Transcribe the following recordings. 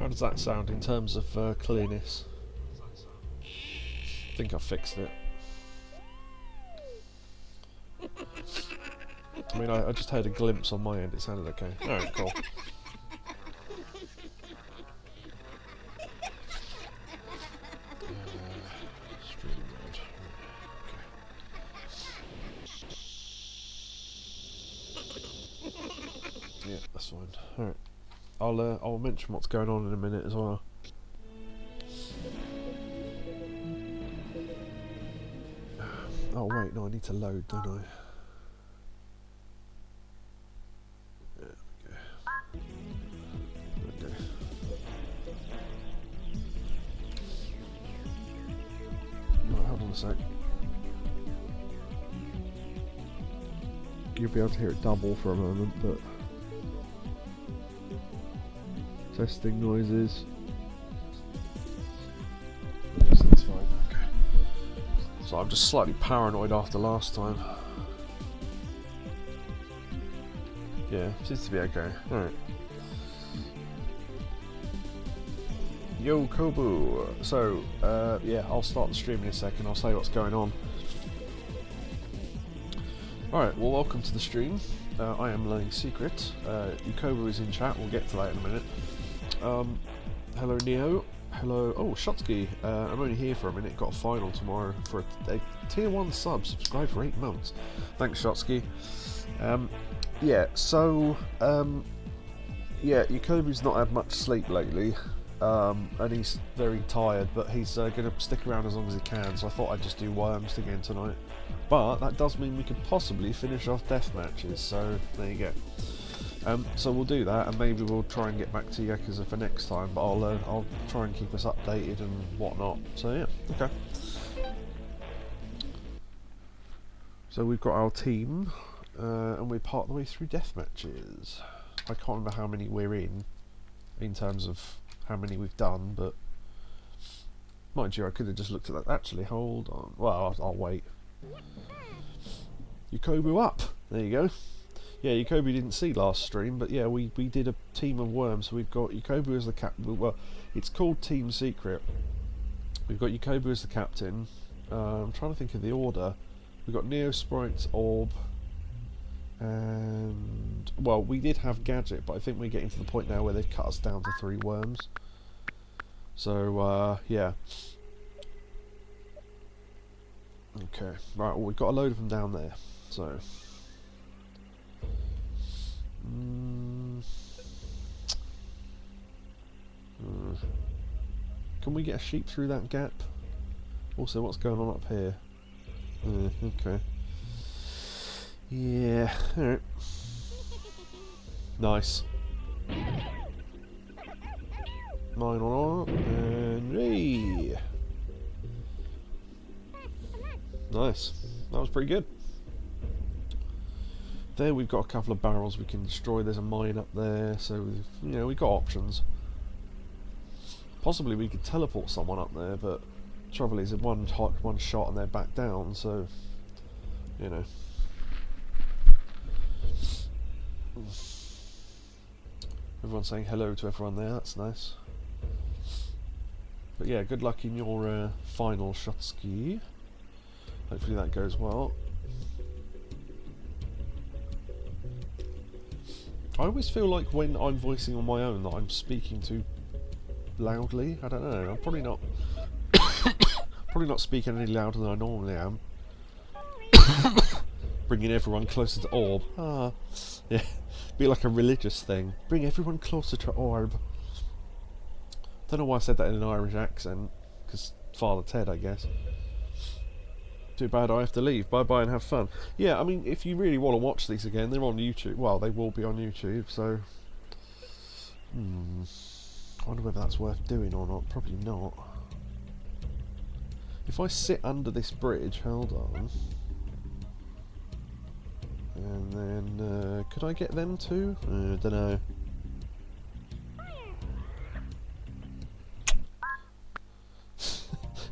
How does that sound in terms of clearness? I think I fixed it. I mean, I just had a glimpse on my end, it sounded okay. Alright, cool. Stream mode. Okay. Yeah, that's fine. Alright. I'll mention what's going on in a minute as well. Oh wait, no, I need to load, don't I? There we go. Right, hold on a sec. You'll be able to hear it double for a moment, but... Testing noises. Yes, that's fine, okay. So I'm just slightly paranoid after last time. Yeah, seems to be okay. Alright. Yo, Kobu! So, yeah, I'll start the stream in a second, I'll say what's going on. Alright, well, welcome to the stream. I am Learning Secret. Yukobu is in chat, we'll get to that in a minute. Hello Neo. Hello. Oh, Shotsky. I'm only here for a minute. Got a final tomorrow for a tier 1 sub. Subscribe for 8 months. Thanks, Shotsky. Yeah, so, yeah, Yukobu's not had much sleep lately. And he's very tired, but he's going to stick around as long as he can, so I thought I'd just do worms again tonight. But that does mean we could possibly finish off death matches, so there you go. So we'll do that, and maybe we'll try and get back to Yakuza for next time, but I'll try and keep us updated and whatnot. So yeah, okay. So we've got our team, and we're part of the way through death matches. I can't remember how many we're in terms of how many we've done, but mind you, I could have just looked at that. Actually, hold on. Well, I'll wait. Yukobu up. There you go. Yeah, Yukobu didn't see last stream, but yeah, we did a team of worms. So we've got Yukobu as the captain. Well, it's called Team Secret. We've got Yukobu as the captain. I'm trying to think of the order. We've got Neo, Sprite, Orb, and well, we did have Gadget, but I think we're getting to the point now where they've cut us down to 3 worms. So yeah. Okay, right. Well, we've got a load of them down there. So. Can we get a sheep through that gap? Also, what's going on up here? Okay. Yeah, alright. Nice. 9 on, and hey! Nice. That was pretty good. There we've got a couple of barrels we can destroy. There's a mine up there, so you know we've got options. Possibly we could teleport someone up there, but the trouble is, one shot and they're back down. So you know. Everyone's saying hello to everyone there. That's nice. But yeah, good luck in your final shot ski. Hopefully that goes well. I always feel like when I'm voicing on my own that I'm speaking too loudly. I don't know. I'm probably not probably not speaking any louder than I normally am. Bringing everyone closer to Orb. Ah, yeah. Be like a religious thing. Bring everyone closer to Orb. Don't know why I said that in an Irish accent. Because Father Ted, I guess. Too bad I have to leave. Bye bye and have fun. Yeah, I mean, if you really want to watch these again, they're on YouTube. Well, they will be on YouTube, so... I wonder whether that's worth doing or not. Probably not. If I sit under this bridge, hold on. And then, could I get them too? I don't know.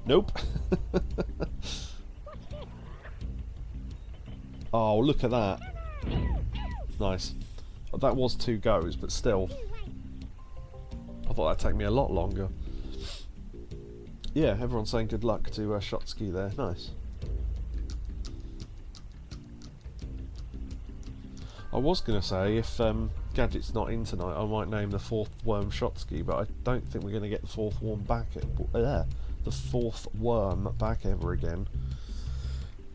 Nope. Oh, look at that. Nice. That was 2 goes, but still. I thought that'd take me a lot longer. Yeah, everyone's saying good luck to Shotsky there. Nice. I was going to say, if Gadget's not in tonight, I might name the fourth worm Shotsky, but I don't think we're going to get the fourth worm back. The fourth worm back ever again.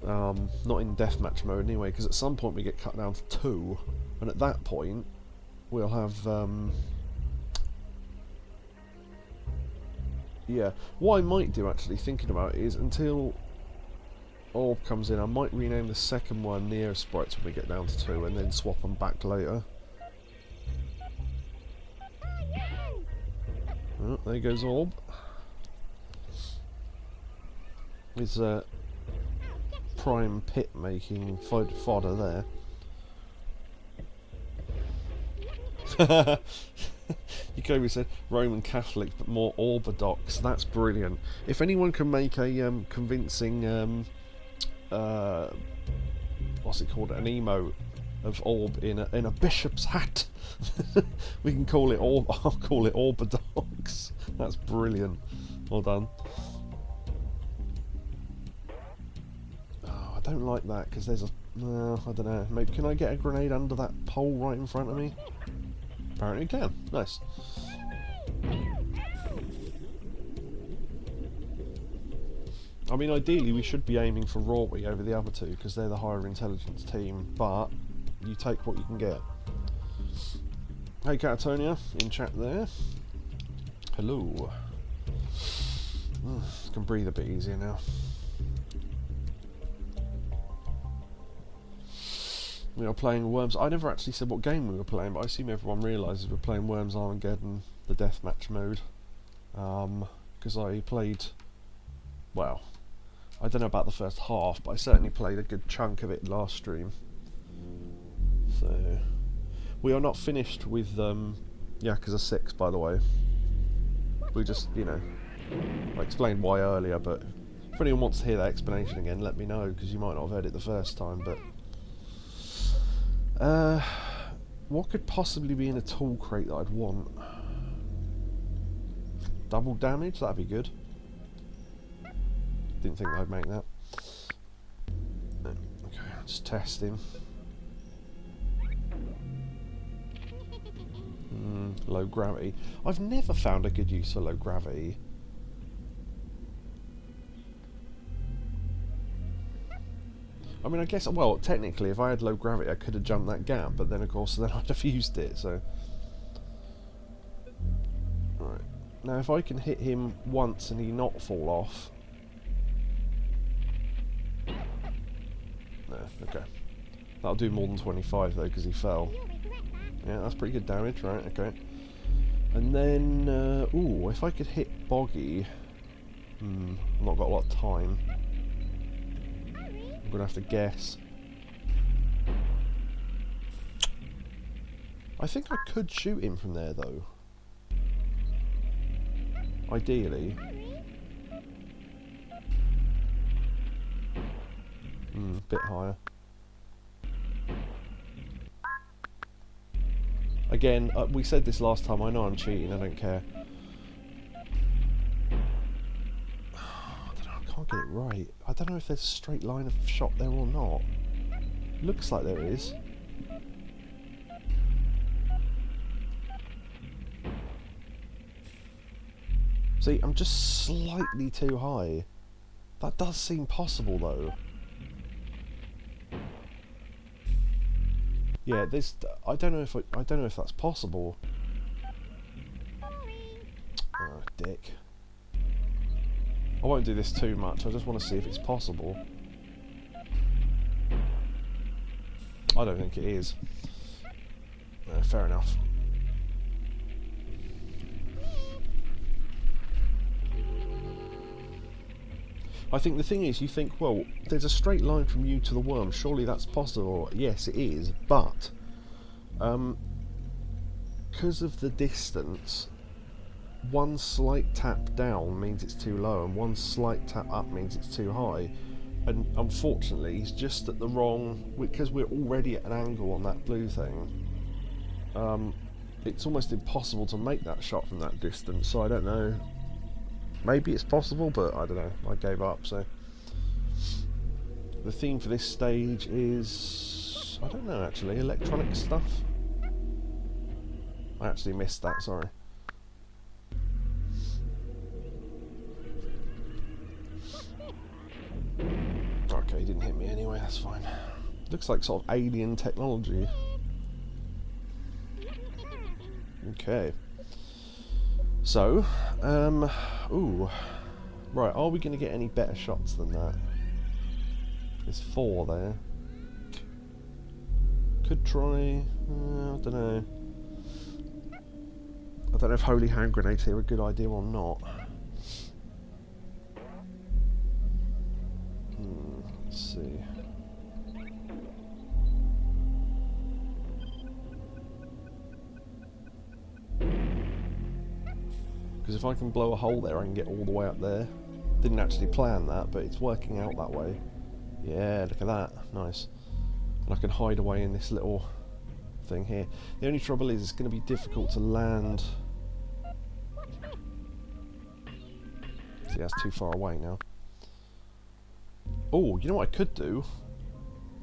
Not in deathmatch mode anyway, because at some point we get cut down to 2, and at that point we'll have yeah, what I might do actually, thinking about it, is until Orb comes in, I might rename the second one Neo Sprites when we get down to 2, and then swap them back later. Oh, there goes Orb. His prime pit making fodder there. Jacoby said Roman Catholic but more orthodox. That's brilliant. If anyone can make a convincing what's it called, an emote of Orb in a bishop's hat, we can call it Orb. I'll call it orthodox. That's brilliant. Well done. Oh, I don't like that because there's a I don't know. Maybe can I get a grenade under that pole right in front of me? Apparently you can. Nice. I mean, ideally we should be aiming for Rawby over the other two because they're the higher intelligence team, but you take what you can get. Hey Catatonia, in chat there. Hello. Can breathe a bit easier now. We are playing Worms. I never actually said what game we were playing, but I assume everyone realises we're playing Worms Armageddon, the deathmatch mode. Because I played, well, I don't know about the first half, but I certainly played a good chunk of it last stream. So, we are not finished with Yakuza 6, by the way. We just, you know, I explained why earlier, but if anyone wants to hear that explanation again, let me know, because you might not have heard it the first time, but... what could possibly be in a tool crate that I'd want? Double damage? That'd be good. Didn't think I'd make that. Okay, just testing. Low gravity. I've never found a good use for low gravity. I mean, I guess, well, technically, if I had low gravity, I could have jumped that gap, but then, of course, then I'd have used it, so... Right. Now, if I can hit him once and he not fall off... No, okay. That'll do more than 25, though, because he fell. Yeah, that's pretty good damage, right, okay. And then, ooh, if I could hit Boggy... I've not got a lot of time. I'm gonna have to guess. I think I could shoot him from there though. Ideally. Bit higher. Again, we said this last time, I know I'm cheating, I don't care. I can't get it right. I don't know if there's a straight line of shot there or not. Looks like there is. See, I'm just slightly too high. That does seem possible though. Yeah, this I don't know if that's possible. Oh, dick. I won't do this too much, I just want to see if it's possible. I don't think it is. Fair enough. I think the thing is, you think, well, there's a straight line from you to the worm, surely that's possible. Yes, it is, but because of the distance, one slight tap down means it's too low, and one slight tap up means it's too high. And unfortunately, he's just at the wrong... Because we're already at an angle on that blue thing. it's almost impossible to make that shot from that distance, so I don't know. Maybe it's possible, but I don't know. I gave up, so. The theme for this stage is... I don't know, actually. Electronic stuff? I actually missed that, sorry. Okay, he didn't hit me anyway, that's fine. Looks like sort of alien technology. Okay. So, ooh. Right, are we going to get any better shots than that? There's 4 there. Could try... I don't know. I don't know if holy hand grenades here are a good idea or not. Let's see. Because if I can blow a hole there, I can get all the way up there. Didn't actually plan that, but it's working out that way. Yeah, look at that. Nice. And I can hide away in this little thing here. The only trouble is it's going to be difficult to land. See, that's too far away now. Oh, you know what I could do?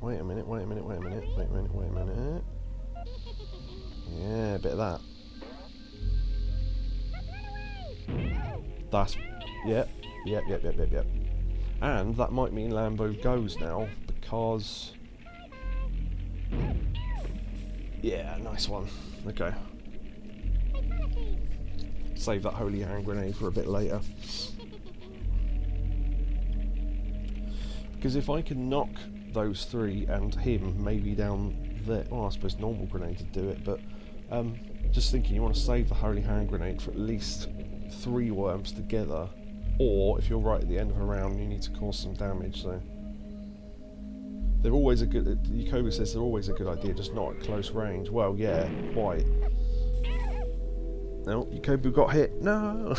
Wait a minute, wait a minute, wait a minute, wait a minute, wait a minute. Yeah, a bit of that. That's... Yep. And that might mean Lambo goes now, because... Yeah, nice one. Okay. Save that holy hand grenade for a bit later. Because if I can knock those 3 and him maybe down there... Oh, I suppose normal grenade would do it, but... just thinking, you want to save the holy hand grenade for at least 3 worms together. Or, if you're right at the end of a round, you need to cause some damage, so... They're always a good... Yukoba says they're always a good idea, just not at close range. Well, yeah, quite. No, Yukoba got hit. No!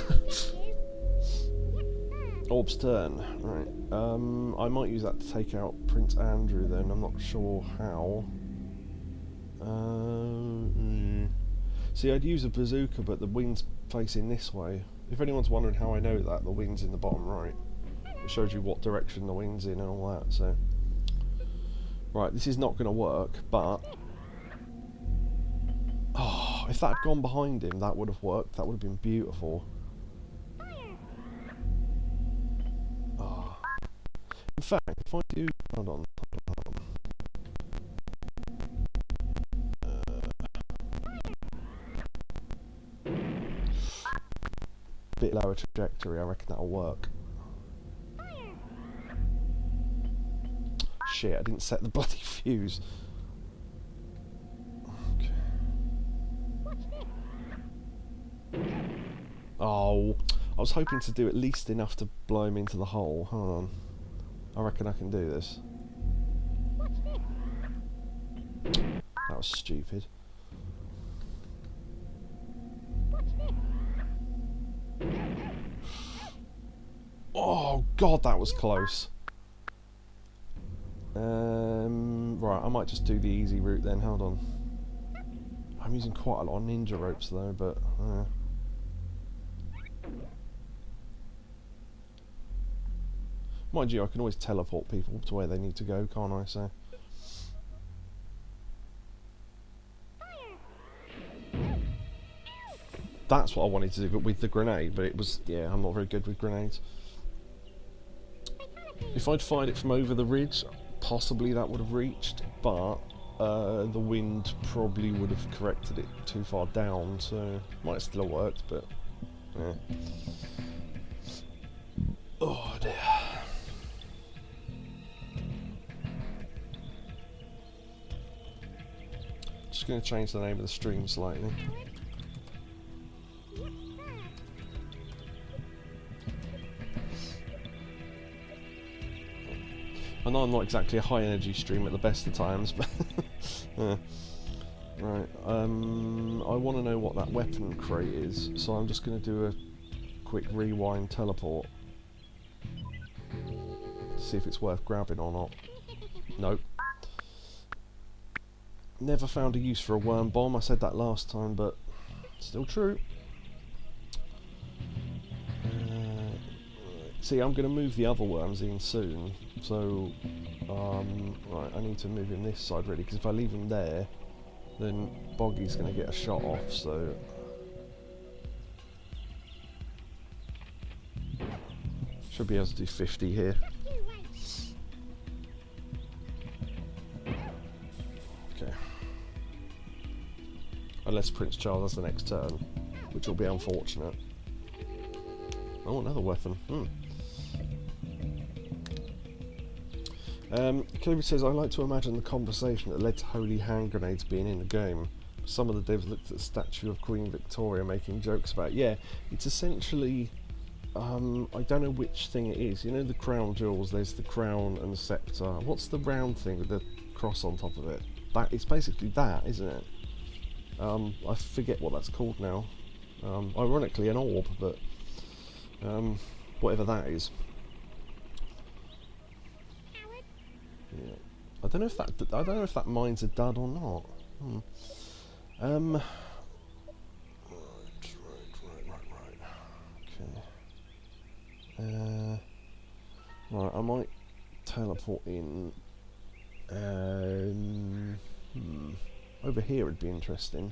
Orb's turn. Right. I might use that to take out Prince Andrew then, I'm not sure how. See, I'd use a bazooka, but the wind's facing this way. If anyone's wondering how I know that, the wind's in the bottom right. It shows you what direction the wind's in and all that, so... Right, this is not going to work, but... Oh, if that had gone behind him, that would have worked. That would have been beautiful. Oh. In fact, if I do... Hold on. Bit lower trajectory, I reckon that'll work. Shit, I didn't set the bloody fuse. Okay. Oh, I was hoping to do at least enough to blow him into the hole. Hold on. I reckon I can do this. That was stupid. Oh god, that was close. Right, I might just do the easy route then, hold on. I'm using quite a lot of ninja ropes though, but... Mind you, I can always teleport people to where they need to go, can't I, so... That's what I wanted to do with the grenade, but it was... Yeah, I'm not very good with grenades. If I'd fired it from over the ridge, possibly that would have reached, but the wind probably would have corrected it too far down, so might still have worked, but yeah. Oh dear. Just going to change the name of the stream slightly. I know I'm not exactly a high energy stream at the best of times, but yeah. Right, I want to know what that weapon crate is, so I'm just going to do a quick rewind teleport. See if it's worth grabbing or not. Nope. Never found a use for a worm bomb, I said that last time, but Still true. See, I'm going to move the other worms in soon, so right, I need to move him this side really, because if I leave him there, then Boggy's going to get a shot off. So should be able to do 50 here. Okay. Unless Prince Charles has the next turn, which will be unfortunate. Oh, another weapon. Cleveland says, I like to imagine the conversation that led to holy hand grenades being in the game. Some of the devs looked at the statue of Queen Victoria making jokes about it. Yeah, it's essentially, I don't know which thing it is. You know the crown jewels, there's the crown and the sceptre. What's the round thing with the cross on top of it? That, it's basically that, isn't it? I forget what that's called now. Ironically an orb, but whatever that is. Yeah. I don't know if that mine's a dud or not. Right. Okay. Right, I might teleport in. Over here would be interesting.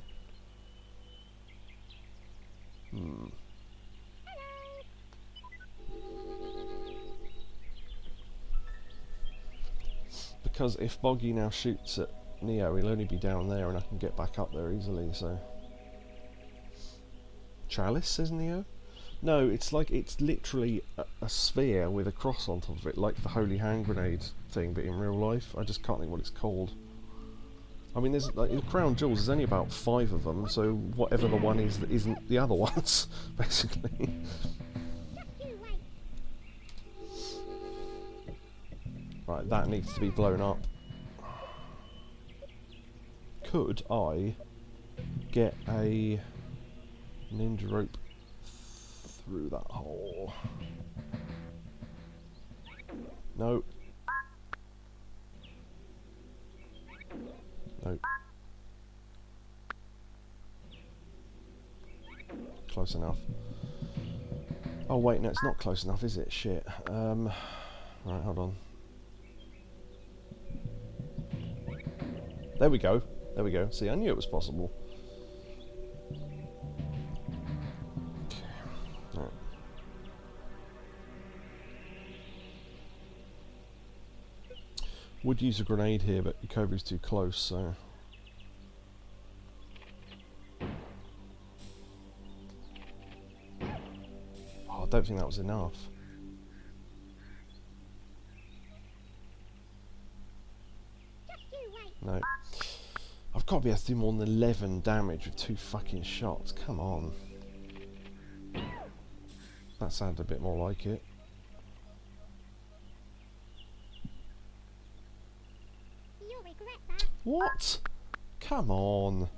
Because if Boggy now shoots at Neo, he'll only be down there and I can get back up there easily, so... Chalice, says Neo? No, it's literally a sphere with a cross on top of it, like the holy hand grenade thing, but in real life. I just can't think what it's called. I mean, there's like, in Crown Jewels, there's only about 5 of them, so whatever the one is that isn't the other ones, basically. Right, that needs to be blown up. Could I get a ninja rope through that hole? No. Nope. Close enough. Oh wait, no, it's not close enough, is it? Shit. Right, hold on. There we go. There we go. See, I knew it was possible. Okay. Right. Would use a grenade here, but Kobe's too close, so... Oh, I don't think that was enough. No. I've got to be able to do more than 11 damage with 2 fucking shots. Come on. That sounded a bit more like it. You'll regret that. What? Come on.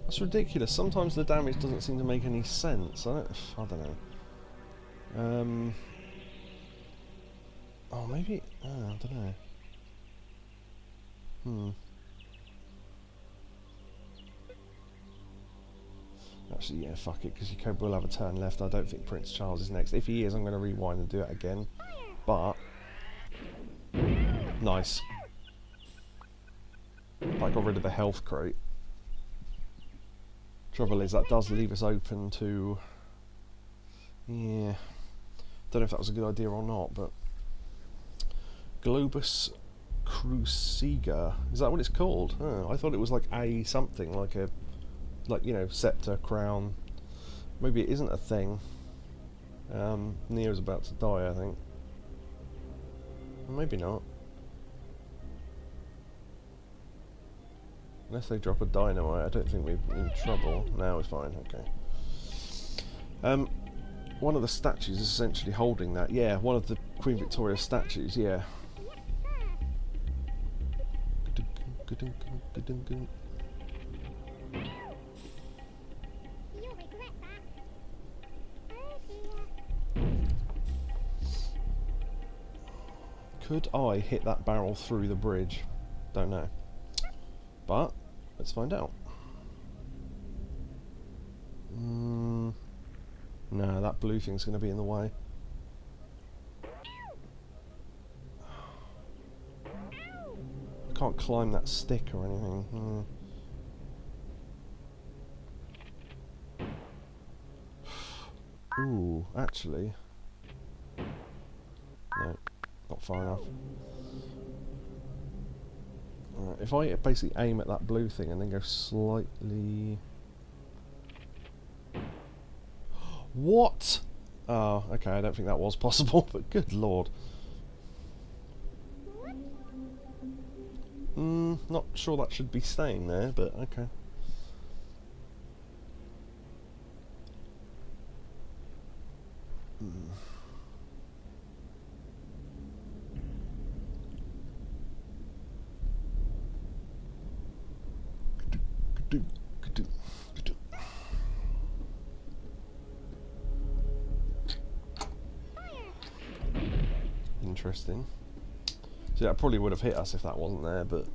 That's ridiculous. Sometimes the damage doesn't seem to make any sense. I don't know. Oh, maybe... I don't know. Actually, yeah, fuck it, because Yakob will have a turn left. I don't think Prince Charles is next. If he is, I'm going to rewind and do it again. But... Nice. That got rid of the health crate. Trouble is, that does leave us open to... Yeah. Don't know if that was a good idea or not, but... Globus Cruciger. Is that what it's called? Oh, I thought it was like a something, like a... Like, you know, scepter, crown. Maybe it isn't a thing. Neo's about to die, I think. Maybe not. Unless they drop a dynamite, I don't think we're in trouble. No, we're fine, okay. One of the statues is essentially holding that. Yeah, one of the Queen Victoria statues, yeah. You'll regret that. Could I hit that barrel through the bridge? Don't know. But let's find out. No, that blue thing's going to be in the way. I can't climb that stick or anything. Ooh, actually. No, not far enough. Alright, if I basically aim at that blue thing and then go slightly... What? Oh, okay, I don't think that was possible, but good lord. Not sure that should be staying there, but okay. Interesting. See, that probably would have hit us if that wasn't there, but...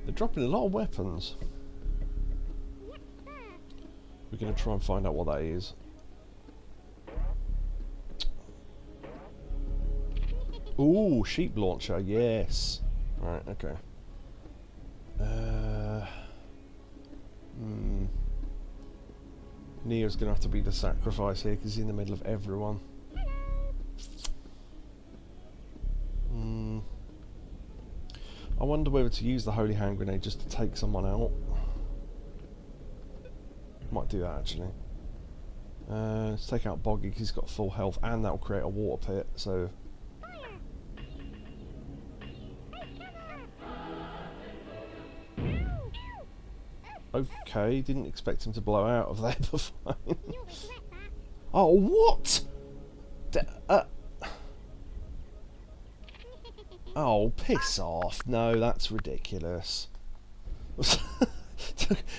They're dropping a lot of weapons. We're going to try and find out what that is. Ooh, sheep launcher, yes. Right, okay. Neo's going to have to be the sacrifice here because he's in the middle of everyone. I wonder whether to use the holy hand grenade just to take someone out. Might do that actually. Let's take out Boggy because he's got full health and that'll create a water pit, so... Okay, didn't expect him to blow out of there, but fine. Oh, what? Oh, piss off. No, that's ridiculous.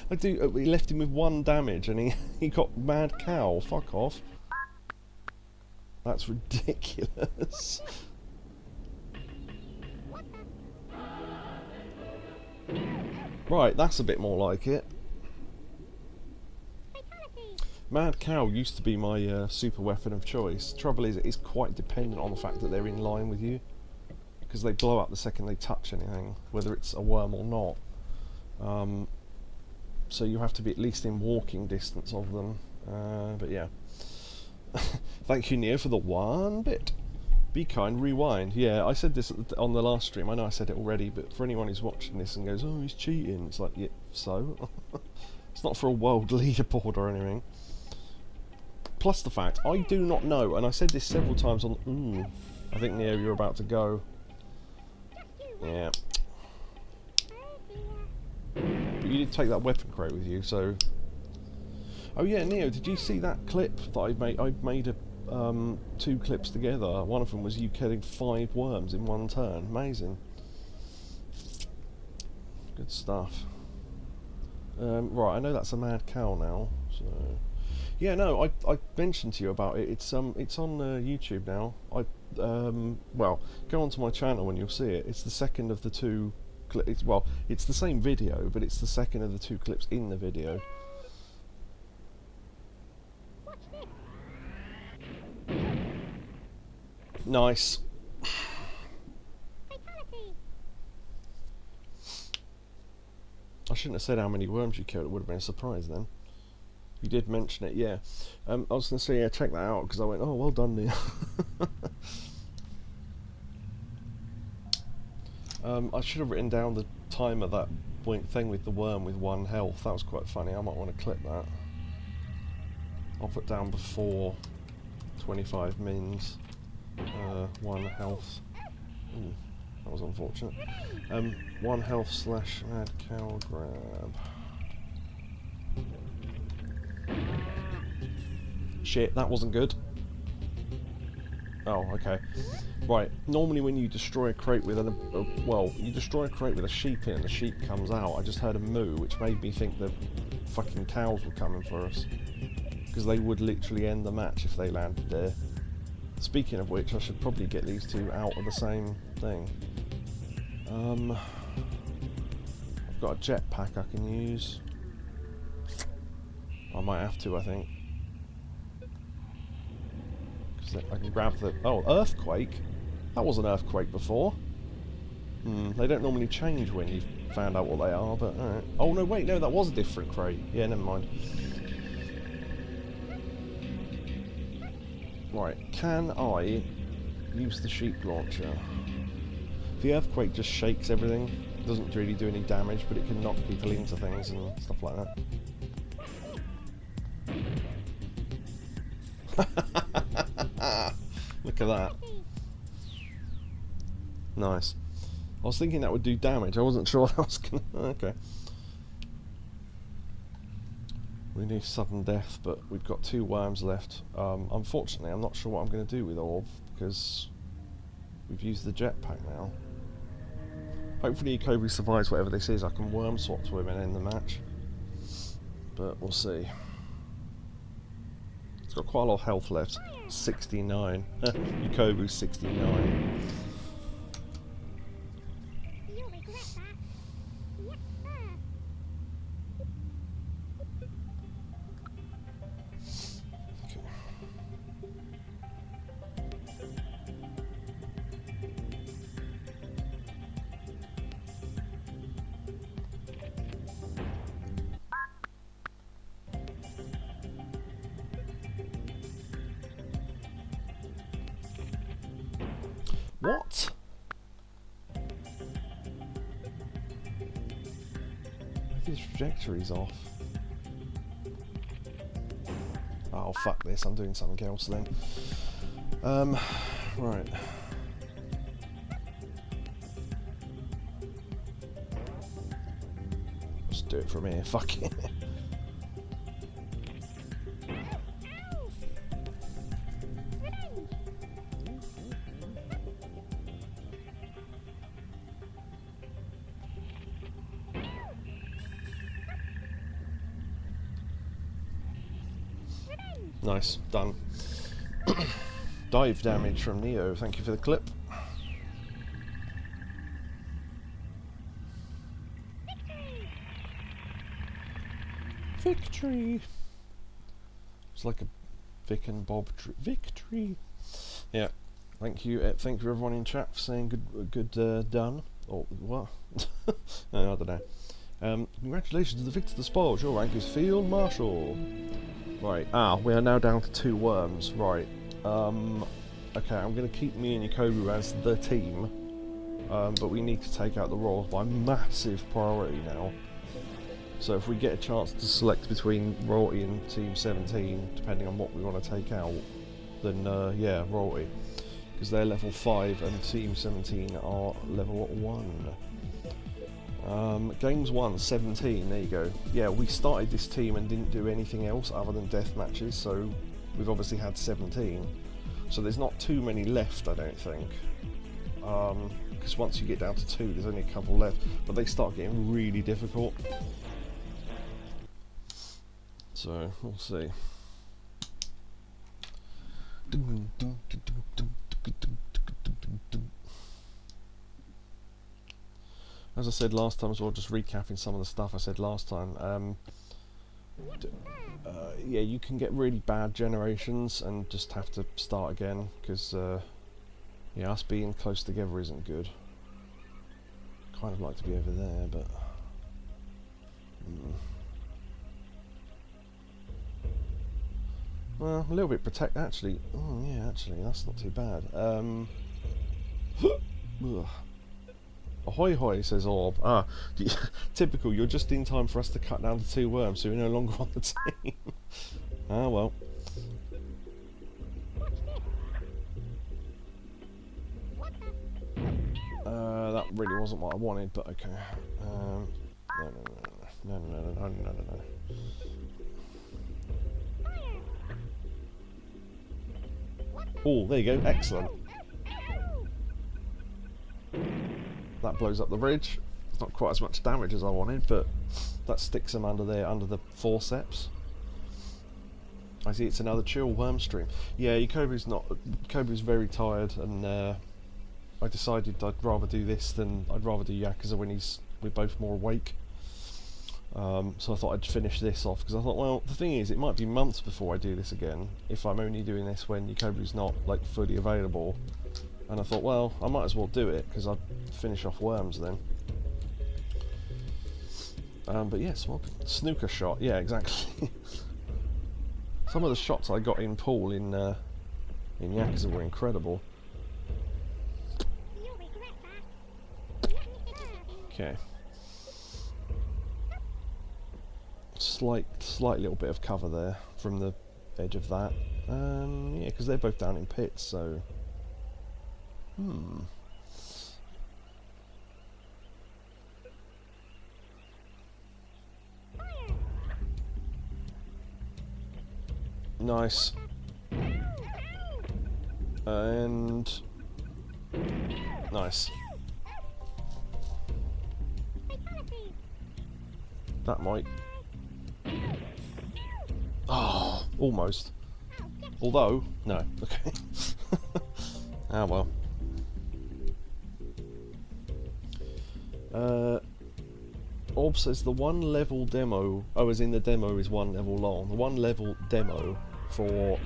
We left him with 1 damage and he got mad cow. Fuck off. That's ridiculous. Right, that's a bit more like it. Mad Cow used to be my super weapon of choice. Trouble is, it is quite dependent on the fact that they're in line with you, because they blow up the second they touch anything, whether it's a worm or not. So you have to be at least in walking distance of them. But yeah. Thank you, Neo, for the 1 bit. Be kind, rewind. Yeah, I said this on the last stream. I know I said it already, but for anyone who's watching this and goes, oh, he's cheating, it's like, yeah, so? It's not for a world leaderboard or anything. Plus the fact, I do not know, and I said this several times on... I think, Neo, you're about to go. Yeah. But you did take that weapon crate with you, so... Oh yeah, Neo, did you see that clip that I made? I made 2 clips together. One of them was you killing 5 worms in 1 turn. Amazing. Good stuff. Right, I know that's a mad cow now. So, yeah, no, I mentioned to you about it. It's on YouTube now. Well, go onto my channel and you'll see it. It's the second of the 2. Well, it's the same video, but it's the second of the 2 clips in the video. Nice. I shouldn't have said how many worms you killed. It would have been a surprise then. You did mention it, yeah. I was going to say, yeah, check that out, because I went, oh, well done, Neil. I should have written down the time of that thing with the worm with 1 health. That was quite funny. I might want to clip that. I'll put down before 25 mins. 1 health. Ooh, that was unfortunate. 1 health / mad cow grab. Shit, that wasn't good. Oh, okay. Right, normally when you destroy a crate with you destroy a crate with a sheep in and the sheep comes out, I just heard a moo, which made me think the fucking cows were coming for us. Because they would literally end the match if they landed there. Speaking of which, I should probably get these 2 out of the same thing. I've got a jetpack I can use. I might have to, I think. Because I can grab the... Oh, earthquake? That was an earthquake before. They don't normally change when you've found out what they are, but alright. Oh no, wait, no, that was a different crate. Yeah, never mind. Right, can I use the sheep launcher? The earthquake just shakes everything. Doesn't really do any damage, but it can knock people into things and stuff like that. Look at that. Nice. I was thinking that would do damage. I wasn't sure I was gonna... Okay. We need sudden death, but we've got 2 worms left. Unfortunately, I'm not sure what I'm going to do with Orb, because we've used the jetpack now. Hopefully Kobe survives whatever this is. I can worm swap to him and end the match. But we'll see. It's got quite a lot of health left. 69. Yukobu's 69. You'll regret that. Yes, sir. Okay. What? Maybe the trajectory's off. Oh, fuck this. I'm doing something else then. Right. Let's do it from here. Fuck it. Nice, done. Dive damage from Neo, thank you for the clip. Victory! It's like a Vic and Bob victory. Yeah, thank you everyone in chat for saying good done. Or what? No, I don't know. Congratulations to the victor of the spoils. Your rank is Field Marshal. Right, we are now down to 2 worms. Right, okay, I'm going to keep me and Yukobu as the team, but we need to take out the Royals by massive priority now. So if we get a chance to select between Royalty and Team 17, depending on what we want to take out, then yeah, Royalty. Because they're level 5 and Team 17 are level 1. Games 1, 17, there you go. Yeah, we started this team and didn't do anything else other than death matches, so we've obviously had 17. So there's not too many left, I don't think. Because once you get down to 2, there's only a couple left, but they start getting really difficult. So, we'll see. As I said last time as well, just recapping some of the stuff I said last time, yeah, you can get really bad generations and just have to start again, because yeah, us being close together isn't good. Kind of like to be over there, but... Well, a little bit protect, actually. Oh, yeah, actually, that's not too bad. Ahoy hoy, says Orb. Typical, you're just in time for us to cut down to 2 worms, so we're no longer on the team. Ah, well. That really wasn't what I wanted, but okay. No. Oh, there you go, excellent. That blows up the bridge. It's not quite as much damage as I wanted, but that sticks them under there, under the forceps. I see it's another chill worm stream. Yeah, Yukobu's very tired, and I decided I'd rather do this than I'd rather do Yakuza when we're both more awake. So I thought I'd finish this off, because I thought, well, the thing is, it might be months before I do this again if I'm only doing this when Yukobu's not like fully available. And I thought, well, I might as well do it because I'd finish off Worms then. But yes, well, snooker shot, yeah, exactly. Some of the shots I got in pool in Yakuza were incredible. You'll regret that. Okay. Slight little bit of cover there from the edge of that. Yeah, because they're both down in pits, so... Nice. And... Nice. Fatality. That might... Oh, almost. Although, no. Okay. Ah, well. Orb says the one level demo... Oh, as in the demo is one level long. The one level demo for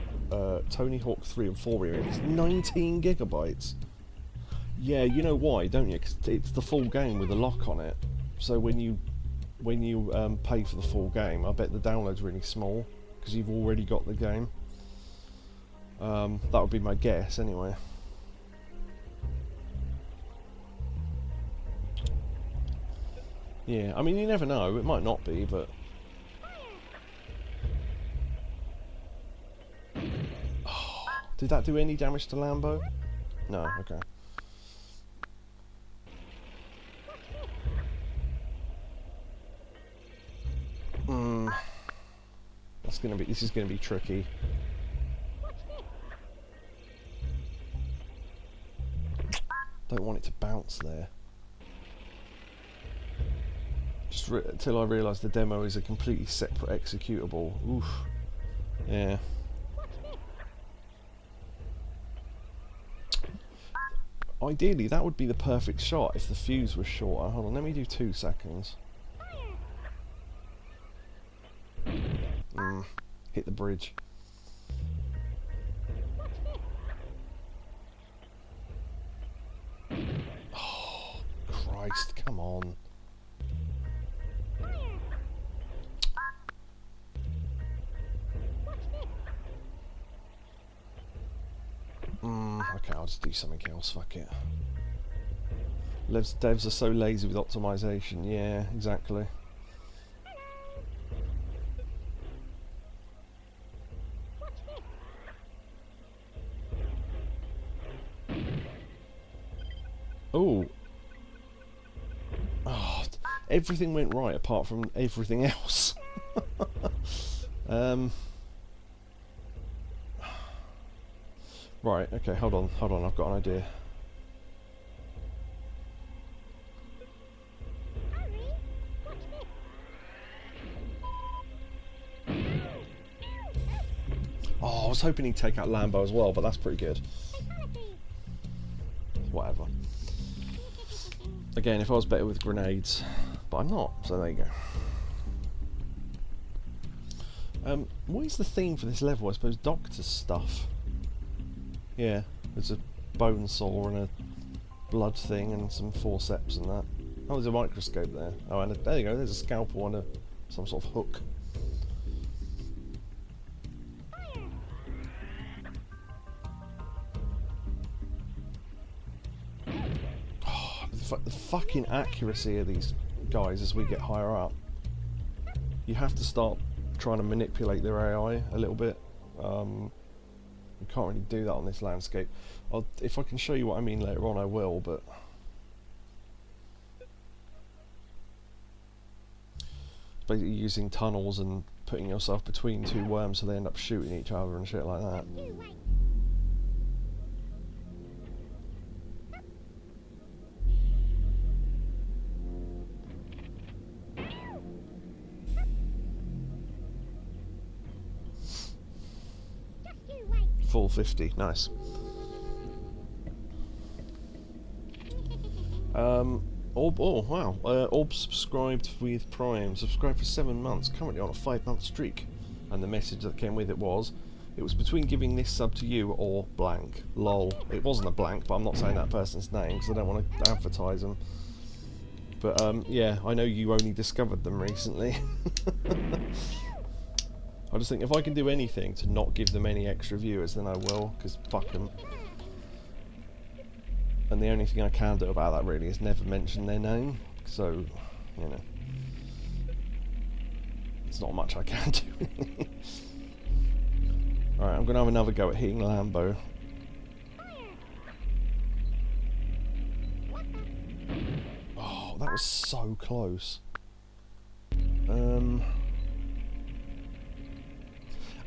Tony Hawk 3 and 4 remake is 19 gigabytes. Yeah, you know why, don't you? 'Cause it's the full game with a lock on it. So when you pay for the full game, I bet the download's really small because you've already got the game. That would be my guess, anyway. Yeah, I mean, you never know. It might not be, but... Oh, did that do any damage to Lambo? No, okay. This is gonna be tricky. Don't want it to bounce there. Just until I realise the demo is a completely separate executable. Oof. Yeah. Ideally, that would be the perfect shot if the fuse was shorter. Hold on, let me do 2 seconds. Hit the bridge. Oh, Christ, come on. Okay, I'll just do something else, fuck it. Devs are so lazy with optimization, yeah, exactly. Oh. Oh, everything went right apart from everything else. Right, okay, hold on, I've got an idea. Oh, I was hoping he'd take out Lambo as well, but that's pretty good. Whatever. Again, if I was better with grenades, but I'm not, so there you go. What is the theme for this level? I suppose doctor's stuff. Yeah, there's a bone saw and a blood thing and some forceps and that. Oh, there's a microscope there. Oh, and there you go, there's a scalpel and some sort of hook. Oh, the fucking accuracy of these guys as we get higher up. You have to start trying to manipulate their AI a little bit. You can't really do that on this landscape. If I can show you what I mean later on, I will, but... It's basically using tunnels and putting yourself between two worms so they end up shooting each other and shit like that. Full 50, nice. Orb, oh wow, Orb subscribed with Prime, subscribed for 7 months, currently on a 5-month streak. And the message that came with it was between giving this sub to you or blank. Lol. It wasn't a blank, but I'm not saying that person's name because I don't want to advertise them. But yeah, I know you only discovered them recently. I just think if I can do anything to not give them any extra viewers, then I will, because fuck them. And the only thing I can do about that really is never mention their name, so, you know. There's not much I can do. Alright, I'm going to have another go at hitting Lambo. Oh, that was so close.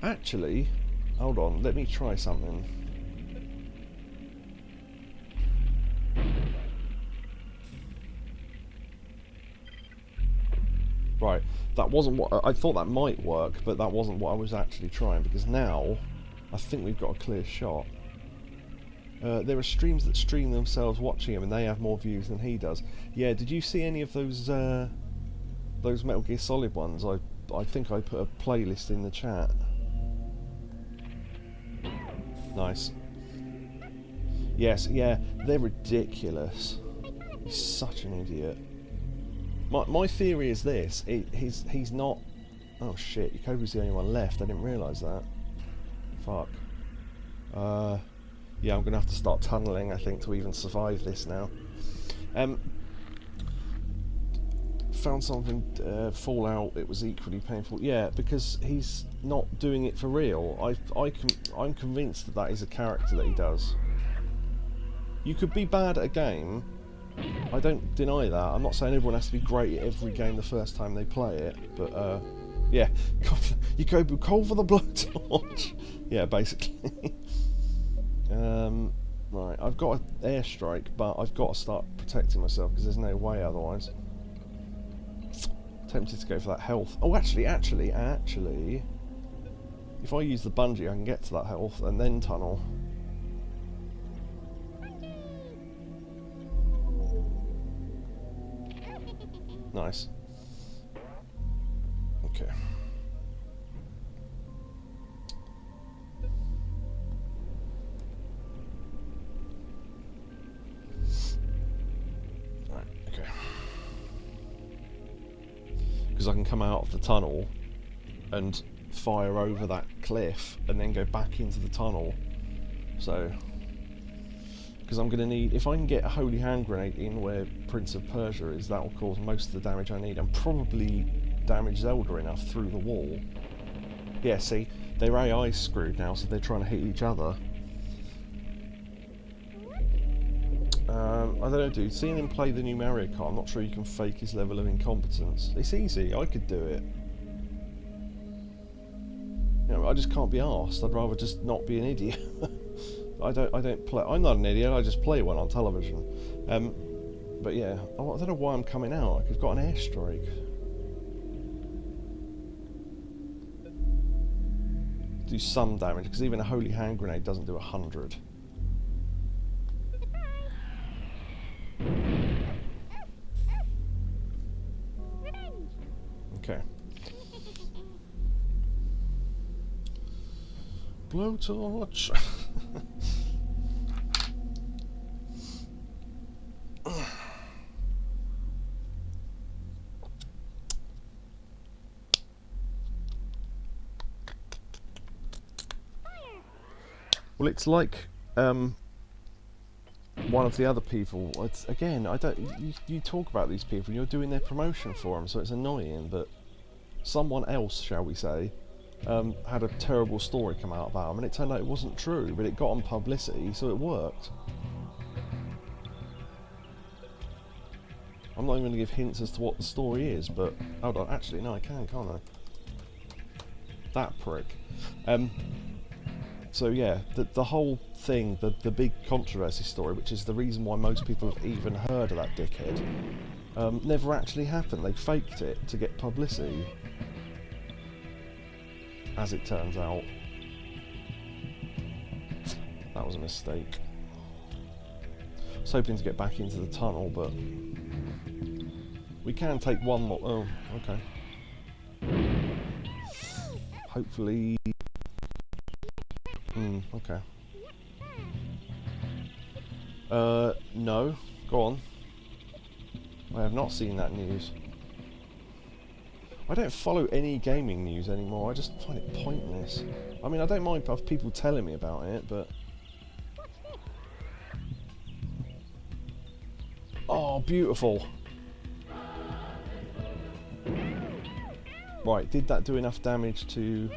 Actually, hold on, let me try something. Right, that wasn't what I thought. That might work, but that wasn't what I was actually trying, because now I think we've got a clear shot. There are streams that stream themselves watching him and they have more views than he does. Yeah, did you see any of those Metal Gear Solid ones? I think I put a playlist in the chat. Nice. Yes, yeah, they're ridiculous. He's such an idiot. My theory is this: he's not. Oh shit! Yakobu's the only one left. I didn't realise that. Fuck. Yeah, I'm gonna have to start tunnelling, I think, to even survive this now. Found something. Fallout. It was equally painful. Yeah, because he's not doing it for real. I'm convinced that is a character that he does. You could be bad at a game. I don't deny that. I'm not saying everyone has to be great at every game the first time they play it, but yeah, you go cold for the blowtorch. Yeah, basically. Right, I've got an airstrike, but I've got to start protecting myself because there's no way otherwise. Tempted to go for that health. Oh, actually, if I use the bungee, I can get to that health and then tunnel. Nice. Okay. Right, okay. Because I can come out of the tunnel and fire over that cliff and then go back into the tunnel. So, because I'm going to need, if I can get a holy hand grenade in where Prince of Persia is, that will cause most of the damage I need, and probably damage Zelda enough through the wall. Yeah, see, their AI's screwed now, so they're trying to hit each other. I don't know, dude, seeing him play the new Mario Kart, I'm not sure you can fake his level of incompetence. It's easy, I could do it. You know, I just can't be arsed. I'd rather just not be an idiot. I don't play. I'm not an idiot. I just play one on television. But yeah, I don't know why I'm coming out. I've got an airstrike. Do some damage because even a holy hand grenade doesn't do 100. Okay. Blowtorch. Well, it's like one of the other people. It's, again, I don't. You talk about these people, and you're doing their promotion for them, so it's annoying. But someone else, shall we say, had a terrible story come out about them, and it turned out it wasn't true, but it got them publicity, so it worked. I'm not even going to give hints as to what the story is, but hold on. Actually, no, I can't I? That prick. So yeah, the whole thing, the big controversy story, which is the reason why most people have even heard of that dickhead, never actually happened. They faked it to get publicity, as it turns out. That was a mistake. was hoping to get back into the tunnel, but we can take one more. Oh, okay. Hopefully. Okay. No. Go on. I have not seen that news. I don't follow any gaming news anymore. I just find it pointless. I mean, I don't mind people telling me about it, but... Oh, beautiful. Right, did that do enough damage to...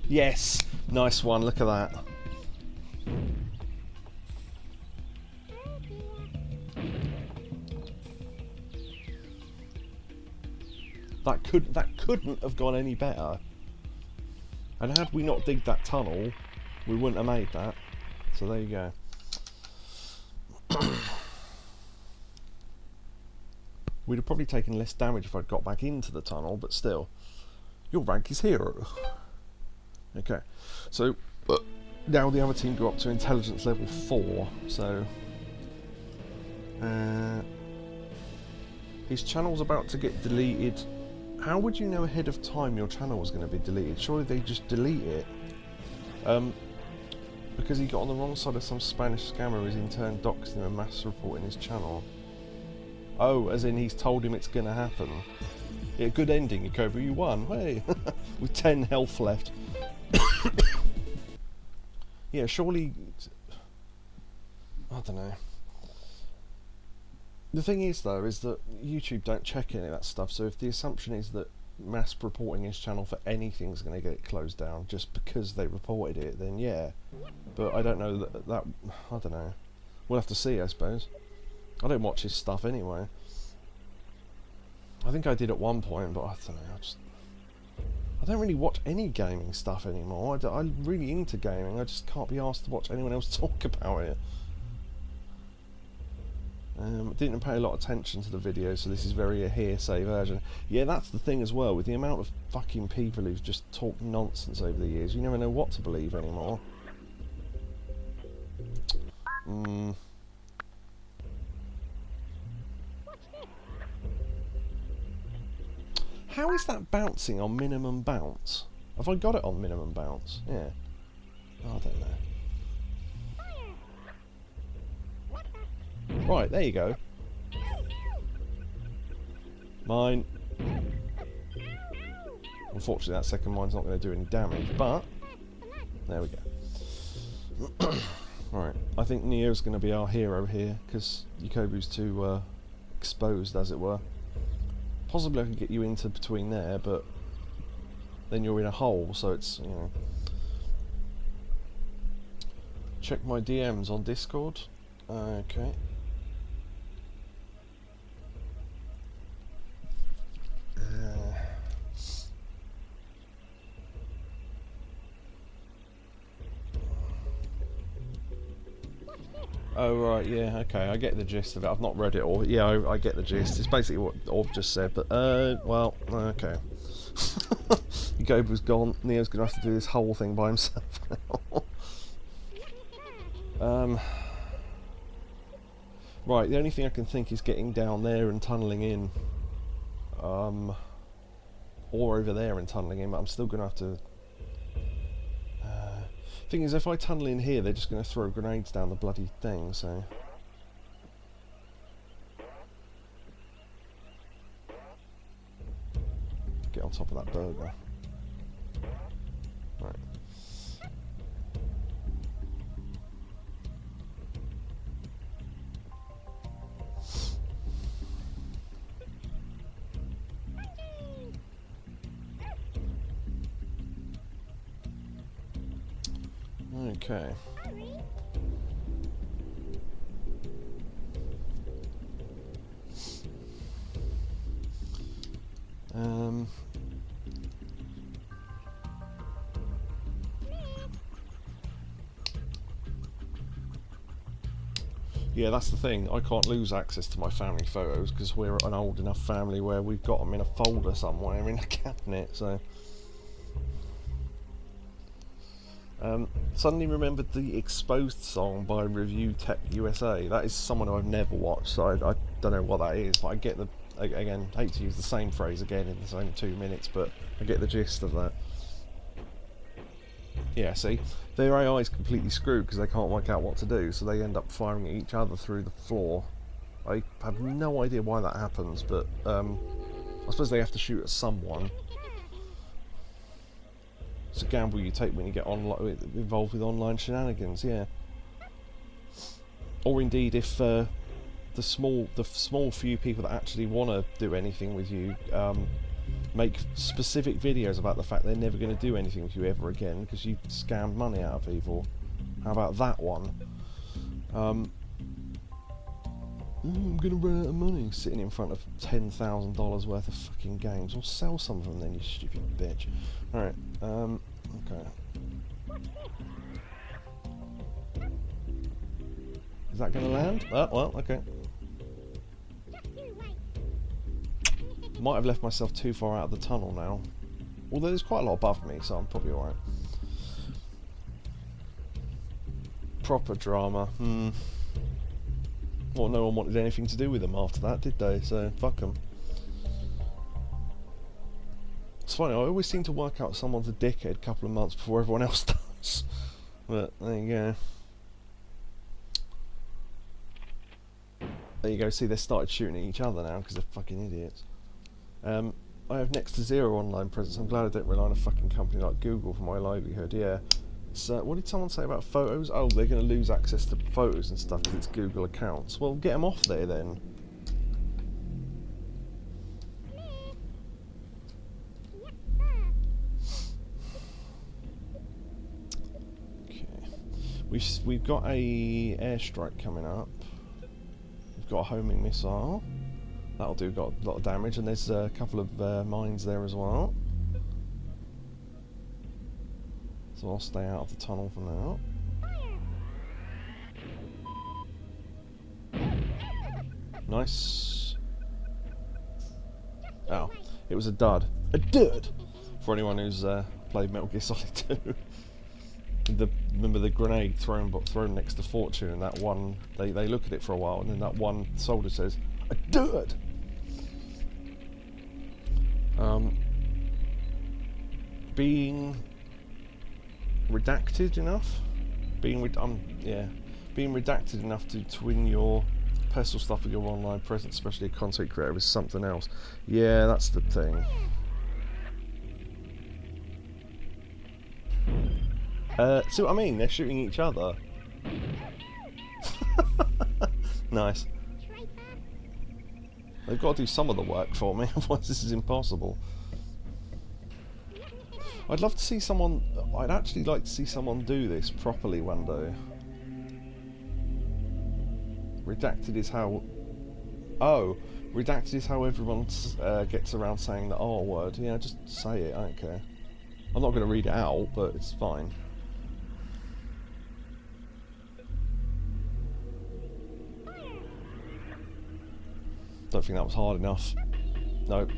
Yes! Nice one, look at that. That couldn't have gone any better. And had we not digged that tunnel, we wouldn't have made that. So there you go. We'd have probably taken less damage if I'd got back into the tunnel, but still. Your rank is hero. Okay, so now the other team go up to intelligence level 4, so his channel's about to get deleted. How would you know ahead of time your channel was going to be deleted? Surely they just delete it. Because he got on the wrong side of some Spanish scammer who's in turn doxed him and mass reporting his channel. Oh, as in he's told him it's going to happen. Yeah, good ending, Yakobo, you won, hey! With 10 health left. Yeah, surely... I don't know. The thing is, though, is that YouTube don't check any of that stuff, so if the assumption is that mass reporting his channel for anything's going to get it closed down just because they reported it, then yeah. But I don't know that I don't know. We'll have to see, I suppose. I don't watch his stuff anyway. I think I did at one point, but I don't know, I don't really watch any gaming stuff anymore. I'm really into gaming, I just can't be asked to watch anyone else talk about it. Didn't pay a lot of attention to the video, so this is very a hearsay version. Yeah, that's the thing as well, with the amount of fucking people who've just talked nonsense over the years, you never know what to believe anymore. How is that bouncing on minimum bounce? Have I got it on minimum bounce? Yeah. Oh, I don't know. Right, there you go. Mine. Unfortunately, that second mine's not going to do any damage, but there we go. Right, I think Neo's going to be our hero here, because Yakobu's too exposed, as it were. Possibly I can get you into between there, but then you're in a hole, so it's, you know. Check my DMs on Discord. Okay. Oh right, yeah, okay, I get the gist of it. I've not read it all. Yeah, I get the gist. It's basically what Orb just said, but well, okay. Yakobu's gone. Neo's gonna have to do this whole thing by himself now. Right, the only thing I can think is getting down there and tunnelling in. Or over there and tunnelling in, but I'm still gonna have to... Thing is, if I tunnel in here, they're just going to throw grenades down the bloody thing, so... Get on top of that burger. Right. Okay. Yeah, that's the thing. I can't lose access to my family photos because we're an old enough family where we've got them in a folder somewhere in a cabinet, so... Suddenly remembered the Exposed song by Review Tech USA. That is someone who I've never watched, so I don't know what that is, but I get the... Again, hate to use the same phrase again in the same 2 minutes, but I get the gist of that. Yeah, see? Their AI is completely screwed because they can't work out what to do, so they end up firing at each other through the floor. I have no idea why that happens, but I suppose they have to shoot at someone. It's a gamble you take when you get involved with online shenanigans, yeah. Or indeed, if the small few people that actually want to do anything with you make specific videos about the fact they're never going to do anything with you ever again because you scammed money out of people. How about that one? I'm going to run out of money sitting in front of $10,000 worth of fucking games. Or sell some of them then, you stupid bitch. Alright, okay. Is that going to land? Oh, well, okay. Might have left myself too far out of the tunnel now. Although there's quite a lot above me, so I'm probably alright. Proper drama. Well, no one wanted anything to do with them after that, did they? So, fuck them. It's funny, I always seem to work out someone's a dickhead a couple of months before everyone else does. But, there you go. There you go, see, they started shooting at each other now because they're fucking idiots. I have next to zero online presence. I'm glad I don't rely on a fucking company like Google for my livelihood, yeah. So, what did someone say about photos? Oh, they're going to lose access to photos and stuff because it's Google accounts. Well, get them off there then. Okay. We've got a airstrike coming up. We've got a homing missile. That'll do, got a lot of damage, and there's a couple of mines there as well. So I'll stay out of the tunnel for now. Nice. Oh, it was a dud. A dud! For anyone who's played Metal Gear Solid 2. Remember the grenade thrown next to Fortune, and that one, they look at it for a while, and then that one soldier says, a dud! Being redacted enough, being redacted enough to twin your personal stuff with your online presence, especially a content creator, is something else. Yeah, that's the thing. See what I mean? They're shooting each other. Nice. They've got to do some of the work for me, otherwise this is impossible. I'd love to see someone... I'd actually like to see someone do this properly one day. Redacted is how... Oh, redacted is how everyone gets around saying the R word. Yeah, just say it, I don't care. I'm not going to read it out, but it's fine. Don't think that was hard enough. Nope.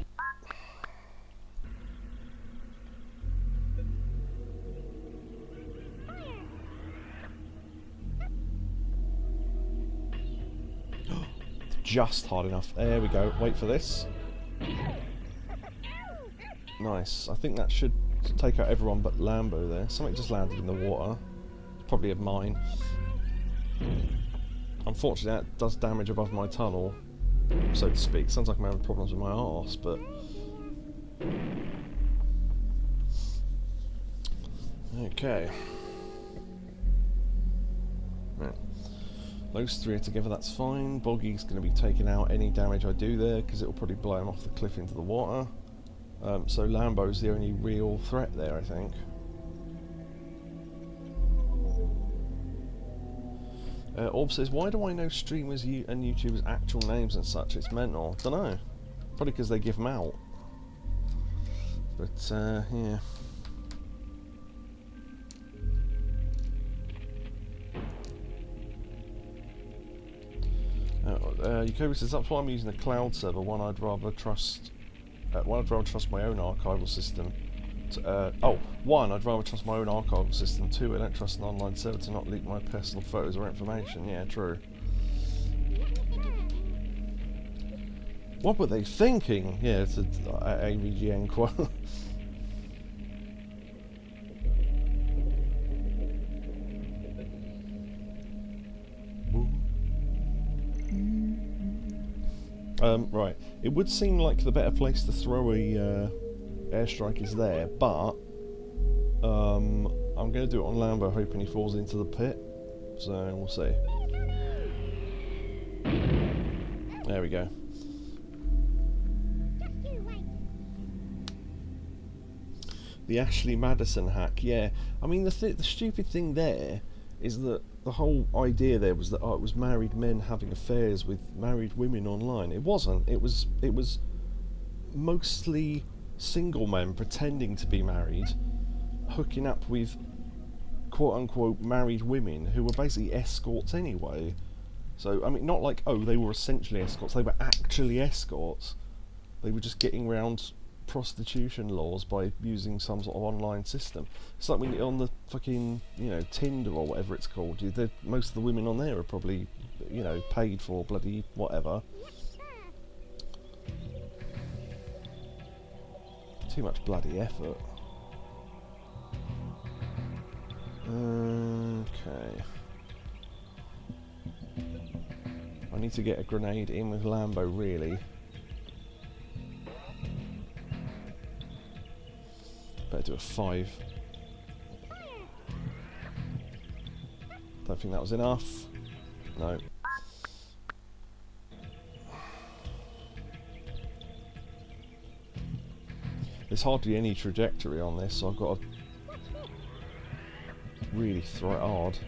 Just hard enough. There we go. Wait for this. Nice. I think that should take out everyone but Lambo there. Something just landed in the water. Probably a mine. Unfortunately, that does damage above my tunnel, so to speak. Sounds like I'm having problems with my arse, but... Okay. Right. Those three are together, that's fine. Boggy's going to be taking out any damage I do there, because it'll probably blow him off the cliff into the water. So Lambo's the only real threat there, I think. Orb says, why do I know streamers and YouTubers' actual names and such? It's mental. Dunno. Probably because they give them out. But, yeah. Yukobi says, that's why I'm using a cloud server, one I'd rather trust my own archival system. One, I'd rather trust my own archival system. Two, I don't trust an online server to not leak my personal photos or information. Yeah, true. What were they thinking? Yeah, it's a AVGN quote. Right. It would seem like the better place to throw a airstrike is there, but I'm going to do it on Lambo, hoping he falls into the pit. So we'll see. There we go. Just you wait. The Ashley Madison hack. Yeah. I mean, the stupid thing there is that the whole idea there was that it was married men having affairs with married women online. It wasn't. It was mostly single men pretending to be married, hooking up with quote-unquote married women who were basically escorts anyway. So, I mean, not like, oh, they were essentially escorts, they were actually escorts. They were just getting around prostitution laws by using some sort of online system. It's like when you're on the fucking, you know, Tinder or whatever it's called, most of the women on there are probably, you know, paid for bloody whatever. Too much bloody effort. Okay. I need to get a grenade in with Lambo, really. Better do a 5. Don't think that was enough. No. There's hardly any trajectory on this, so I've got to really throw it hard.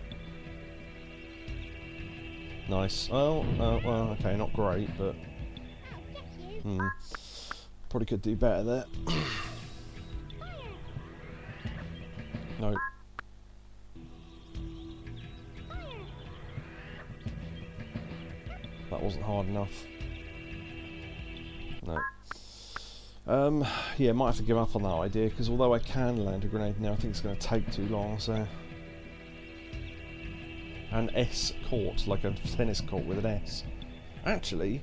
Nice. Oh, well, okay, not great, but probably could do better there. No. That wasn't hard enough. No. Yeah, might have to give up on that idea, because although I can land a grenade now, I think it's going to take too long, so... An S court, like a tennis court with an S. Actually,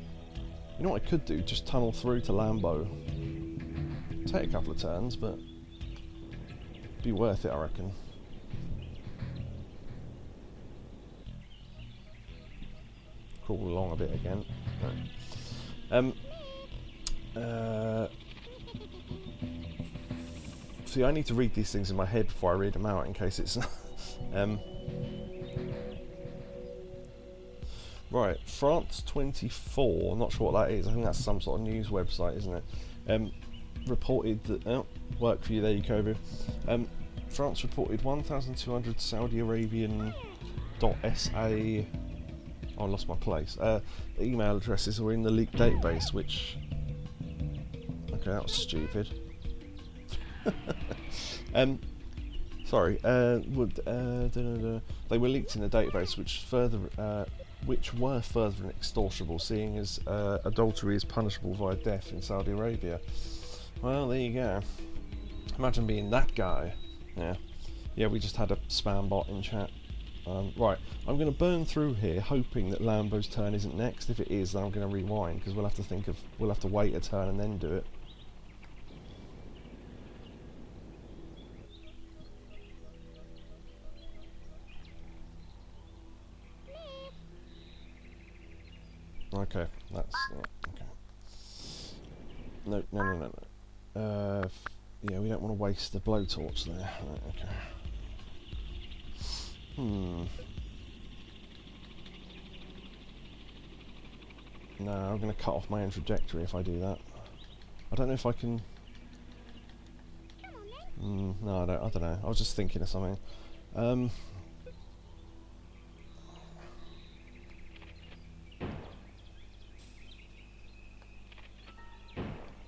you know what I could do? Just tunnel through to Lambo. Take a couple of turns, but... be worth it, I reckon. Crawl along a bit again. No. See, I need to read these things in my head before I read them out, in case it's... Right, France 24, I'm not sure what that is, I think that's some sort of news website, isn't it? Reported that... Oh, work for you there, Yukovu. France reported 1,200 Saudi Arabian .sa... Oh, I lost my place. Email addresses were in the leaked database, which... Okay, that was stupid. Sorry. They were leaked in the database, which were further extortionable, seeing as adultery is punishable via death in Saudi Arabia. Well, there you go. Imagine being that guy. Yeah, we just had a spam bot in chat. Right, I'm going to burn through here, hoping that Lambo's turn isn't next. If it is, then I'm going to rewind, because we'll have to wait a turn and then do it. Okay, that's... yeah, okay. No. Yeah, we don't want to waste the blowtorch there. Right, okay. No, I'm going to cut off my own trajectory if I do that. I don't know if I can... no, I don't know. I was just thinking of something.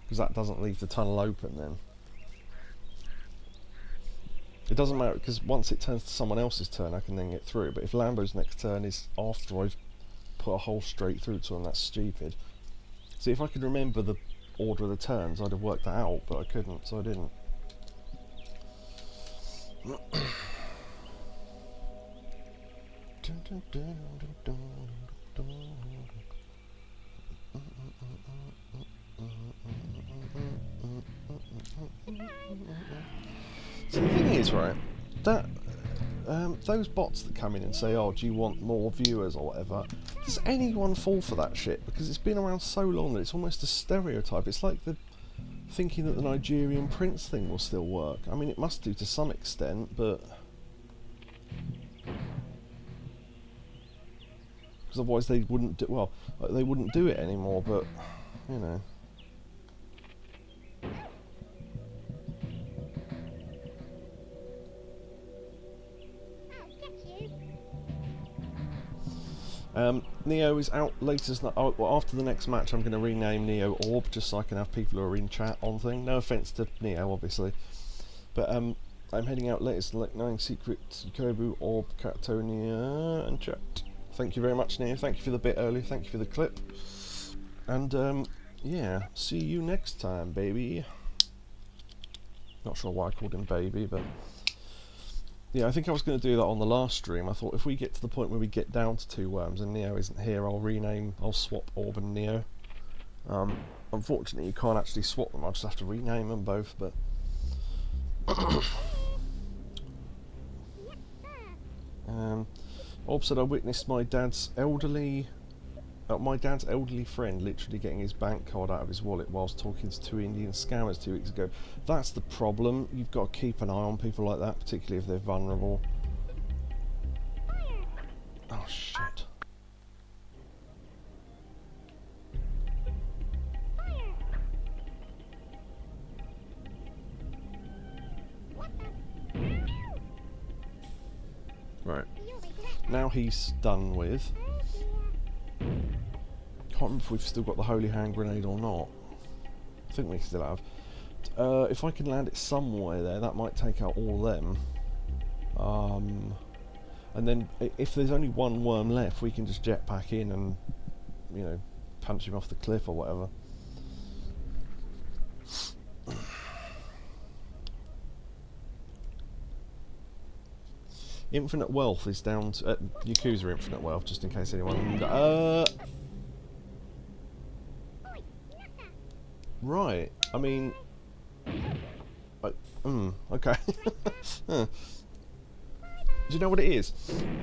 Because that doesn't leave the tunnel open then. It doesn't matter, because once it turns to someone else's turn, I can then get through. But if Lambo's next turn is after I've put a hole straight through to him, that's stupid. See, if I could remember the order of the turns, I'd have worked that out, but I couldn't, so I didn't. So the thing is, right, that those bots that come in and say, "Oh, do you want more viewers or whatever?" Does anyone fall for that shit? Because it's been around so long that it's almost a stereotype. It's like the thinking that the Nigerian prince thing will still work. I mean, it must do to some extent, but because otherwise they wouldn't do well. They wouldn't do it anymore. But you know. I'll get you. Neo is out later. Well, after the next match, I'm going to rename Neo Orb just so I can have people who are in chat on thing. No offense to Neo, obviously, but I'm heading out later. Select 9 Secret, Kobu, Orb, Catatonia, and chat. Thank you very much, Neo. Thank you for the bit early. Thank you for the clip. And yeah, see you next time, baby. Not sure why I called him baby, but. Yeah, I think I was going to do that on the last stream. I thought if we get to the point where we get down to 2 worms and Neo isn't here, I'll swap Orb and Neo. Unfortunately, you can't actually swap them. I'll just have to rename them both. But Orb said I witnessed my dad's elderly friend literally getting his bank card out of his wallet whilst talking to 2 Indian scammers 2 weeks ago. That's the problem. You've got to keep an eye on people like that, particularly if they're vulnerable. Oh shit. Right. Now he's done with. Can't remember if we've still got the holy hand grenade or not. I think we still have. If I can land it somewhere there, that might take out all them. And then if there's only 1 worm left, we can just jetpack in and, you know, punch him off the cliff or whatever. Infinite wealth is down to Yakuza Infinite Wealth, just in case anyone. Right. I mean. Okay. Do you know what it is?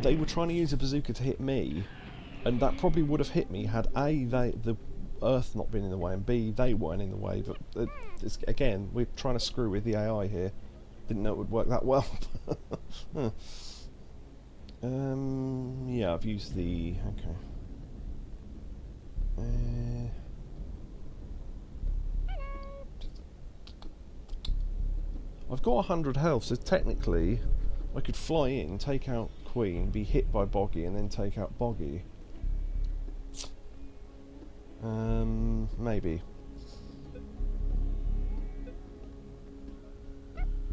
They were trying to use a bazooka to hit me, and that probably would have hit me had A, the Earth not been in the way, and B, they weren't in the way. But again, we're trying to screw with the AI here. Didn't know it would work that well. Yeah, I've used the. Okay. I've got 100 health, so technically I could fly in, take out Queen, be hit by Boggy, and then take out Boggy. Maybe.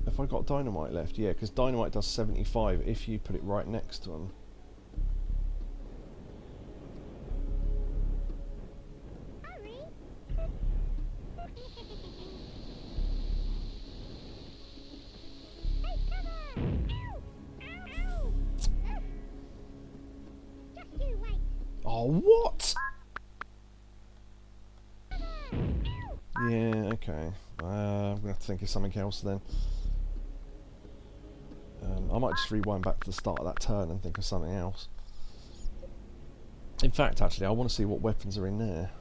Have I got Dynamite left? Yeah, because Dynamite does 75 if you put it right next to him. Oh, what? Yeah, okay. I'm going to have to think of something else then. I might just rewind back to the start of that turn and think of something else. In fact, actually, I want to see what weapons are in there.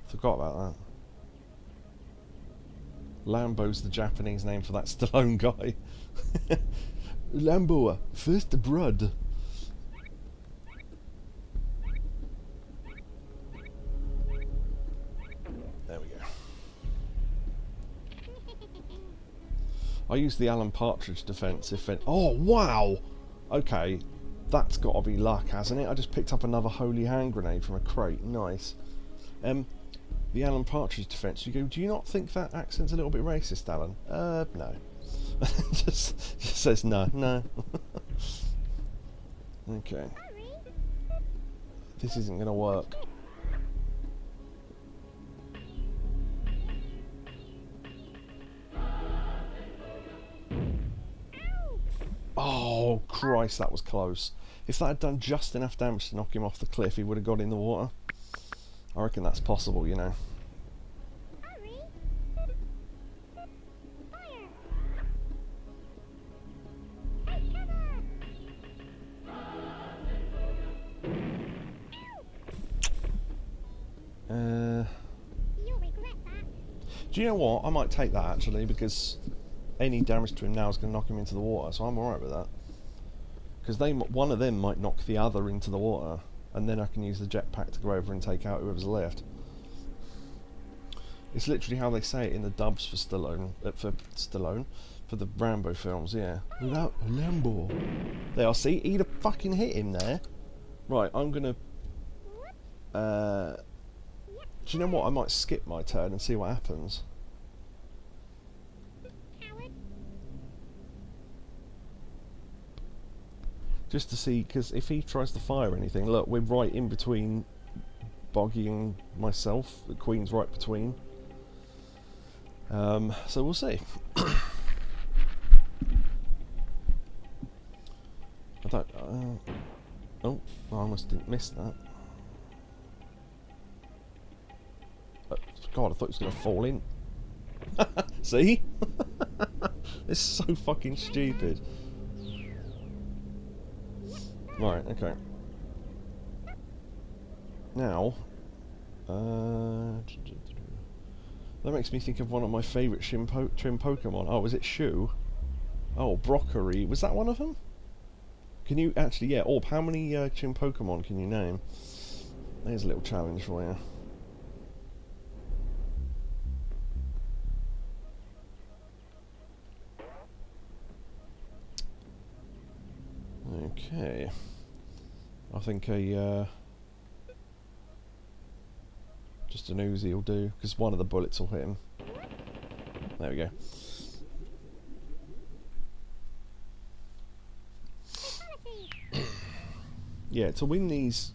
Forgot about that. Lambo's the Japanese name for that Stallone guy. Lambo, first blood. There we go. I use the Alan Partridge defense if it... Oh, wow! Okay, that's got to be luck, hasn't it? I just picked up another holy hand grenade from a crate. Nice. The Alan Partridge defense. You go, do you not think that accent's a little bit racist, Alan? No. just says no. Okay. This isn't going to work. Oh, Christ, that was close. If that had done just enough damage to knock him off the cliff, he would have got in the water. I reckon that's possible, you know. Hurry! Fire! Take cover! You'll regret that. Do you know what? I might take that, actually, because any damage to him now is going to knock him into the water, so I'm alright with that. Because one of them might knock the other into the water, and then I can use the jetpack to go over and take out whoever's left. It's literally how they say it in the dubs for for the Rambo films, yeah. Without a Lambo. There, I see, he'd have fucking hit him there. Right, I'm gonna... do you know what? I might skip my turn and see what happens. Coward. Just to see, because if he tries to fire anything, look, we're right in between Boggy and myself. The Queen's right between. So we'll see. I don't... oh, I almost didn't miss that. God, I thought he was going to fall in. See? It's so fucking stupid. Right, okay. Now, that makes me think of one of my favourite trim Pokemon. Oh, was it Shu? Oh, Brockery. Was that one of them? Can you actually, yeah, Orb, how many trim Pokemon can you name? There's a little challenge for you. Okay. I think just an Uzi will do, because one of the bullets will hit him. There we go. Yeah, to win these,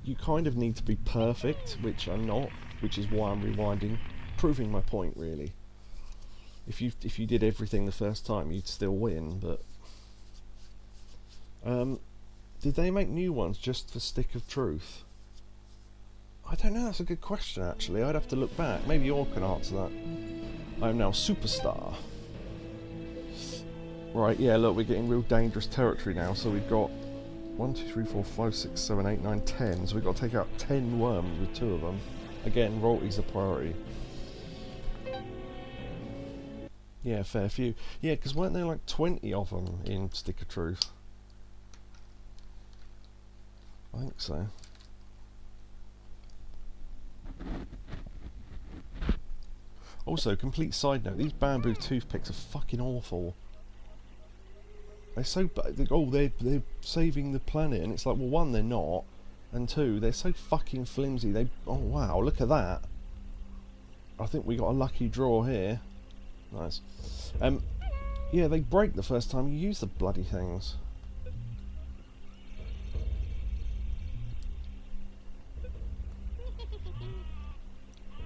you kind of need to be perfect, which I'm not, which is why I'm rewinding, proving my point, really. If you did everything the first time, you'd still win, but... did they make new ones just for Stick of Truth? I don't know, that's a good question actually. I'd have to look back. Maybe you all can answer that. I am now Superstar. Right, yeah, look, we're getting real dangerous territory now. So we've got 1, 2, 3, 4, 5, 6, 7, 8, 9, 10. So we've got to take out 10 worms with 2 of them. Again, royalty's a priority. Yeah, fair few. Yeah, because weren't there like 20 of them in Stick of Truth? I think so. Also, complete side note, these bamboo toothpicks are fucking awful. They're so bad. Oh, they're saving the planet, and it's like, well, 1, they're not, and 2, they're so fucking flimsy. Oh wow, look at that. I think we got a lucky draw here. Nice. Yeah, they break the first time you use the bloody things.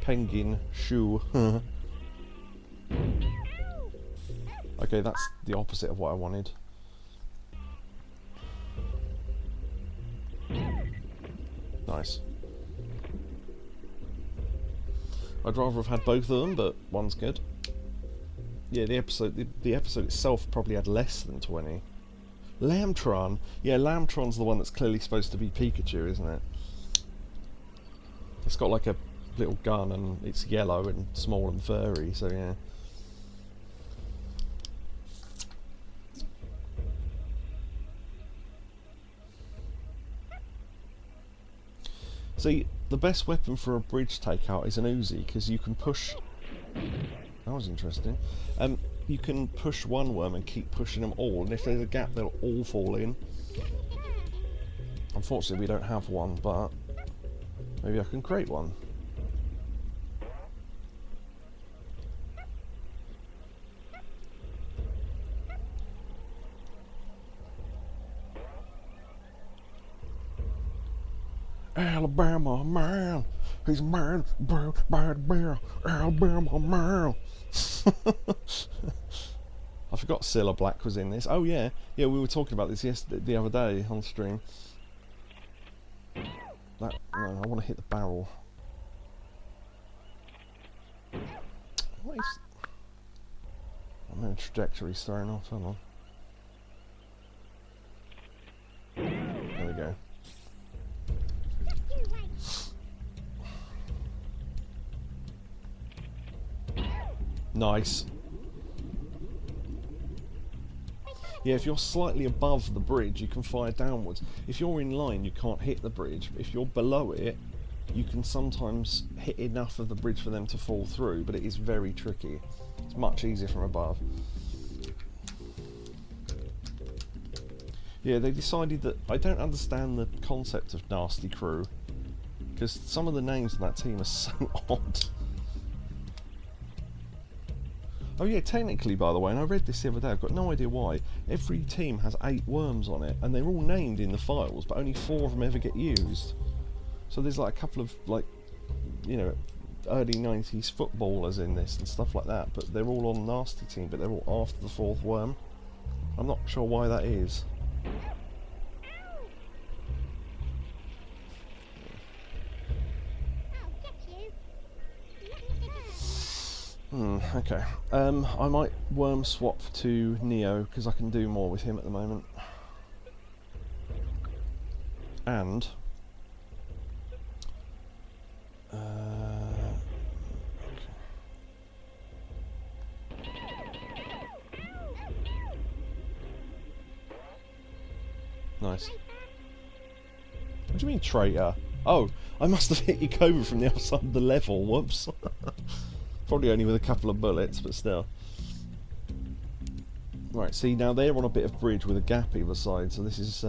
Penguin shoe. Okay, that's the opposite of what I wanted. Nice. I'd rather have had both of them, but one's good. Yeah, the episode itself probably had less than 20. Lambtron. Yeah, Lambtron's the one that's clearly supposed to be Pikachu, isn't it? It's got like a little gun and it's yellow and small and furry, so yeah. See, the best weapon for a bridge takeout is an Uzi, because you can push... That was interesting. You can push one worm and keep pushing them all, and if there's a gap they'll all fall in. Unfortunately we don't have one, but maybe I can create one. Alabama man, he's man, bad bear, Alabama man. I've forgot Cilla Black was in this. Oh yeah, yeah, we were talking about this the other day on stream. No, I want to hit the barrel. What is... I mean, trajectory's thrown off, hold on. There we go. Nice. Yeah, if you're slightly above the bridge, you can fire downwards. If you're in line, you can't hit the bridge. If you're below it, you can sometimes hit enough of the bridge for them to fall through, but it is very tricky. It's much easier from above. Yeah, they decided that... I don't understand the concept of Nasty Crew, because some of the names of that team are so odd. Oh yeah, technically, by the way, and I read this the other day, I've got no idea why, every team has 8 worms on it, and they're all named in the files, but only 4 of them ever get used. So there's like a couple of, like, you know, early 90s footballers in this and stuff like that, but they're all on Nasty Team, but they're all after the 4th worm. I'm not sure why that is. Okay. I might worm swap to Neo because I can do more with him at the moment. And nice. What do you mean, traitor? Oh, I must have hit your Cobra from the outside of the level. Whoops. Probably only with a couple of bullets, but still. Right, see, now they're on a bit of bridge with a gap either side, so this is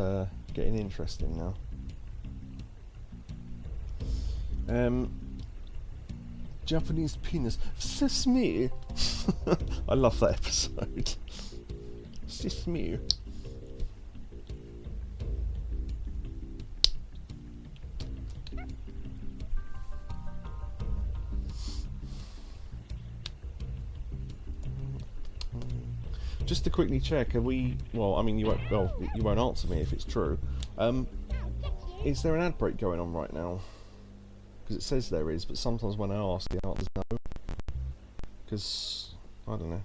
getting interesting now. Japanese penis. Sesame. I love that episode. Sesame. Just to quickly check, are we... Well, I mean, you won't answer me if it's true. Is there an ad break going on right now? Because it says there is, but sometimes when I ask, the answer's no. Because, I don't know.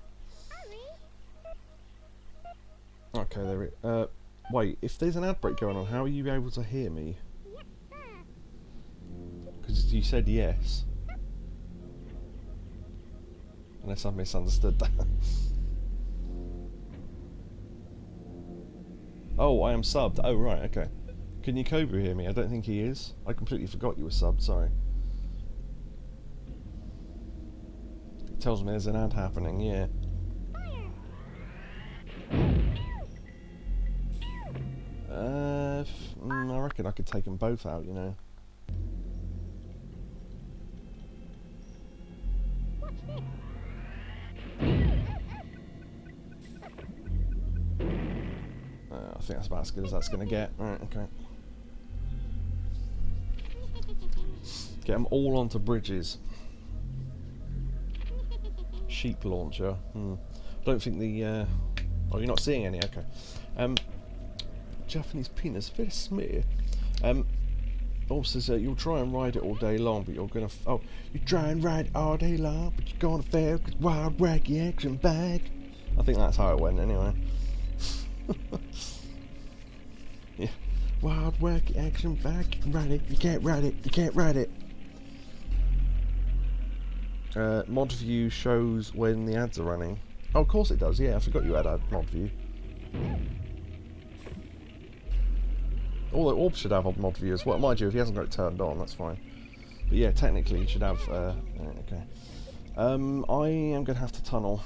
Okay, there it... wait, if there's an ad break going on, how are you able to hear me? Because you said yes. Unless I've misunderstood that. Oh, I am subbed. Oh, right, okay. Can Yakobu hear me? I don't think he is. I completely forgot you were subbed, sorry. It tells me there's an ad happening, yeah. I reckon I could take them both out, you know. I think that's about as good as that's going to get. Right, okay. Get them all onto bridges. Sheep launcher. Don't think the... Oh, you're not seeing any? Okay. Japanese penis. Very smear. Also says you'll try and ride it all day long, but you're going to... Oh, you try and ride it all day long, but you're going to fail because wild, wacky action back. I think that's how it went anyway. Yeah. Wild, wacky action back. You can ride it. You can't ride it. You can't ride it. Mod view shows when the ads are running. Oh, of course it does. Yeah, I forgot you had a mod view. Although Orb should have a mod view as well. Mind you, if he hasn't got it turned on, that's fine. But yeah, technically he should have... okay. I am going to have to tunnel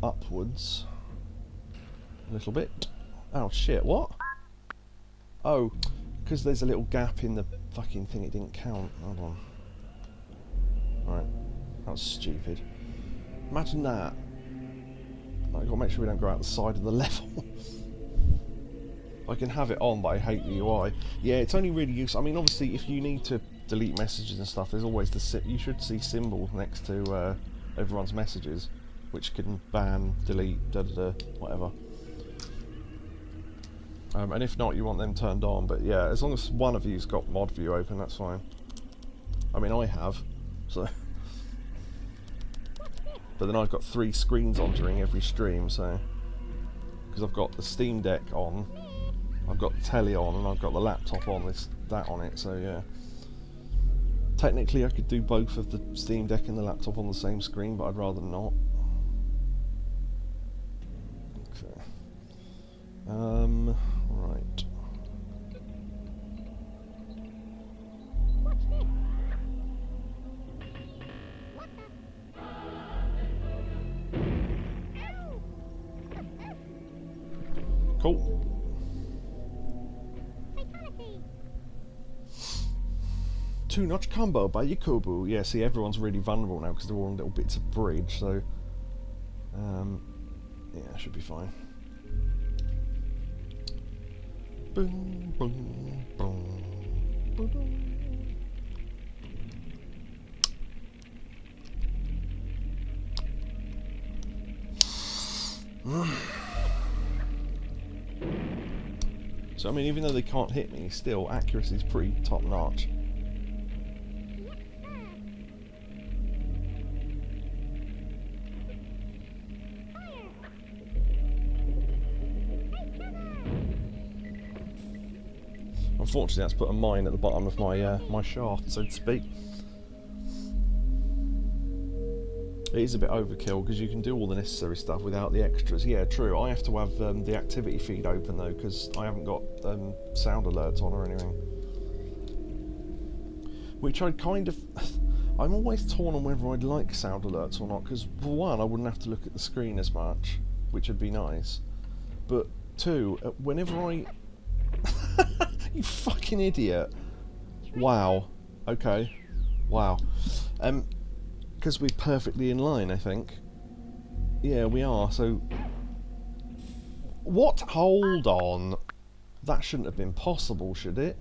upwards a little bit. Oh shit, what? Oh, because there's a little gap in the fucking thing, it didn't count. Hold on. Right, that was stupid. Imagine that. I've got to make sure we don't go out the side of the level. I can have it on, but I hate the UI. Yeah, it's only really useful. I mean, obviously, if you need to delete messages and stuff, there's always the... You should see symbol next to everyone's messages. which can ban, delete, whatever. And if not, you want them turned on. But yeah, as long as one of you's got mod view open, that's fine. I mean, I have, so. But then I've got 3 screens on during every stream, so. Because I've got the Steam Deck on, I've got the telly on, and I've got the laptop on, that on it, so yeah. Technically I could do both of the Steam Deck and the laptop on the same screen, but I'd rather not. Okay. Right. What's this? What the? Ow! Cool. Fatality! 2-notch combo by Yakobu. Yeah, see, everyone's really vulnerable now because they're all on little bits of bridge, so... yeah, should be fine. Boom, boom, boom, boom. So, I mean, even though they can't hit me, still, accuracy is pretty top-notch. Unfortunately, that's put a mine at the bottom of my my shaft, so to speak. It is a bit overkill because you can do all the necessary stuff without the extras. Yeah, true. I have to have the activity feed open though because I haven't got sound alerts on or anything. Which I'd kind of... I'm always torn on whether I'd like sound alerts or not because, for one, I wouldn't have to look at the screen as much, which would be nice. But two, whenever I... You fucking idiot. Wow. Okay. Wow. Because we're perfectly in line, I think. Yeah, we are, so... What? Hold on. That shouldn't have been possible, should it?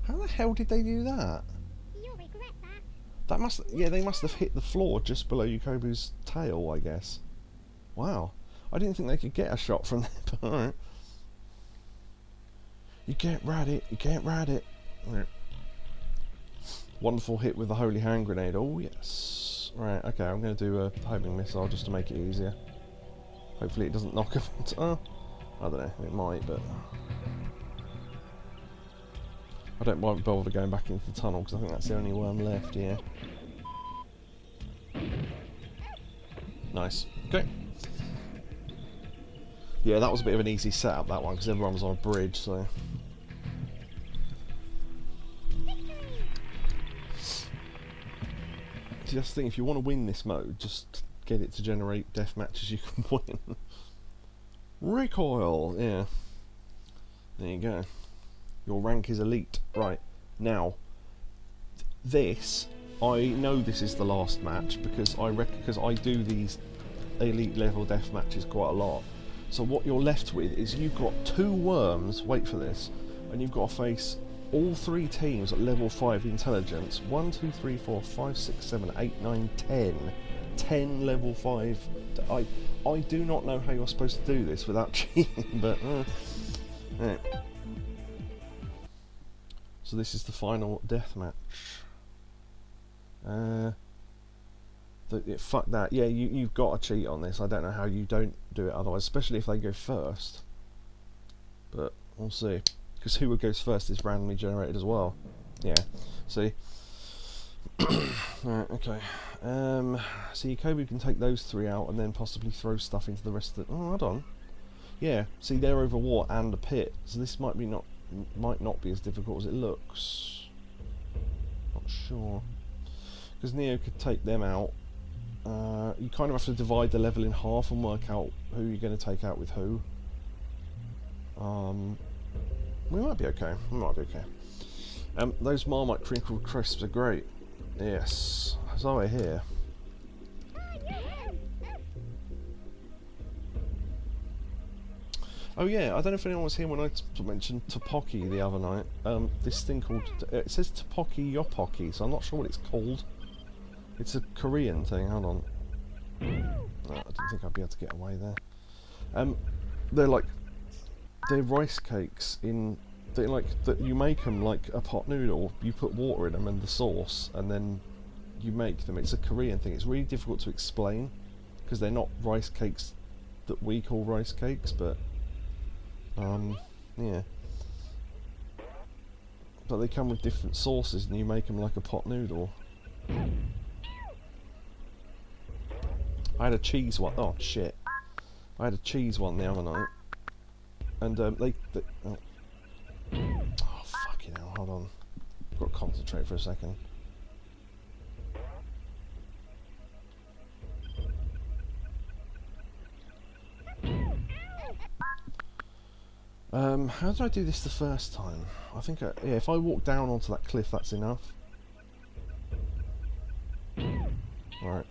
How the hell did they do that? You'll regret that. That must... Yeah, they must have hit the floor just below Yukobu's tail, I guess. Wow. I didn't think they could get a shot from there, but alright. You can't ride it, you can't ride it. Right. Wonderful hit with the holy hand grenade. Oh, yes. Right, okay, I'm going to do a homing missile just to make it easier. Hopefully it doesn't knock him into... Oh, I don't know, it might, but... I won't bother going back into the tunnel because I think that's the only worm left, yeah. Nice. Okay. Yeah, that was a bit of an easy setup, that one, because everyone was on a bridge, so... See, that's the thing, if you want to win this mode, just get it to generate death matches you can win. Recoil, yeah. There you go. Your rank is elite. Right, now, this, I know this is the last match, because I do these elite level death matches quite a lot. So what you're left with is you've got 2 worms, wait for this, and you've got to face all 3 teams at level 5 intelligence. 1, 2, 3, 4, 5, 6, 7, 8, 9, 10. 10 level 5. I do not know how you're supposed to do this without cheating, but... yeah. So this is the final death match. Fuck that. Yeah, you've got to cheat on this. I don't know how you don't do it otherwise, especially if they go first. But we'll see. Because who goes first is randomly generated as well. Yeah. See. Right. Okay. So Yakobu can take those 3 out and then possibly throw stuff into the rest of the... Oh, hold on. Yeah. See, they're over water and a pit, so this might not be as difficult as it looks. Not sure. Because Neo could take them out. You kind of have to divide the level in half and work out who you're going to take out with who. We might be okay. We might be okay. Those Marmite crinkled crisps are great. Yes. So we're here. Oh yeah, I don't know if anyone was here when I mentioned tteokbokki the other night. This thing called, it says tteokbokki yopokki, so I'm not sure what it's called. It's a Korean thing. Hold on. No, I didn't think I'd be able to get away there. They're like, they're rice cakes in. They like that you make them like a pot noodle. You put water in them and the sauce, and then you make them. It's a Korean thing. It's really difficult to explain because they're not rice cakes that we call rice cakes, but yeah. But they come with different sauces, and you make them like a pot noodle. I had a cheese one. Oh shit! I had a cheese one the other night, and they oh. Oh fucking hell! Hold on, I've got to concentrate for a second. How did I do this the first time? I think, yeah, if I walk down onto that cliff, that's enough. Right.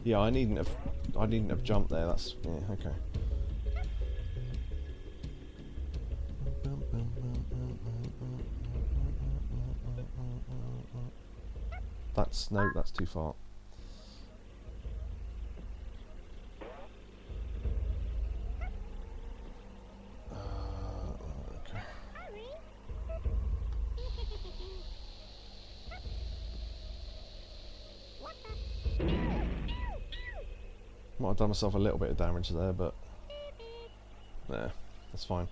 Yeah, I needn't have jumped there. That's yeah, okay. That's no, that's too far. Okay. Might have done myself a little bit of damage there, but yeah, that's fine.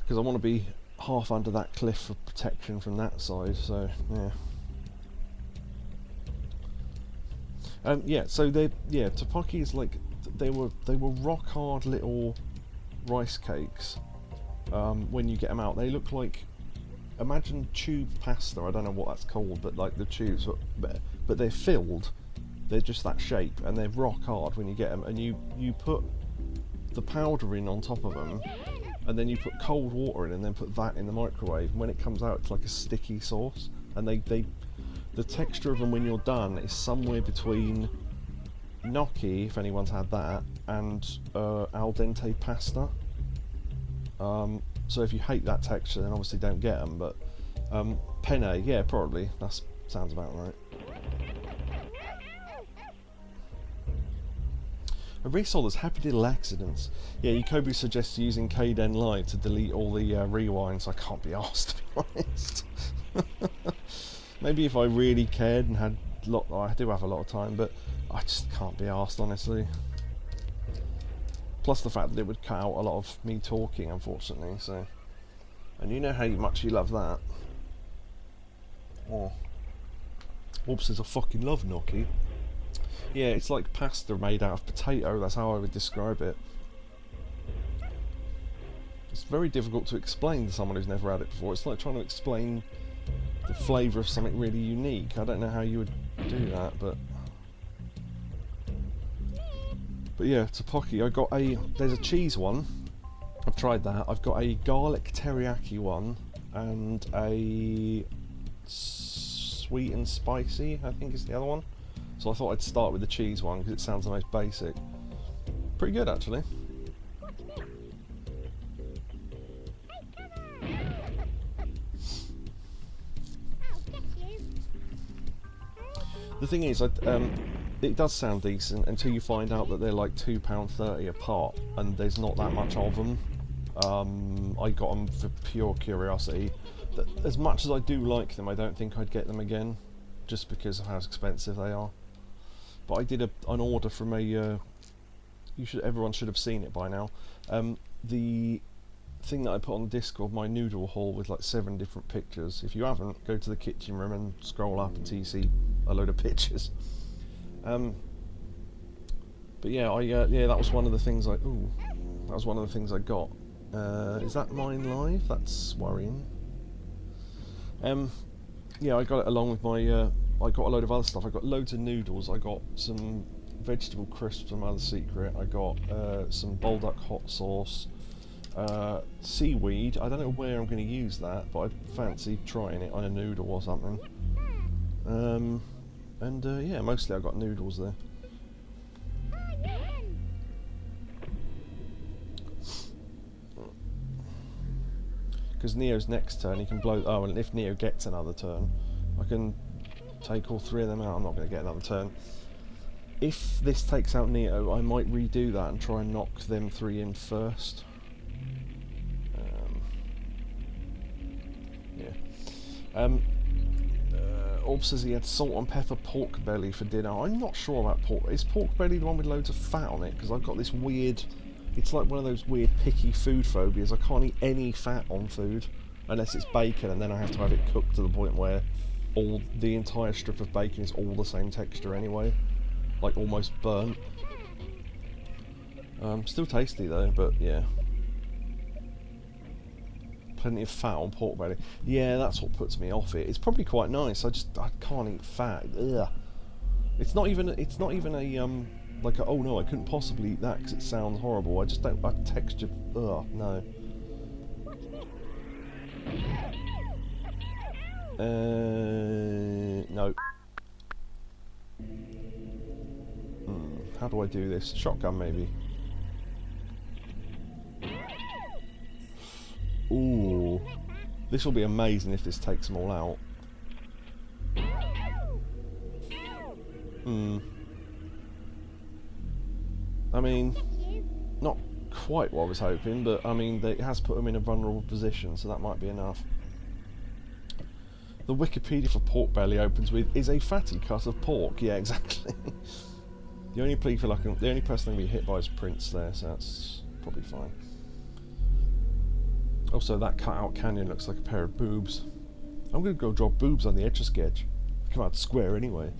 Because I want to be half under that cliff for protection from that side, so yeah. Yeah, so tteokbokki is like they were rock hard little rice cakes. When you get them out, they look like, imagine tube pasta. I don't know what that's called, but like the tubes, but they're filled. They're just that shape, and they're rock hard when you get them. And you put the powder in on top of them, and then you put cold water in, and then put that in the microwave. And when it comes out, it's like a sticky sauce. And the texture of them when you're done is somewhere between gnocchi, if anyone's had that, and al dente pasta. So if you hate that texture, then obviously don't get them. But penne, yeah, probably. That sounds about right. A resolder's happy little accidents. Yeah, Yukobu suggests using Kden Live to delete all the rewinds. I can't be arsed, to be honest. Maybe if I really cared and had I do have a lot of time, but I just can't be arsed, honestly. Plus the fact that it would cut out a lot of me talking, unfortunately. So, and you know how much you love that. Oh, Orbs says I fucking love gnocchi. Yeah, it's like pasta made out of potato, that's how I would describe it. It's very difficult to explain to someone who's never had it before. It's like trying to explain the flavour of something really unique. I don't know how you would do that, but yeah, tteokbokki. I got there's a cheese one. I've tried that. I've got a garlic teriyaki one and a sweet and spicy, I think is the other one. So I thought I'd start with the cheese one because it sounds the most basic. Pretty good, actually. The thing is, it does sound decent until you find out that they're like £2.30 a pot, and there's not that much of them. I got them for pure curiosity. As much as I do like them, I don't think I'd get them again, just because of how expensive they are. But I did an order from a. Everyone should have seen it by now. The thing that I put on Discord, my noodle haul with like 7 different pictures. If you haven't, go to the kitchen room and scroll up until you see a load of pictures. But yeah, yeah, that was one of the things I. Ooh, that was one of the things I got. Is that mine live? That's worrying. Yeah, I got it along with my. I got a load of other stuff. I got loads of noodles. I got some vegetable crisps from Other Secret. I got some bulldog hot sauce, seaweed. I don't know where I'm going to use that, but I fancy trying it on a noodle or something. And yeah, mostly I got noodles there. Because Neo's next turn, he can blow... Oh, and if Neo gets another turn, I can take all three of them out. I'm not going to get another turn. If this takes out Neo, I might redo that and try and knock them three in first. Orb says he had salt and pepper pork belly for dinner. I'm not sure about pork. Is pork belly the one with loads of fat on it? Because I've got this weird... It's like one of those weird picky food phobias. I can't eat any fat on food unless it's bacon, and then I have to have it cooked to the point where the entire strip of bacon is all the same texture anyway. Like almost burnt. Still tasty though, but yeah. Plenty of fat on pork belly. Yeah, that's what puts me off it. It's probably quite nice. I can't eat fat. Ugh. It's not even a like a, oh no, I couldn't possibly eat that because it sounds horrible. I just don't like texture. Ugh, no. No. How do I do this? Shotgun maybe. Ooh, this will be amazing if this takes them all out. I mean, not quite what I was hoping, but I mean, it has put them in a vulnerable position, so that might be enough. The Wikipedia for pork belly opens with, is a fatty cut of pork. Yeah, exactly. The only person I can be hit by is Prince there, so that's probably fine. Also, that cut-out canyon looks like a pair of boobs. I'm going to go draw boobs on the edge of sketch. They come out square anyway.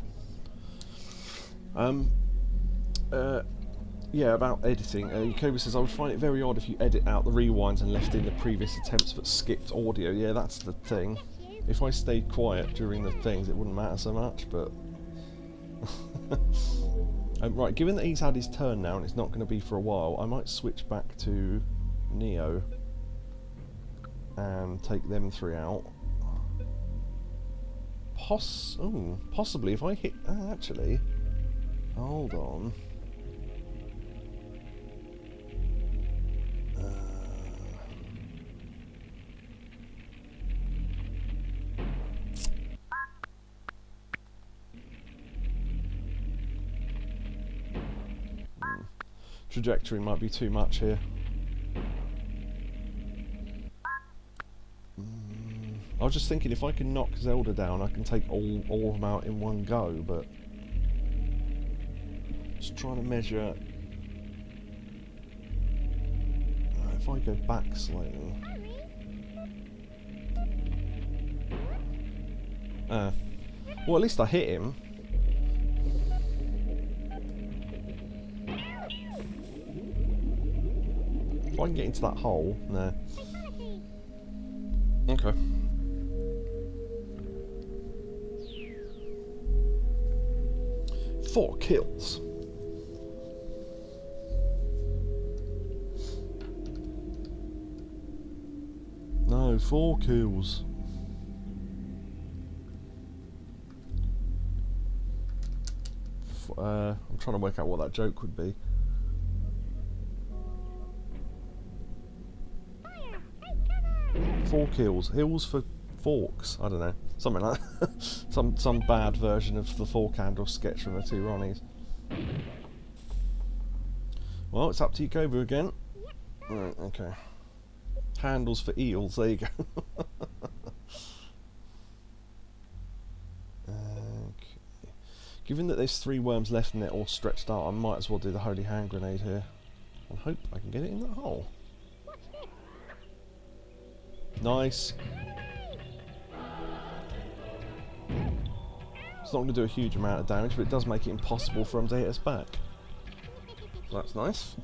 Yeah, about editing. Yakoba says, I would find it very odd if you edit out the rewinds and left in the previous attempts but skipped audio. Yeah, that's the thing. If I stayed quiet during the things, it wouldn't matter so much, but... right, given that he's had his turn now and it's not going to be for a while, I might switch back to Neo and take them three out. Possibly if I hit... actually, hold on. Trajectory might be too much here. I was just thinking if I can knock Zelda down, I can take all of them out in one go, but just trying to measure. If I go back slightly. Well, at least I hit him. If I can get into that hole, no. Okay. Four kills. No, 4 kills. I'm trying to work out what that joke would be. Four kills. Hills for forks. I don't know. Something like that. some bad version of the fork handle sketch from the two Ronnies. Well, it's up to Yakoba again. Right, okay. Handles for eels. There you go. Okay. Given that there's 3 worms left and they're all stretched out, I might as well do the holy hand grenade here and hope I can get it in that hole. Nice. It's not going to do a huge amount of damage, but it does make it impossible for them to hit us back. So that's nice.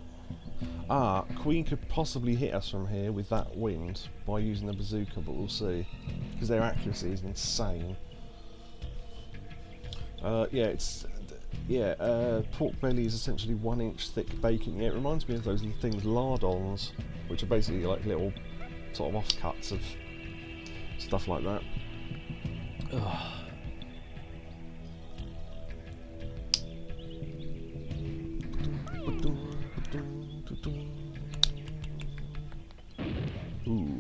Ah, Queen could possibly hit us from here with that wind by using the bazooka, but we'll see. Because their accuracy is insane. Pork belly is essentially 1-inch thick bacon. Yeah, it reminds me of those things, lardons, which are basically like little sort of offcuts of stuff like that. Ugh. Ooh.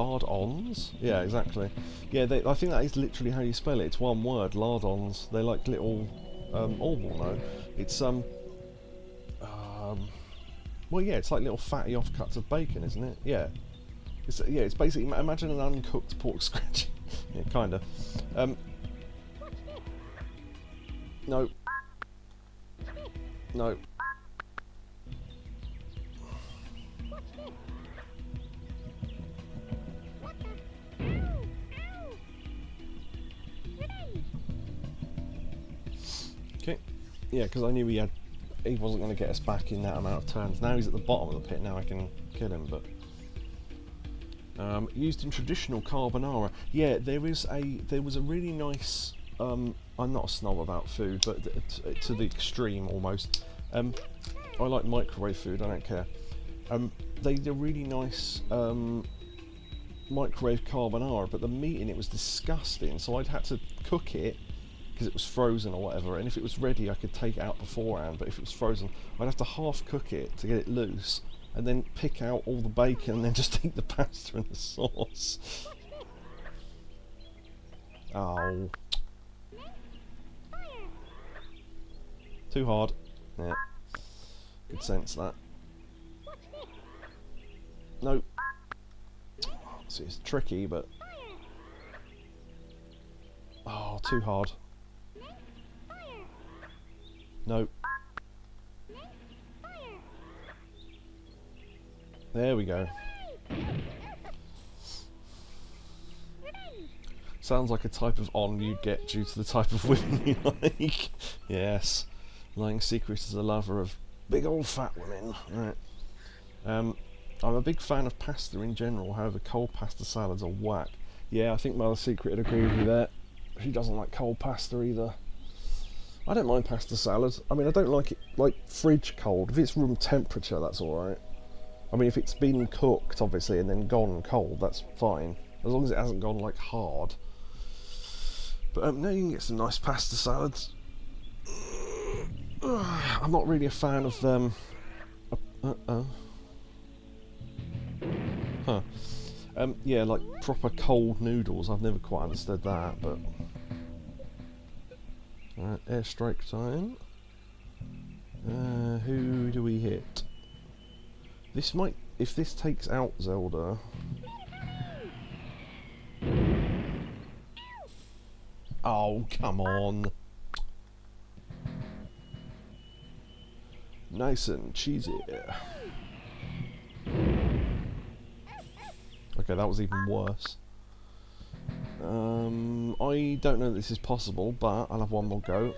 Lardons? Yeah, exactly. Yeah, I think that is literally how you spell it. It's one word, lardons. They're like little, audible, no. It's, well, yeah, it's like little fatty offcuts of bacon, isn't it? Yeah. It's basically, imagine an uncooked pork scratch. Yeah, kinda. No. No. Okay. Yeah, because I knew he wasn't going to get us back in that amount of turns. Now he's at the bottom of the pit. Now I can kill him, but used in traditional carbonara. Yeah, there was a really nice. I'm not a snob about food, but to the extreme almost. I like microwave food. I don't care. They did a really nice microwave carbonara, but the meat in it was disgusting. So I'd had to cook it because it was frozen or whatever, and if it was ready I could take it out beforehand, but if it was frozen I'd have to half cook it to get it loose and then pick out all the bacon and then just eat the pasta and the sauce. Oh. Too hard. Yeah. Good sense that. No. See, it's tricky, but... Oh, too hard. No. There we go. Sounds like a type of on you'd get due to the type of women you like. Yes. Lying Secret is a lover of big old fat women. Right. I'm a big fan of pasta in general, however cold pasta salads are whack. Yeah, I think Mother Secret would agree with you there. She doesn't like cold pasta either. I don't mind pasta salad. I mean, I don't like it like fridge cold. If it's room temperature, that's alright. I mean, if it's been cooked, obviously, and then gone cold, that's fine. As long as it hasn't gone, like, hard. But now you can get some nice pasta salads. I'm not really a fan of yeah, like proper cold noodles. I've never quite understood that, but airstrike time. Who do we hit? This might, if this takes out Zelda. Oh, come on. Nice and cheesy. Okay, that was even worse. I don't know that this is possible, but I'll have one more go.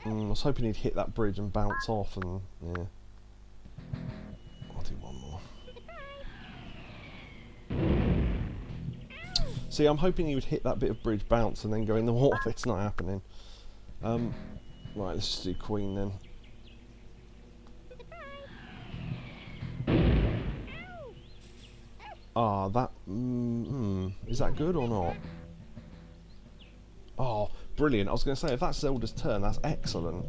I was hoping he'd hit that bridge and bounce off, and yeah. I'll do one more. See, I'm hoping he would hit that bit of bridge, bounce, and then go in the water. It's not happening. Right, let's just do Queen then. Ah, that... is that good or not? Oh, brilliant. I was going to say, if that's Zelda's turn, that's excellent.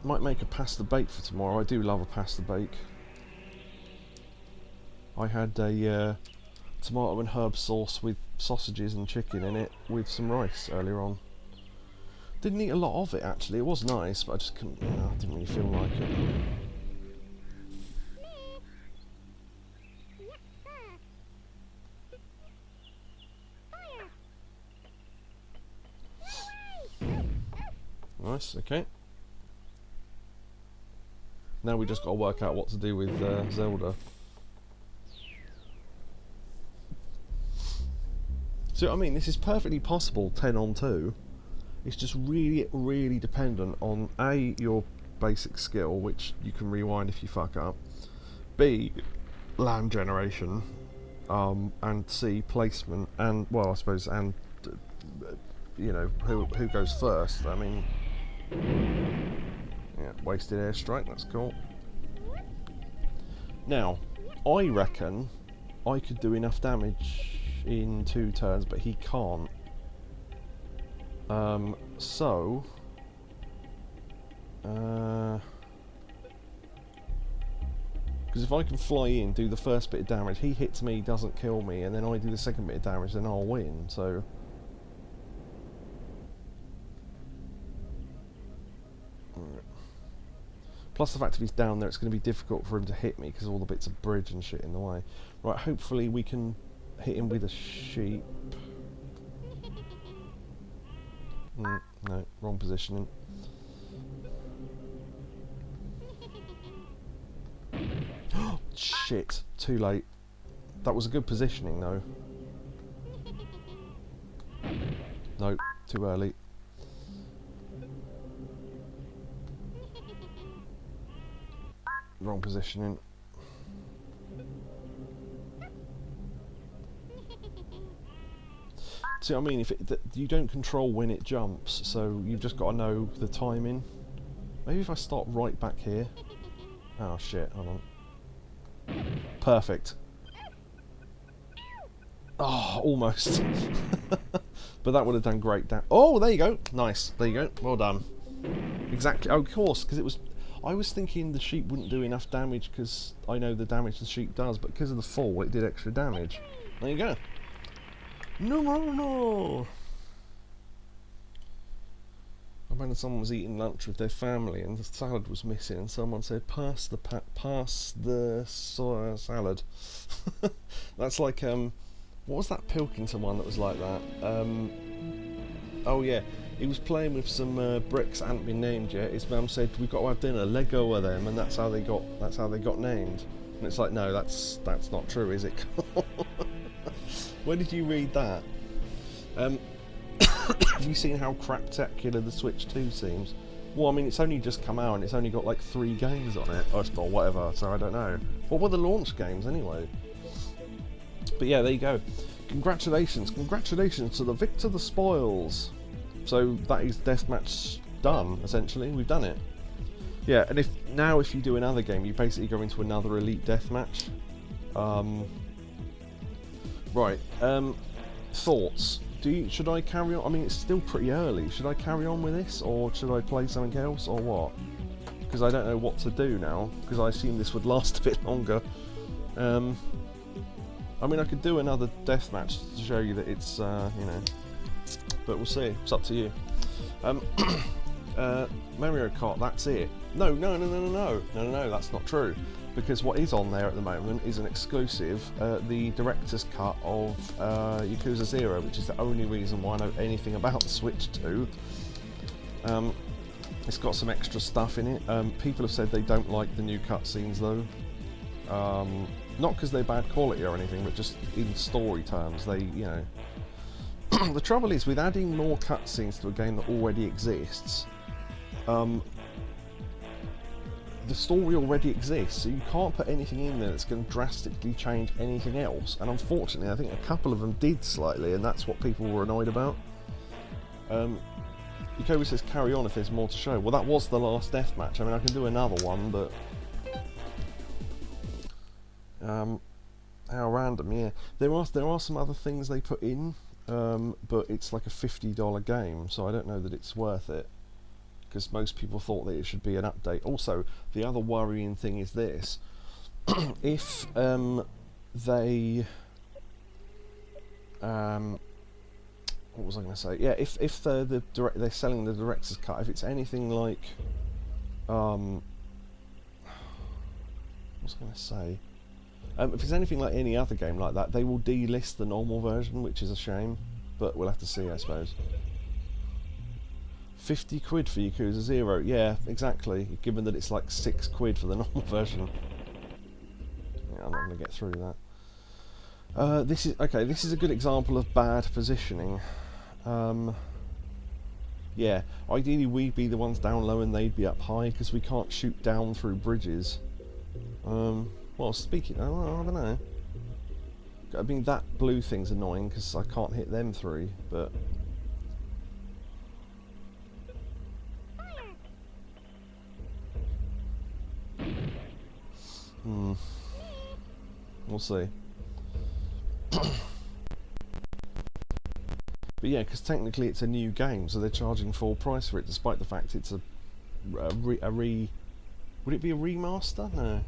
Might make a pasta bake for tomorrow. I do love a pasta bake. I had a tomato and herb sauce with sausages and chicken in it with some rice earlier on. Didn't eat a lot of it actually. It was nice, but I just couldn't. I didn't really feel like it. Nice. Okay. Now we just got to work out what to do with Zelda. So I mean, this is perfectly possible 10 on 2. It's just really, really dependent on A, your basic skill, which you can rewind if you fuck up, B, land generation, and C, placement, and, well, I suppose, and, you know, who goes first. I mean, yeah, wasted airstrike, that's cool. Now, I reckon I could do enough damage in 2 turns, but he can't. So Because if I can fly in, do the first bit of damage, he hits me, doesn't kill me, and then I do the second bit of damage, then I'll win, so... Right. Plus the fact if he's down there, it's going to be difficult for him to hit me, because all the bits of bridge and shit in the way. Right, hopefully we can hit him with a sheep. No, wrong positioning. Shit, too late. That was a good positioning though. No, too early. Wrong positioning. See what I mean? If you don't control when it jumps, so you've just got to know the timing. Maybe if I start right back here. Oh shit, hold on. Perfect. Oh, almost. But that would have done great damage. Oh, there you go. Nice. There you go. Well done. Exactly. Oh, of course, because it was... I was thinking the sheep wouldn't do enough damage because I know the damage the sheep does, but because of the fall, it did extra damage. There you go. No. I remember someone was eating lunch with their family and the salad was missing, and someone said, pass the soy salad. That's like, what was that Pilkington one that was like that? Oh yeah, he was playing with some bricks that hadn't been named yet. His mum said, we've got to have dinner, let go of them, and that's how they got named. And it's like, no, that's not true, is it? When did you read that? Have you seen how craptacular the Switch 2 seems? Well, I mean, it's only just come out and it's only got like 3 games on it, or whatever, so I don't know. What were the launch games anyway? But yeah, there you go. Congratulations to the victor, the spoils. So that is Deathmatch done, essentially. We've done it. Yeah, and if you do another game, you basically go into another Elite Deathmatch. Right, thoughts? Should I carry on? I mean, it's still pretty early. Should I carry on with this, or should I play something else, or what? Because I don't know what to do now, because I assume this would last a bit longer. I mean, I could do another deathmatch to show you that it's, you know, but we'll see. It's up to you. Mario Kart, that's it. No, that's not true. Because what is on there at the moment is an exclusive, the director's cut of Yakuza 0, which is the only reason why I know anything about the Switch 2. It's got some extra stuff in it. People have said they don't like the new cutscenes though. Not because they're bad quality or anything, but just in story terms, they, you know... The trouble is, with adding more cutscenes to a game that already exists, the story already exists, so you can't put anything in there that's going to drastically change anything else. And unfortunately, I think a couple of them did slightly, and that's what people were annoyed about. Yukobi says carry on if there's more to show. Well, that was the last deathmatch. I mean, I can do another one, but how random. Yeah, there are some other things they put in, but it's like a $50 game, so I don't know that it's worth it. Because most people thought that it should be an update. Also, the other worrying thing is this: if they, what was I going to say? Yeah, if they're selling the director's cut, if it's anything like, what was I going to say? If it's anything like any other game like that, they will delist the normal version, which is a shame. But we'll have to see, I suppose. 50 quid for Yakuza 0, yeah, exactly, given that it's like 6 quid for the normal version. Yeah, I'm not going to get through that. This is a good example of bad positioning. Yeah, ideally we'd be the ones down low and they'd be up high, because we can't shoot down through bridges. Well, speaking, I don't know. I mean, that blue thing's annoying, because I can't hit them three, but... We'll see. But yeah, because technically it's a new game, so they're charging full price for it, despite the fact it's a Would it be a remaster? No.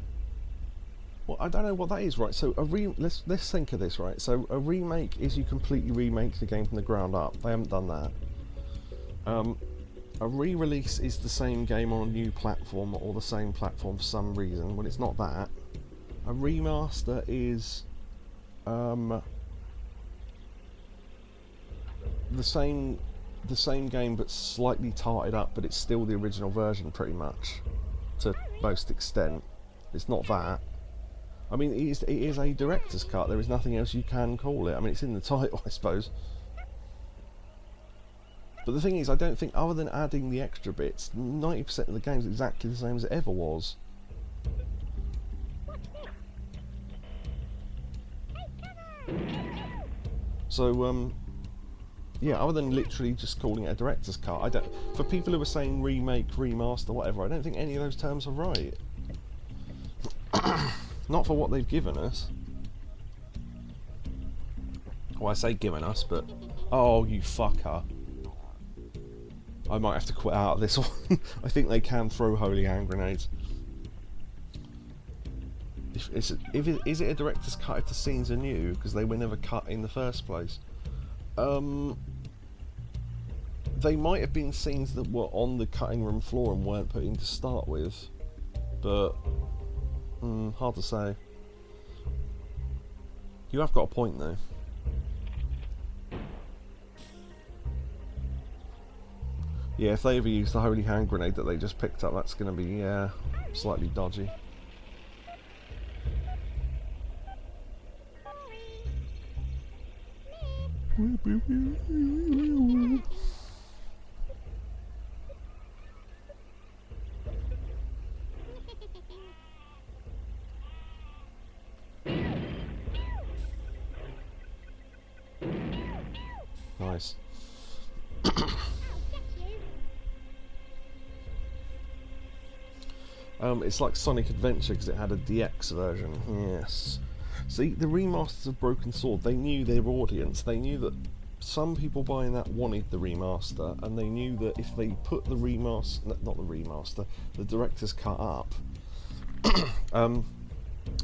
Well, I don't know what that is, right? So let's think of this, right? So a remake is you completely remake the game from the ground up. They haven't done that. A re-release is the same game on a new platform or the same platform for some reason. Well, it's not that. A remaster is the same game but slightly tarted up, but it's still the original version pretty much to most extent. It's not that. I mean, it is a director's cut. There is nothing else you can call it. I mean, it's in the title, I suppose. But the thing is, I don't think, other than adding the extra bits, 90% of the game's exactly the same as it ever was. So, yeah, other than literally just calling it a director's cut, I don't. For people who are saying remake, remaster, whatever, I don't think any of those terms are right. Not for what they've given us. Well, I say given us, but oh, you fucker! I might have to quit out of this one. I think they can throw holy hand grenades. Is it a director's cut if the scenes are new because they were never cut in the first place? They might have been scenes that were on the cutting room floor and weren't put in to start with, but hard to say. You have got a point though. Yeah, if they ever use the holy hand grenade that they just picked up, that's going to be slightly dodgy. Nice. It's like Sonic Adventure because it had a DX version. Yes. See, the remasters of Broken Sword, they knew their audience. They knew that some people buying that wanted the remaster, and they knew that if they put the the director's cut up,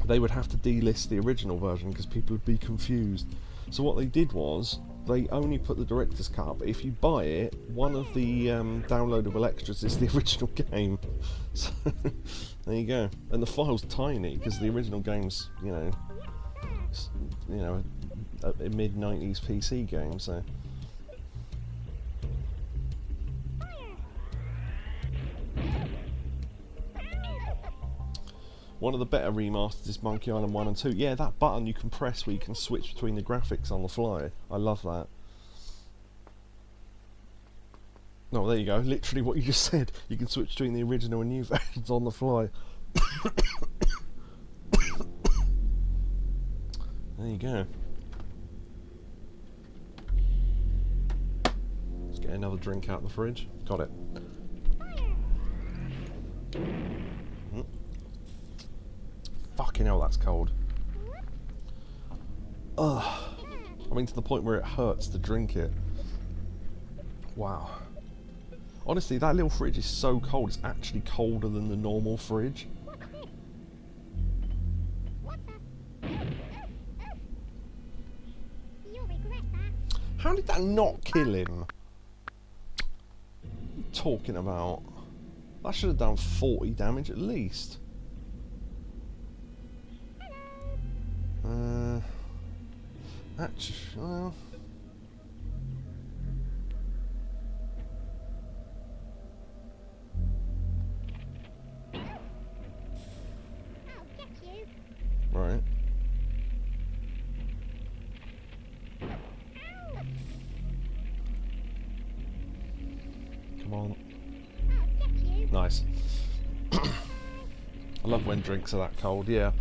they would have to delist the original version because people would be confused. So what they did was, they only put the director's cut up. But if you buy it, one of the downloadable extras is the original game. So there you go. And the file's tiny because the original game's, a mid-90s PC game. So one of the better remasters is Monkey Island 1 and 2. Yeah, that button you can press where you can switch between the graphics on the fly. I love that. No, there you go. Literally what you just said. You can switch between the original and new versions on the fly. There you go. Let's get another drink out of the fridge. Got it. Fucking hell, that's cold. Ugh. I mean, to the point where it hurts to drink it. Wow. Honestly, that little fridge is so cold, it's actually colder than the normal fridge. How did that not kill him? What are you talking about? That should have done 40 damage at least. Well. Right. Come on. Nice. I love when drinks are that cold, yeah.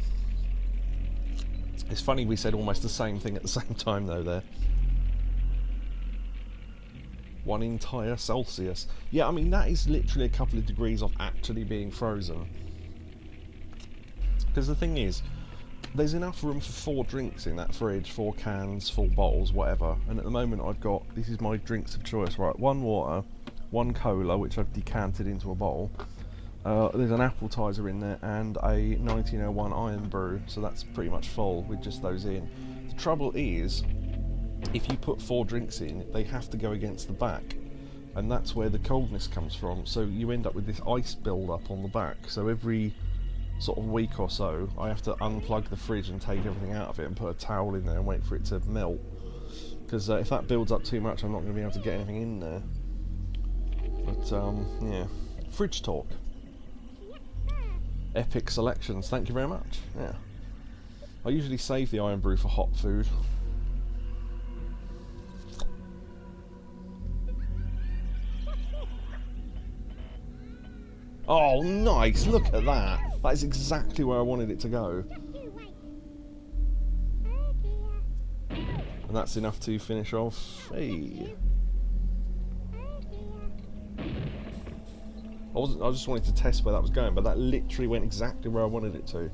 It's funny we said almost the same thing at the same time though there. 1 entire Celsius. Yeah, I mean that is literally a couple of degrees off actually being frozen. Because the thing is, there's enough room for 4 drinks in that fridge, 4 cans, 4 bottles, whatever. And at the moment I've got, this is my drinks of choice, right? 1 water, one cola, which I've decanted into a bottle. There's an appetizer in there and a 1901 iron brew, so that's pretty much full with just those in. The trouble is, if you put 4 drinks in, they have to go against the back, and that's where the coldness comes from. So you end up with this ice build up on the back. So every sort of week or so, I have to unplug the fridge and take everything out of it and put a towel in there and wait for it to melt. Because if that builds up too much, I'm not going to be able to get anything in there. But yeah, fridge talk. Epic selections, thank you very much. Yeah, I usually save the iron brew for hot food. Oh, nice! Look at that. That is exactly where I wanted it to go. And that's enough to finish off. Hey. I just wanted to test where that was going, but that literally went exactly where I wanted it to.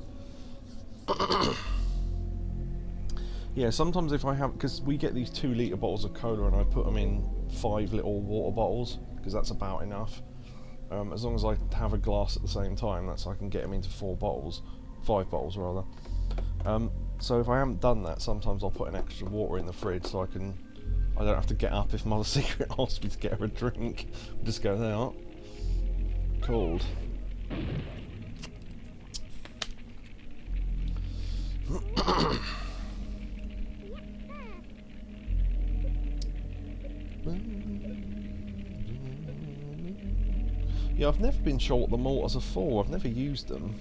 Yeah, sometimes if I have, because we get these 2-litre bottles of cola and I put them in 5 little water bottles, because that's about enough. As long as I have a glass at the same time, that's I can get them into 5 bottles rather. So if I haven't done that, sometimes I'll put an extra water in the fridge so I don't have to get up if Mother Secret asks me to get her a drink. Just go out. Cold. Yeah, I've never been sure what the mortars are for. I've never used them.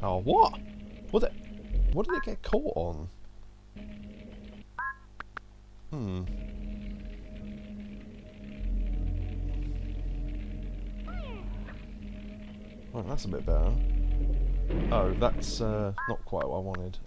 Oh, what? What did it get caught on? Right, that's a bit better. Oh, that's not quite what I wanted.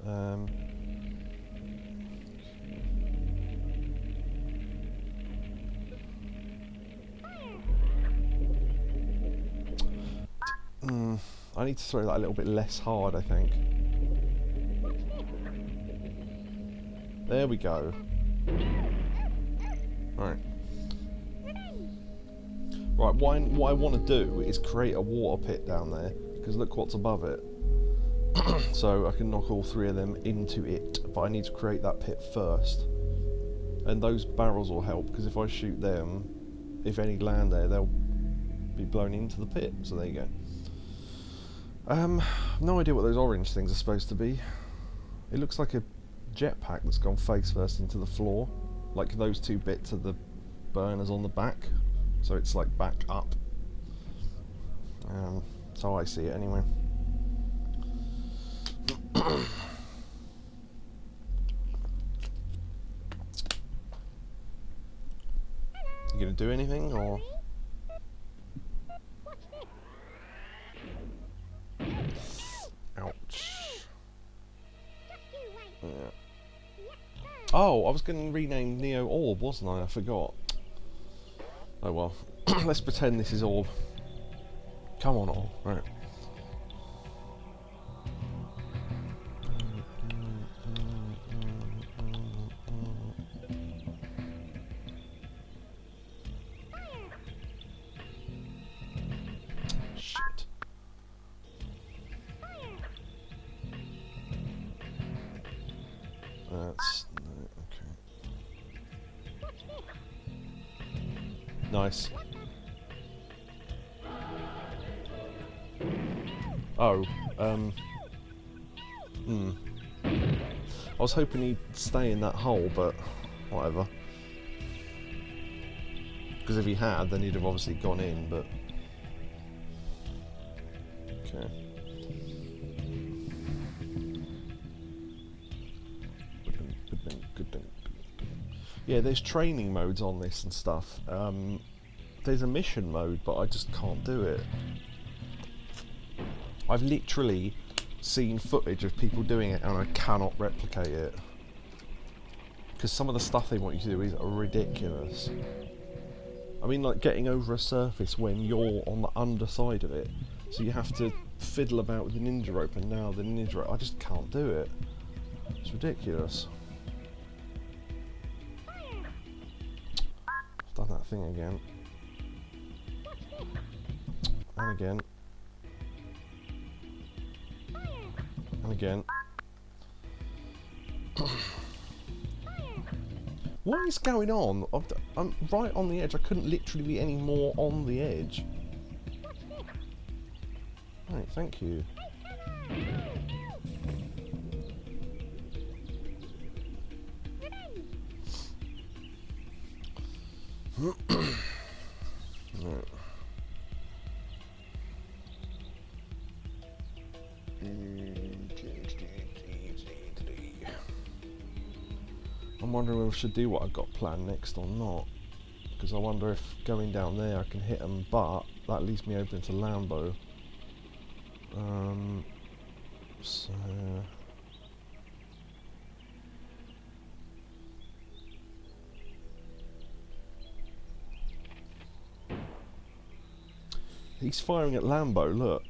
I need to throw that a little bit less hard, I think. There we go. Right. Right, what I want to do is create a water pit down there, because look what's above it. So I can knock all 3 of them into it, but I need to create that pit first. And those barrels will help, because if I shoot them, if any land there, they'll be blown into the pit. So there you go. No idea what those orange things are supposed to be. It looks like a jetpack that's gone face first into the floor. Like those 2 bits of the burners on the back. So it's like back up. That's how I see it anyway. You gonna do anything or? Ouch. Yeah. Oh, I was going to rename Neo Orb, wasn't I? I forgot. Oh well. Let's pretend this is Orb. Come on, Orb. Right. Shit. That's... okay. Nice. Oh, I was hoping he'd stay in that hole, but whatever. Because if he had, then he'd have obviously gone in, but... okay. Yeah, there's training modes on this and stuff. There's a mission mode, but I just can't do it. I've literally seen footage of people doing it and I cannot replicate it. Because some of the stuff they want you to do is ridiculous. I mean, like getting over a surface when you're on the underside of it. So you have to fiddle about with the ninja rope, and now the ninja rope, I just can't do it. It's ridiculous. Done that thing again. And again. And again. What is going on? I'm right on the edge. I couldn't literally be any more on the edge. Right, thank you. Right. I'm wondering if I should do what I've got planned next or not, because I wonder if going down there I can hit them, but that leaves me open to Lambo. So he's firing at Lambo. Look,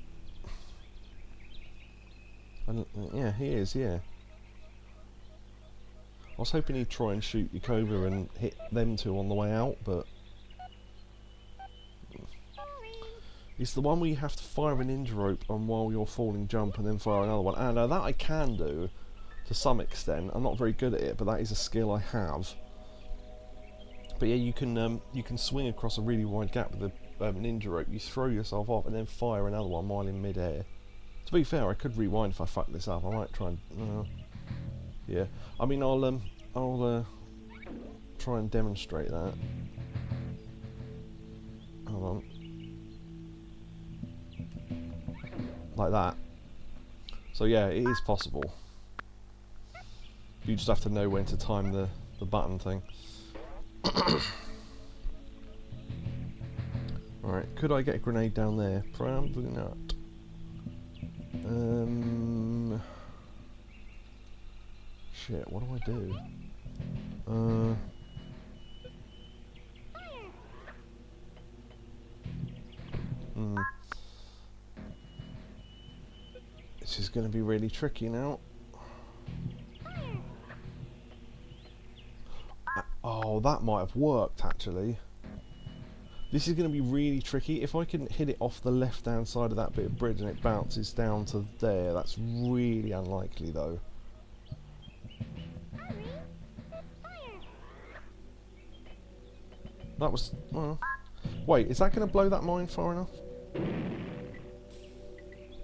and yeah, he is. Yeah. I was hoping he'd try and shoot Yukova and hit them two on the way out, but it's the one where you have to fire an ninja rope on while you're falling jump and then fire another one. And that I can do to some extent. I'm not very good at it, but that is a skill I have. But yeah, you can swing across a really wide gap with a ninja rope. You throw yourself off and then fire another one while in mid-air. To be fair, I could rewind if I fuck this up. I might try and yeah. I mean, I'll try and demonstrate that. Hold on. Like that. So yeah, it is possible. You just have to know when to time the button thing. Alright, could I get a grenade down there? Probably not. Shit, what do I do? This is going to be really tricky now. Oh, that might have worked actually. This is going to be really tricky. If I can hit it off the left-hand side of that bit of bridge and it bounces down to there, that's really unlikely though. That was... well... Wait, is that going to blow that mine far enough?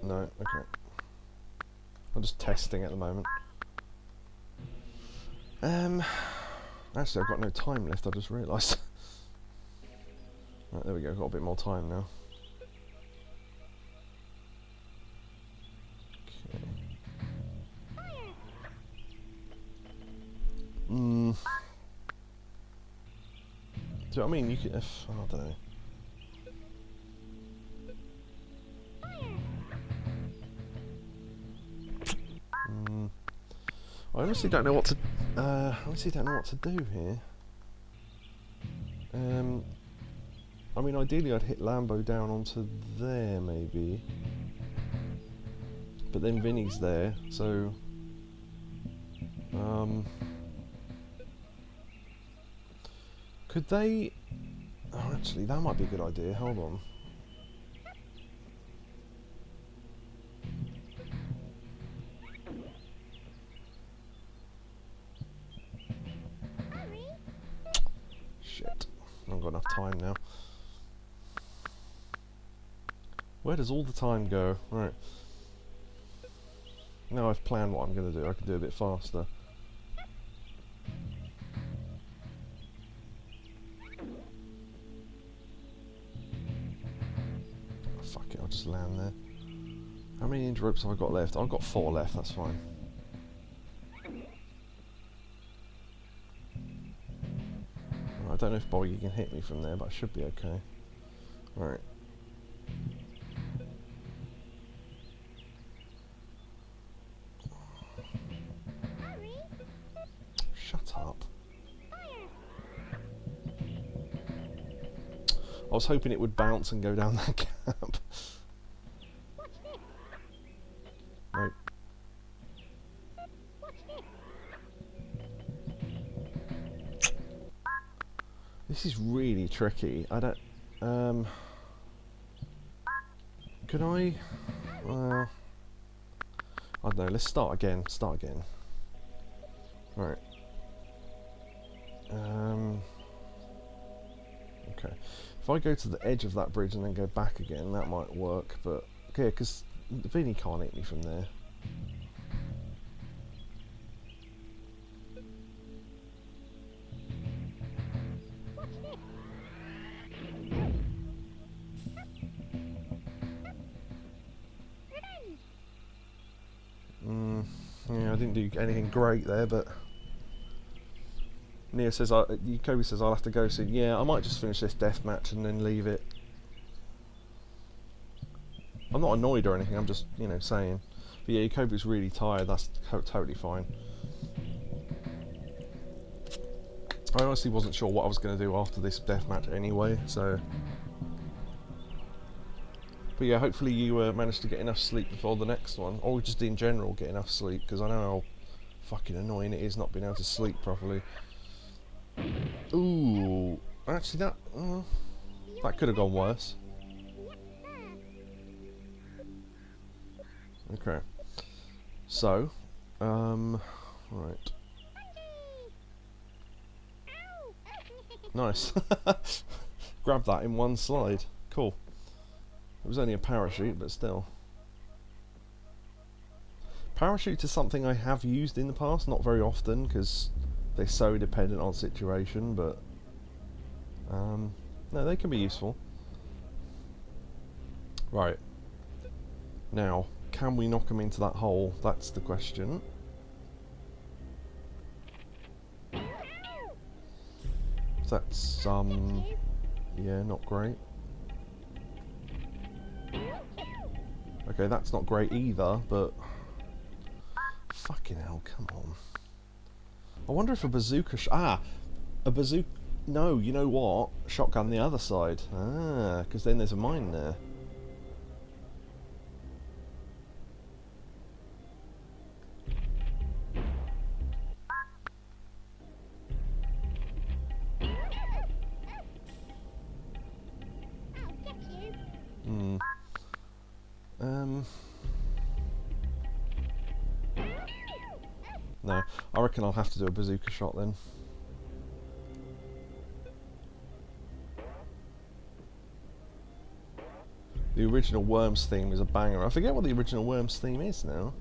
No, okay. I'm just testing at the moment. Actually, I've got no time left, I just realised. Right, there we go, got a bit more time now. Okay. Do you know what I mean? You could... I don't know. I honestly don't know what to. Do here. I mean, ideally, I'd hit Lambo down onto there, maybe. But then Vinny's there, so. Could they? Oh, actually, that might be a good idea. Hold on. Shit. I haven't got enough time now. Where does all the time go? Right. Now I've planned what I'm going to do. I can do a bit faster. Oh, fuck it, I'll just land there. How many ninja ropes have I got left? I've got 4 left, that's fine. I don't know if Boggy can hit me from there, but I should be okay. Alright. Shut up. I was hoping it would bounce and go down that gap. Nope. This This is really tricky. I don't... Could I... Well... I don't know, let's start again. Right. Okay. If I go to the edge of that bridge and then go back again, that might work, but... Okay, because Vinny can't hit me from there. Yeah, I didn't do anything great there, but... Neo says, Kobe says I'll have to go soon. Yeah, I might just finish this deathmatch and then leave it. I'm not annoyed or anything, I'm just, you know, saying. But yeah, Kobe's really tired, that's totally fine. I honestly wasn't sure what I was going to do after this deathmatch anyway, so... But yeah, hopefully you managed to get enough sleep before the next one, or just in general get enough sleep, because I know how fucking annoying it is not being able to sleep properly. Ooh, actually that could have gone worse. Okay, so, right. Nice. Grab that in one slide. Cool. It was only a parachute, but still. Parachute is something I have used in the past, not very often, because they're so dependent on situation, but... no, they can be useful. Right. Now, can we knock them into that hole? That's the question. That's, yeah, not great. Okay, that's not great either, but... Fucking hell, come on. I wonder if a bazooka... a bazooka... No, you know what? Shotgun the other side. Ah, because then there's a mine there. No, I reckon I'll have to do a bazooka shot then. The original Worms theme is a banger. I forget what the original Worms theme is now.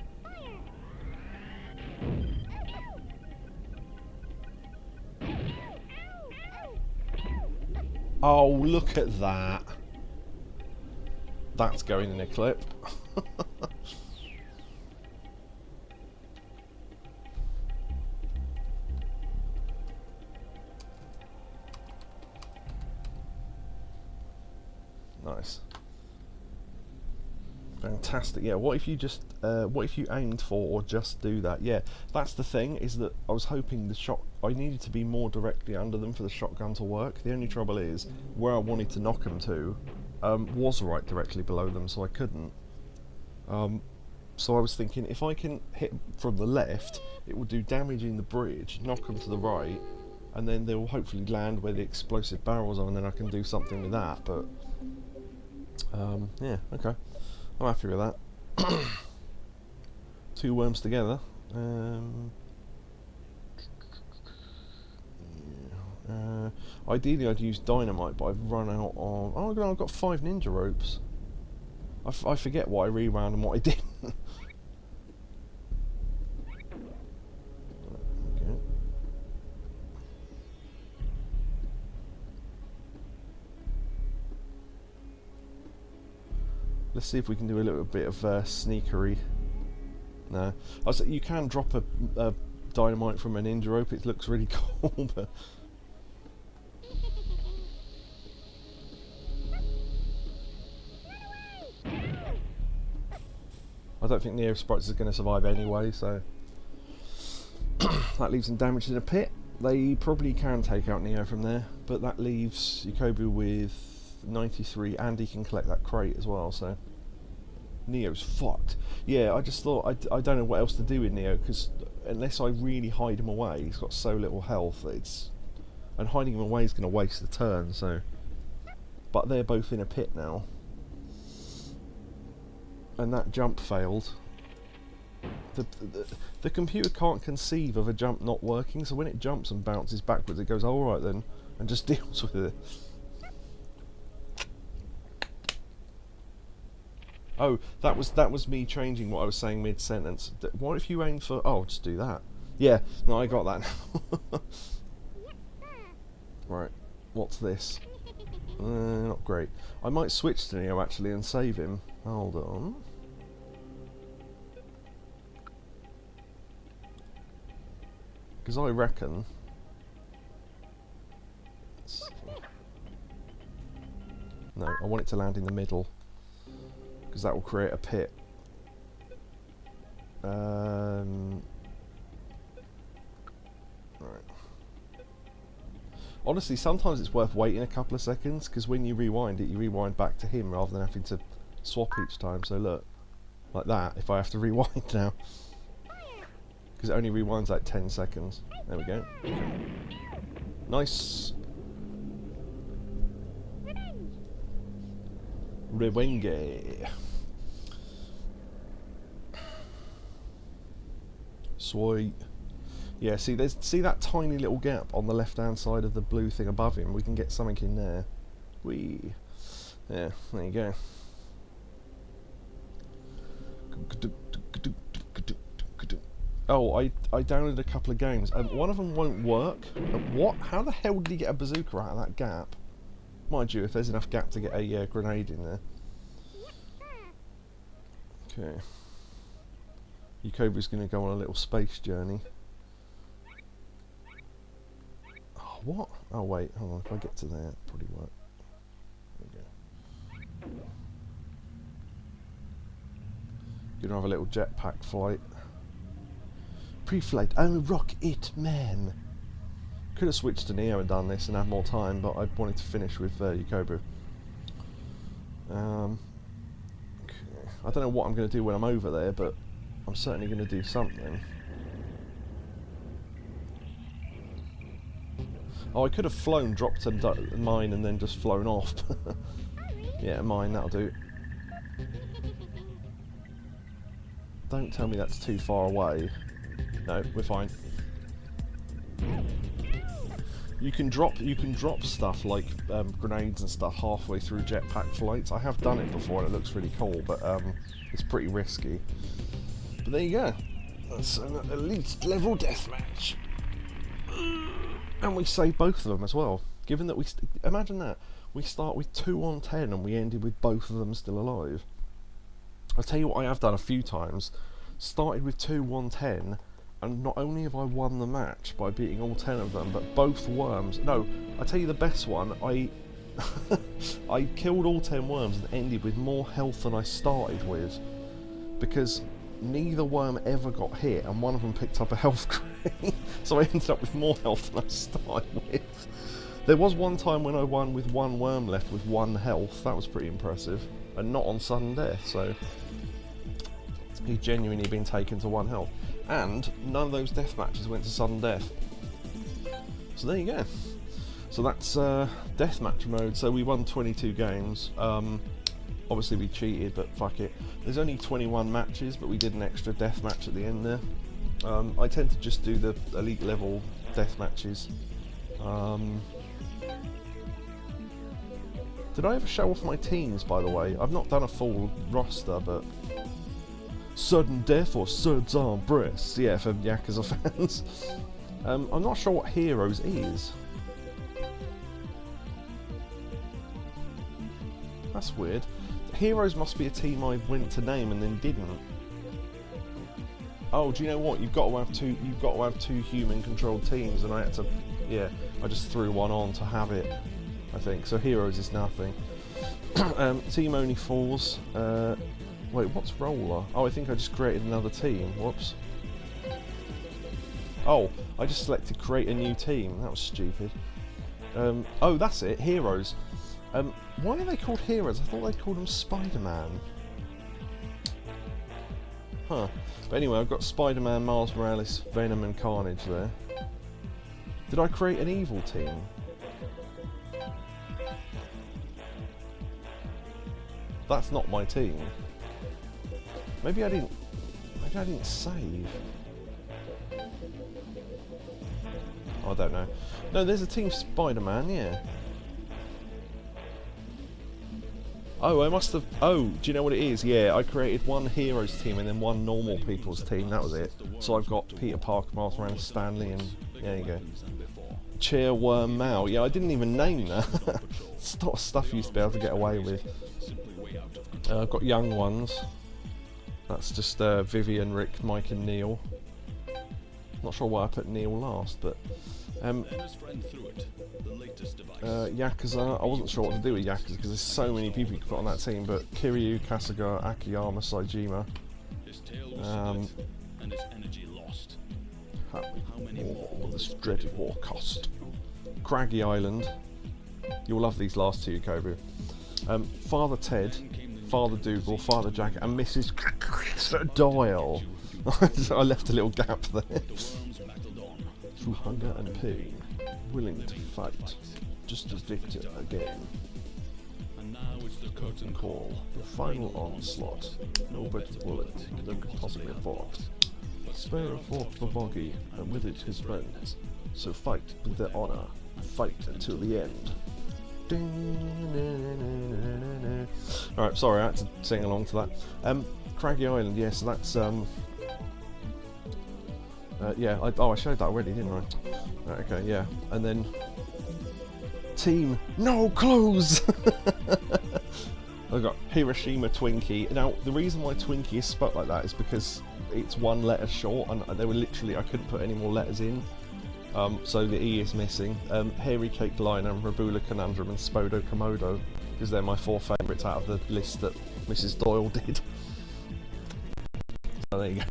Oh, look at that. That's going in a clip. Nice. Fantastic. Yeah, what if you just what if you aimed for or just do that? Yeah, that's the thing, is that I was hoping the shot I needed to be more directly under them for the shotgun to work. The only trouble is where I wanted to knock them to was right directly below them, so I couldn't. So I was thinking if I can hit from the left, it will do damage in the bridge, knock them to the right, and then they will hopefully land where the explosive barrels are, and then I can do something with that. But yeah, okay. I'm happy with that. Two worms together. Ideally I'd use dynamite, but I've run out of... Oh no, I've got 5 ninja ropes. I forget what I rewound and what I didn't. Okay. Let's see if we can do a little bit of sneakery. No. I was, you can drop a dynamite from a ninja rope, it looks really cool, but... I don't think Neo Sprites is going to survive anyway, so... that leaves them damaged in a pit. They probably can take out Neo from there, but that leaves Yukobu with 93, and he can collect that crate as well, so... Neo's fucked. Yeah, I just thought, I don't know what else to do with Neo, because unless I really hide him away, he's got so little health that it's... and hiding him away is going to waste the turn, so... But they're both in a pit now. And that jump failed. The computer can't conceive of a jump not working, so when it jumps and bounces backwards, it goes, oh, alright then, and just deals with it. Oh, that was me changing what I was saying mid-sentence. What if you aim for... Oh, just do that. Yeah, no, I got that now. Right, what's this? Not great. I might switch to Neo, actually, and save him. Hold on. Because I reckon... No, I want it to land in the middle. Because that will create a pit. Right. Honestly, sometimes it's worth waiting a couple of seconds, because when you rewind it, you rewind back to him rather than having to swap each time. So look, like that, if I have to rewind now. Because it only rewinds like 10 seconds. There we go. Nice. Revenge. Sweet. Yeah, see that tiny little gap on the left-hand side of the blue thing above him? We can get something in there. Whee. Yeah, there you go. Oh, I downloaded a couple of games. One of them won't work. What? How the hell did he get a bazooka out of that gap? Mind you, if there's enough gap to get a grenade in there. Okay. Yukoba's going to go on a little space journey. Oh, what? Oh, wait. Hold on. If I get to there, it'll probably work. There we go. Going to have a little jetpack flight. Pre-flight. I'm a rocket man. Could have switched to Neo and done this and had more time, but I wanted to finish with Yukoba. Okay. I don't know what I'm going to do when I'm over there, but I'm certainly going to do something. Oh, I could have flown, dropped a mine, and then just flown off. Yeah, mine, that'll do. Don't tell me that's too far away. No, we're fine. You can drop stuff like grenades and stuff halfway through jetpack flights. I have done it before and it looks really cool, but it's pretty risky. But there you go. That's an elite level deathmatch. And we saved both of them as well. Given that imagine that we start with 2 on 10 and we ended with both of them still alive. I'll tell you what I have done a few times. Started with 2 on 10. And not only have I won the match by beating all 10 of them, but both worms... No, I tell you the best one, I killed all 10 worms and ended with more health than I started with. Because neither worm ever got hit, and one of them picked up a health crate. So I ended up with more health than I started with. There was one time when I won with 1 worm left with 1 health. That was pretty impressive. And not on sudden death, so... He'd genuinely been taken to 1 health. And none of those death matches went to sudden death. So there you go. So that's deathmatch mode. So we won 22 games. Obviously we cheated, but fuck it. There's only 21 matches, but we did an extra death match at the end there. I tend to just do the elite level death matches. Did I ever show off my teams, by the way? I've not done a full roster, but... Sudden death or Suds arm breasts, yeah, for Yakuza fans. I'm not sure what Heroes is. That's weird. Heroes must be a team I went to name and then didn't. Oh, do you know what? You've got to have 2. You've got to have 2 human-controlled teams, and I had to. Yeah, I just threw one on to have it. I think so. Heroes is nothing. Team only 4s. Wait, what's roller? Oh, I think I just created another team. Whoops. Oh, I just selected create a new team. That was stupid. Oh, that's it. Heroes. Why are they called Heroes? I thought they called them Spider-Man. Huh. But anyway, I've got Spider-Man, Miles Morales, Venom and Carnage there. Did I create an evil team? That's not my team. Maybe I didn't save. I don't know. No, there's a Team Spider-Man, yeah. Oh, I must have... Oh, do you know what it is? Yeah, I created one heroes team and then one normal people's team. That was it. So I've got Peter Parker, Miles Morales, Stanley, and... There you go. Chairworm Mao. Yeah, I didn't even name that. It's not stuff you used to be able to get away with. I've got young ones. That's just Vivian, Rick, Mike and Neil. Not sure why I put Neil last, but... Yakuza, I wasn't sure what to do with Yakuza because there's so many people you could put on that team, but Kiryu, Kasuga, Akiyama, Saejima. This dreaded war cost. Craggy Island. You'll love these last two, Kobu. Father Ted, Father Dougal, Father Jack, and Mrs. Doyle. I left a little gap there. Through hunger and pain, willing to fight, just as victor again. And now it's the curtain call, the final onslaught. No better bullet than could possibly have fought. Spare fought for Boggy, and with it his friends. So fight with their honour, fight until the end. Alright, sorry, I had to sing along to that. Craggy Island, yeah, so that's yeah, I showed that already, didn't I? Right, okay, yeah. And then... Team No Clothes! I've got Hiroshima Twinkie. Now, the reason why Twinkie is spelt like that is because it's one letter short, and they were literally... I couldn't put any more letters in. So the E is missing. Hairy Cake Liner, Rabula Conundrum, and Spodo Komodo, because they're my four favourites out of the list that Mrs. Doyle did. So there you go.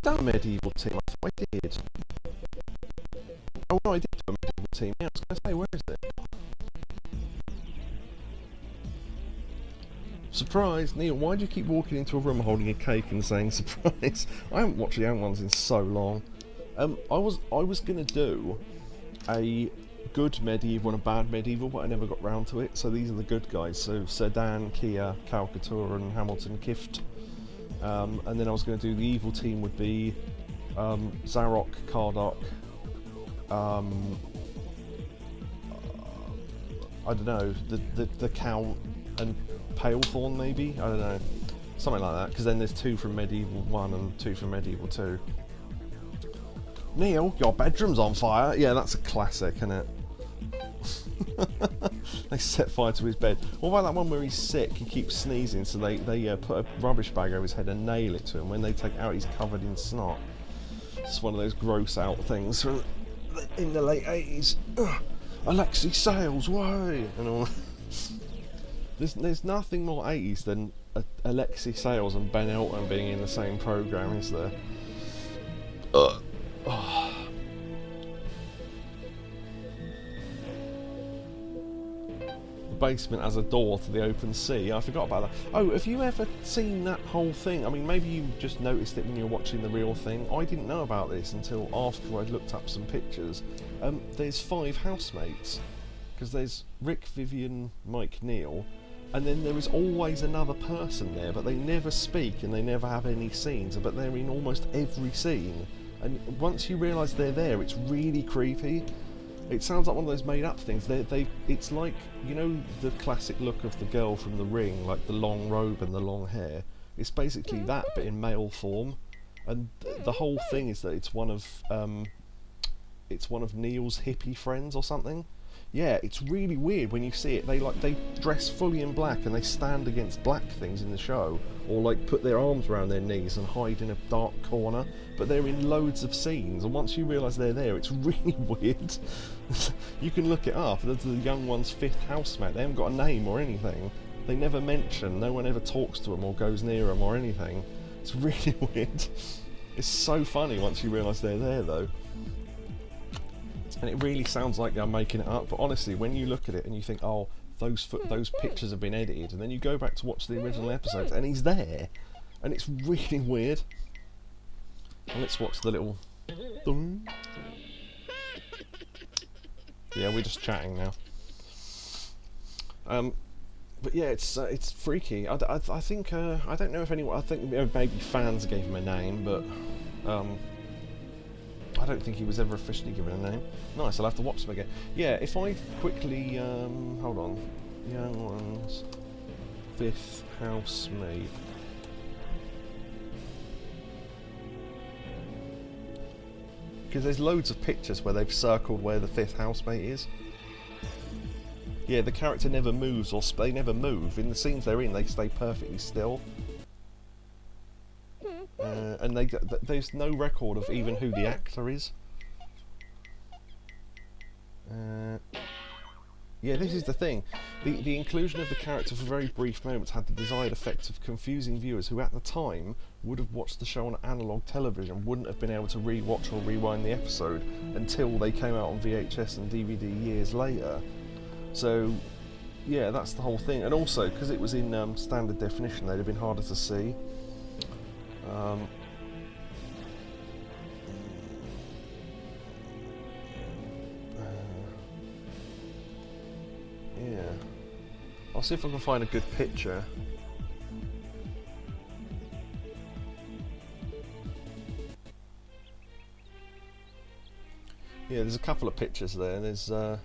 Done a medieval team, I thought I did. Oh no, I did do a medieval team, yeah, I was going to say, where is it? Surprise! Neil, why do you keep walking into a room holding a cake and saying surprise? I haven't watched the Young Ones in so long. I was going to do a good medieval and a bad medieval, but I never got round to it, so these are the good guys. So Sedan, Kia, Calcator and Hamilton Kift. And then I was going to do the evil team would be Zarok, Kardok, I don't know, the Count and Palethorn maybe? I don't know. Something like that, because then there's 2 from Medieval 1 and 2 from Medieval 2. Neil, your bedroom's on fire! Yeah, that's a classic, isn't it? They set fire to his bed. What about that one where he's sick, he keeps sneezing, so they put a rubbish bag over his head and nail it to him. When they take it out, he's covered in snot. It's one of those gross out things from in the late 80s. Alexi Sales, why? And all. There's nothing more 80s than Alexi Sales and Ben Elton being in the same programme, is there? Basement as a door to the open sea. I forgot about that. Oh, have you ever seen that whole thing? I mean, maybe you just noticed it when you were watching the real thing. I didn't know about this until after I'd looked up some pictures. There's 5 housemates, because there's Rick, Vivian, Mike, Neil, and then there is always another person there, but they never speak and they never have any scenes, but they're in almost every scene. And once you realise they're there, it's really creepy. It sounds like one of those made-up things. It's like, you know, the classic look of the girl from The Ring, like the long robe and the long hair. It's basically that, but in male form. And the whole thing is that it's one of Neil's hippie friends or something. Yeah, it's really weird when you see it. They dress fully in black and they stand against black things in the show, or like put their arms around their knees and hide in a dark corner. But they're in loads of scenes, and once you realise they're there, it's really weird. You can look it up. That's the Young One's 5th housemate. They haven't got a name or anything. They never mention. No one ever talks to them or goes near them or anything. It's really weird. It's so funny once you realise they're there, though. And it really sounds like they're making it up, but honestly, when you look at it and you think, oh, those pictures have been edited, and then you go back to watch the original episodes, and he's there, and it's really weird. And let's watch the little Dun. Yeah, we're just chatting now. But yeah, it's freaky. I think I don't know if anyone. I think maybe fans gave him a name, but I don't think he was ever officially given a name. Nice. I'll have to watch them again. Yeah, if I quickly hold on, young ones, 5th housemate. Because there's loads of pictures where they've circled where the 5th housemate is. Yeah, the character never moves, or they never move. In the scenes they're in, they stay perfectly still. And there's no record of even who the actor is. Yeah, this is the thing. The inclusion of the character for very brief moments had the desired effect of confusing viewers who at the time would have watched the show on analogue television, wouldn't have been able to re-watch or rewind the episode until they came out on VHS and DVD years later. So, yeah, that's the whole thing. And also, because it was in standard definition, they'd have been harder to see. Yeah. I'll see if I can find a good picture. Yeah, there's a couple of pictures there. There's the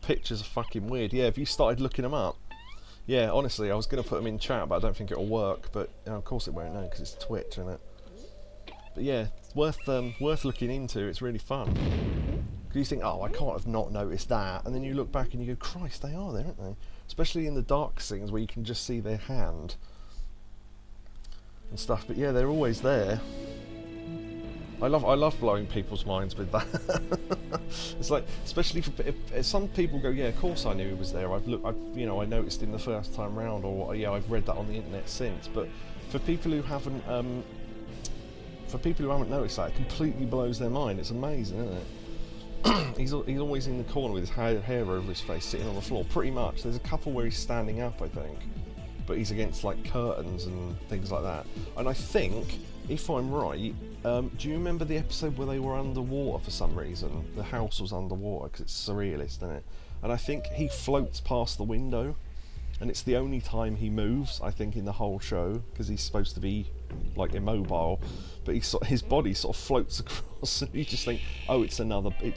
pictures are fucking weird. Yeah, have you started looking them up? Yeah, honestly, I was going to put them in chat, but I don't think it'll work. But of course it won't, no, because it's Twitch, isn't it? But yeah, it's worth looking into. It's really fun. Because you think, oh, I can't have not noticed that, and then you look back and you go, Christ, they are there, aren't they? Especially in the dark scenes where you can just see their hand and stuff. But yeah, they're always there. I love blowing people's minds with that. It's like, especially for if some people go, yeah, of course I knew he was there. I noticed him the first time round, or yeah, I've read that on the internet since. But for people who haven't, noticed that, it completely blows their mind. It's amazing, isn't it? He's always in the corner with his hair over his face, sitting on the floor. Pretty much. There's a couple where he's standing up, I think, but he's against like curtains and things like that. And I think, if I'm right, do you remember the episode where they were underwater for some reason? The house was underwater because it's surrealist, isn't it? And I think he floats past the window, and it's the only time he moves, I think, in the whole show, because he's supposed to be like immobile, but his body sort of floats across, and you just think, oh, it's a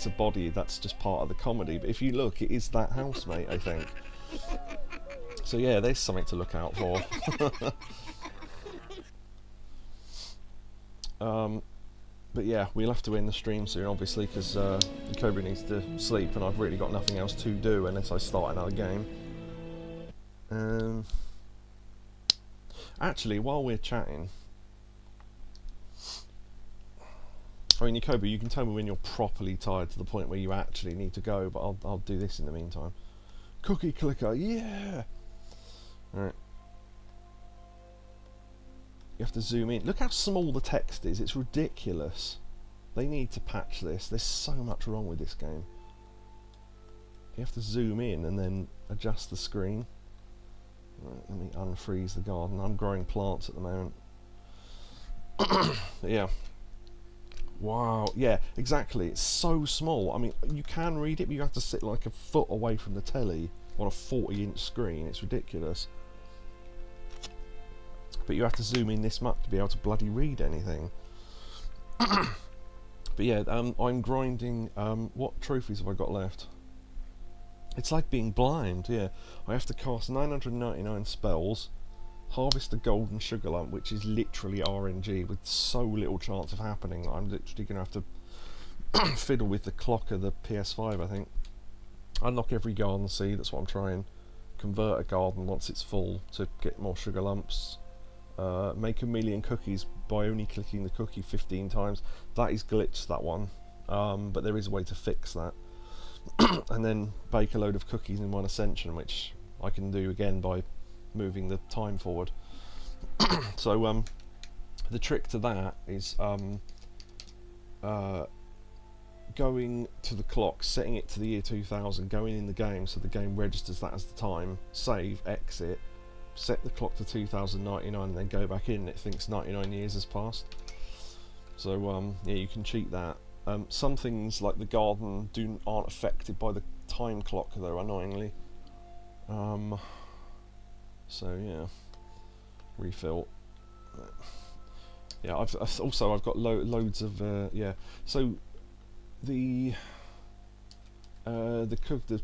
body that's just part of the comedy. But if you look, it is that housemate, I think. So yeah, there's something to look out for. But yeah, we'll have to end the stream soon, obviously, because Cobra needs to sleep, and I've really got nothing else to do unless I start another game. Actually, while we're chatting, I mean, Yakobo, you can tell me when you're properly tired to the point where you actually need to go, but I'll do this in the meantime. Cookie clicker, yeah! Alright. You have to zoom in. Look how small the text is. It's ridiculous. They need to patch this. There's so much wrong with this game. You have to zoom in and then adjust the screen. Right, let me unfreeze the garden. I'm growing plants at the moment. Yeah. Wow. Yeah, exactly. It's so small. I mean, you can read it, but you have to sit like a foot away from the telly on a 40-inch screen. It's ridiculous. But you have to zoom in this much to be able to bloody read anything. But yeah, I'm grinding. What trophies have I got left? It's like being blind, yeah. I have to cast 999 spells, harvest a golden sugar lump, which is literally RNG with so little chance of happening. I'm literally going to have to fiddle with the clock of the PS5, I think. Unlock every garden seed, that's what I'm trying. Convert a garden once it's full to get more sugar lumps. Make 1,000,000 cookies by only clicking the cookie 15 times. That is glitched, that one. But there is a way to fix that. And then bake a load of cookies in one ascension, which I can do again by moving the time forward. So the trick to that is going to the clock, setting it to the year 2000, going in the game so the game registers that as the time, save, exit, set the clock to 2099 and then go back in and it thinks 99 years has passed. So yeah, you can cheat that. Some things like the garden aren't affected by the time clock though, annoyingly. So yeah, refill. Yeah, I've got loads of yeah. So the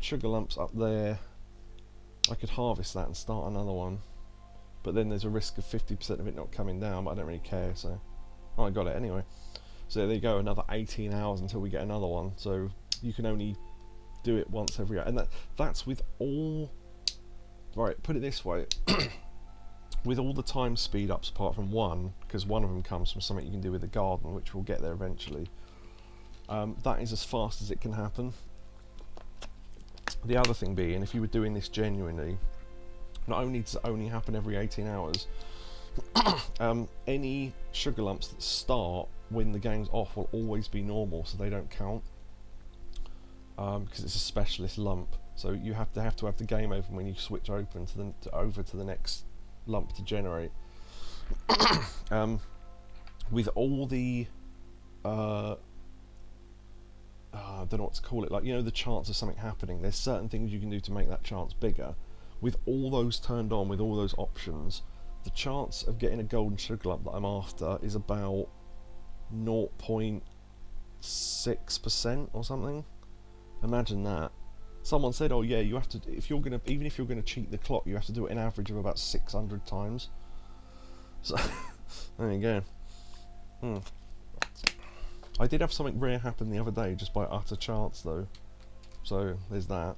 sugar lumps up there, I could harvest that and start another one, but then there's a risk of 50% of it not coming down. But I don't really care, so I got it anyway. So there you go, another 18 hours until we get another one. So you can only do it once every hour, and that's with all. Right, put it this way. With all the time speed ups apart from one, because one of them comes from something you can do with the garden, which we'll get there eventually. That is as fast as it can happen. The other thing being, if you were doing this genuinely, not only does it only happen every 18 hours, any sugar lumps that start when the game's off will always be normal, so they don't count, because it's a specialist lump. So you have to have the game open when you switch open over to the next lump to generate. With all the I don't know what to call it, like, you know, the chance of something happening, there's certain things you can do to make that chance bigger. With all those turned on, with all those options, the chance of getting a golden sugar lump that I'm after is about 0.6% or something. Imagine that. Someone said, oh yeah, you have to, even if you're gonna cheat the clock, you have to do it an average of about 600 times. So there you go. I did have something rare happen the other day just by utter chance though, so there's that.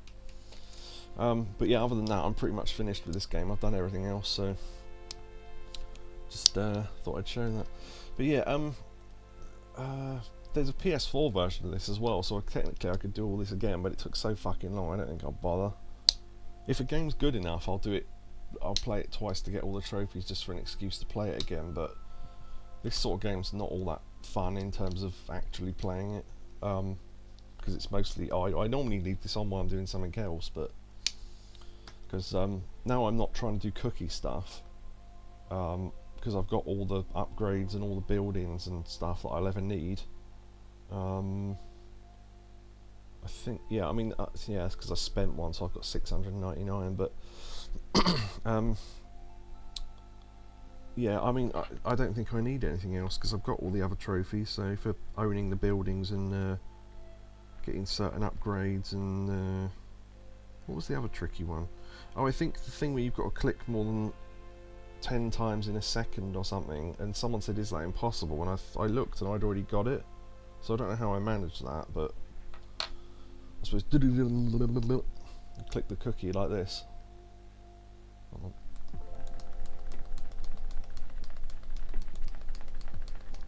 But yeah, other than that, I'm pretty much finished with this game. I've done everything else, so just thought I'd show that. But yeah, there's a PS4 version of this as well, so technically I could do all this again, but it took so fucking long, I don't think I'll bother. If a game's good enough, I'll play it twice to get all the trophies just for an excuse to play it again, but this sort of game's not all that fun in terms of actually playing it, because it's mostly, I normally leave this on while I'm doing something else, but because now I'm not trying to do cookie stuff, because I've got all the upgrades and all the buildings and stuff that I'll ever need. I think, yeah, I mean, yeah, it's because I spent one, so I've got 699, but yeah, I mean, I don't think I need anything else because I've got all the other trophies, so for owning the buildings and getting certain upgrades and what was the other tricky one? Oh, I think the thing where you've got to click more than 10 times in a second or something, and someone said, is that impossible? And I looked and I'd already got it, so I don't know how I managed that, but I suppose click the cookie like this.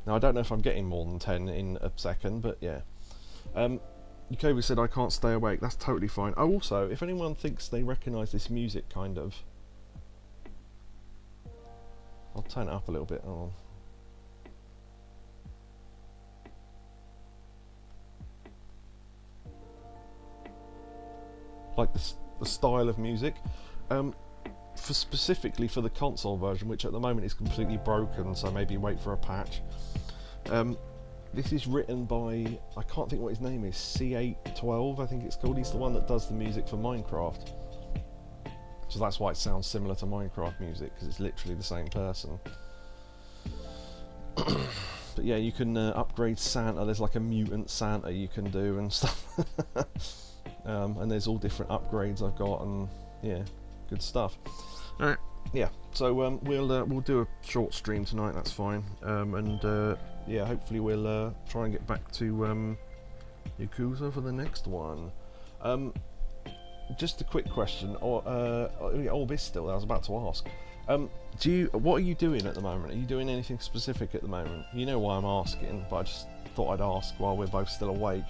Now I don't know if I'm getting more than 10 in a second, but yeah. Yukobi said I can't stay awake. That's totally fine. Oh, also, if anyone thinks they recognise this music, kind of, I'll turn it up a little bit. Oh. Like the style of music, specifically for the console version, which at the moment is completely broken, so maybe wait for a patch. This is written by, I can't think what his name is, C812 I think it's called. He's the one that does the music for Minecraft, so that's why it sounds similar to Minecraft music, because it's literally the same person. But yeah, you can upgrade Santa. There's like a mutant Santa you can do and stuff. And there's all different upgrades I've got, and yeah, good stuff. Alright, yeah, so we'll do a short stream tonight, that's fine, and yeah, hopefully we'll try and get back to Yakuza for the next one. Just a quick question, this still, I was about to ask. What are you doing at the moment? Are you doing anything specific at the moment? You know why I'm asking, but I just thought I'd ask while we're both still awake.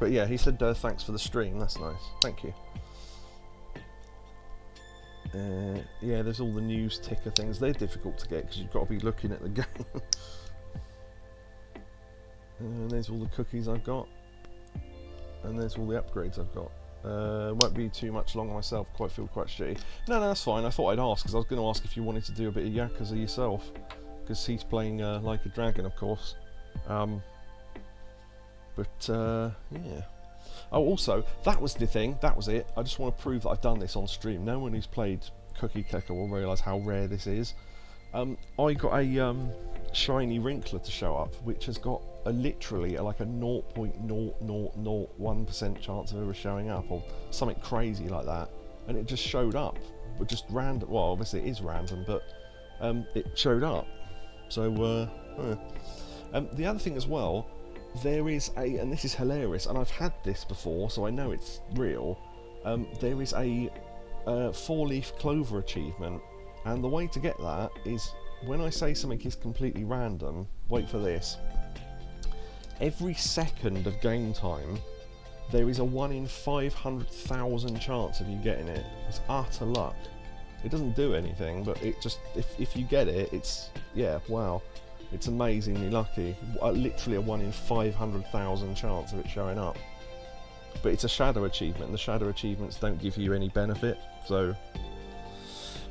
But yeah, he said thanks for the stream, that's nice, thank you. Yeah, there's all the news ticker things. They're difficult to get because you've got to be looking at the game. And there's all the cookies I've got. And there's all the upgrades I've got. Won't be too much longer myself, feel quite shitty. No, that's fine. I thought I'd ask, because I was going to ask if you wanted to do a bit of Yakuza yourself. Because he's playing Like a Dragon, of course. Yeah. Oh, also, that was the thing. That was it. I just want to prove that I've done this on stream. No one who's played Cookie Clicker will realise how rare this is. I got a shiny Wrinkler to show up, which has got literally like a 0.0001% chance of ever showing up, or something crazy like that, and it just showed up, but just random. Well, obviously it is random, but it showed up. So the other thing as well, there is and this is hilarious, and I've had this before, so I know it's real. There is a 4-leaf clover achievement, and the way to get that is when I say something is completely random. Wait for this. Every second of game time, there is a 1 in 500,000 chance of you getting it. It's utter luck. It doesn't do anything, but it just, if you get it, it's, yeah, wow. It's amazingly lucky. Literally a 1 in 500,000 chance of it showing up. But it's a shadow achievement, and the shadow achievements don't give you any benefit, so...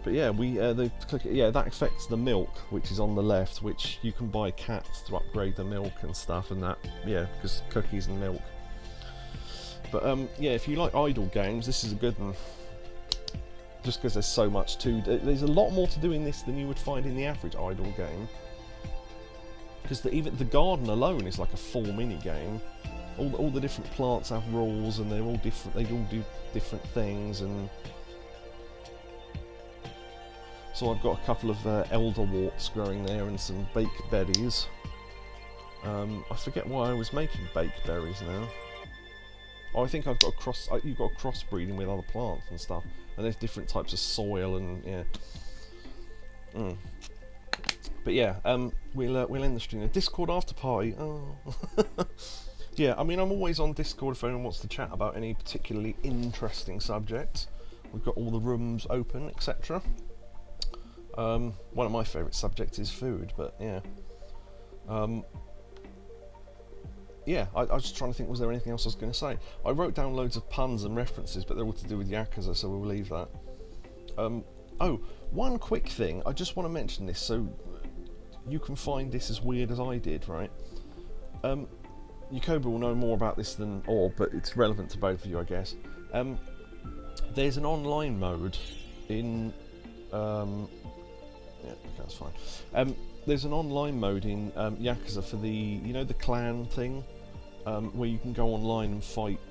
But yeah, that affects the milk, which is on the left, which you can buy cats to upgrade the milk and stuff, and that, yeah, because cookies and milk. But yeah, if you like idle games, this is a good one. Just because there's so much there's a lot more to do in this than you would find in the average idle game. Because even the garden alone is like a full mini game. All the different plants have rules, and they're all different. They all do different things, and. So I've got a couple of elderworts growing there and some bakeberries. I forget why I was making bakeberries now. Oh, I think I've got you've got crossbreeding with other plants and stuff, and there's different types of soil and yeah. But yeah, we'll end the stream. A Discord after party. Oh. Yeah, I mean I'm always on Discord if anyone wants to chat about any particularly interesting subject. We've got all the rooms open, etc. One of my favourite subjects is food, but yeah. Yeah, I was just trying to think, was there anything else I was going to say? I wrote down loads of puns and references, but they're all to do with Yakuza, so we'll leave that. Oh, one quick thing, I just want to mention this, so you can find this as weird as I did, right? Yukoba will know more about this than but it's relevant to both of you, I guess. There's an online mode in... yeah, okay, that's fine. There's an online mode in Yakuza for the clan thing, where you can go online and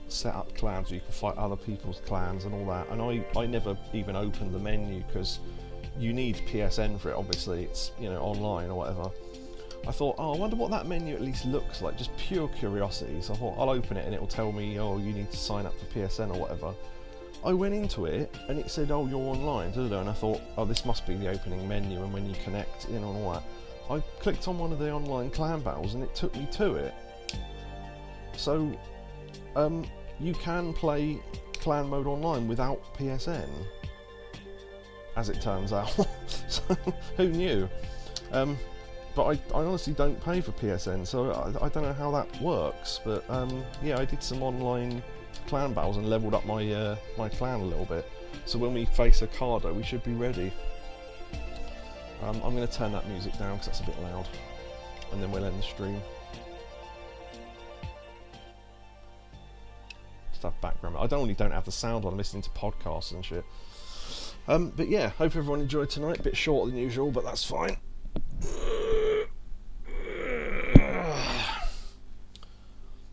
set up clans, or you can fight other people's clans and all that. And I never even opened the menu because you need PSN for it. Obviously, it's online or whatever. I thought, oh, I wonder what that menu at least looks like, just pure curiosity. So I thought I'll open it and it'll tell me, oh, you need to sign up for PSN or whatever. I went into it and it said, oh, you're online, and I thought, oh, this must be the opening menu, and when you connect in and all that, I clicked on one of the online clan battles and it took me to it. So, you can play clan mode online without PSN, as it turns out. So, who knew? But I honestly don't pay for PSN, so I don't know how that works, but yeah, I did some online clan battles and leveled up my my clan a little bit, so when we face Okada we should be ready. I'm going to turn that music down because that's a bit loud, and then we'll end the stream. Just have background. I don't have the sound on, I'm listening to podcasts and shit. But yeah, hope everyone enjoyed tonight. A bit shorter than usual, but that's fine.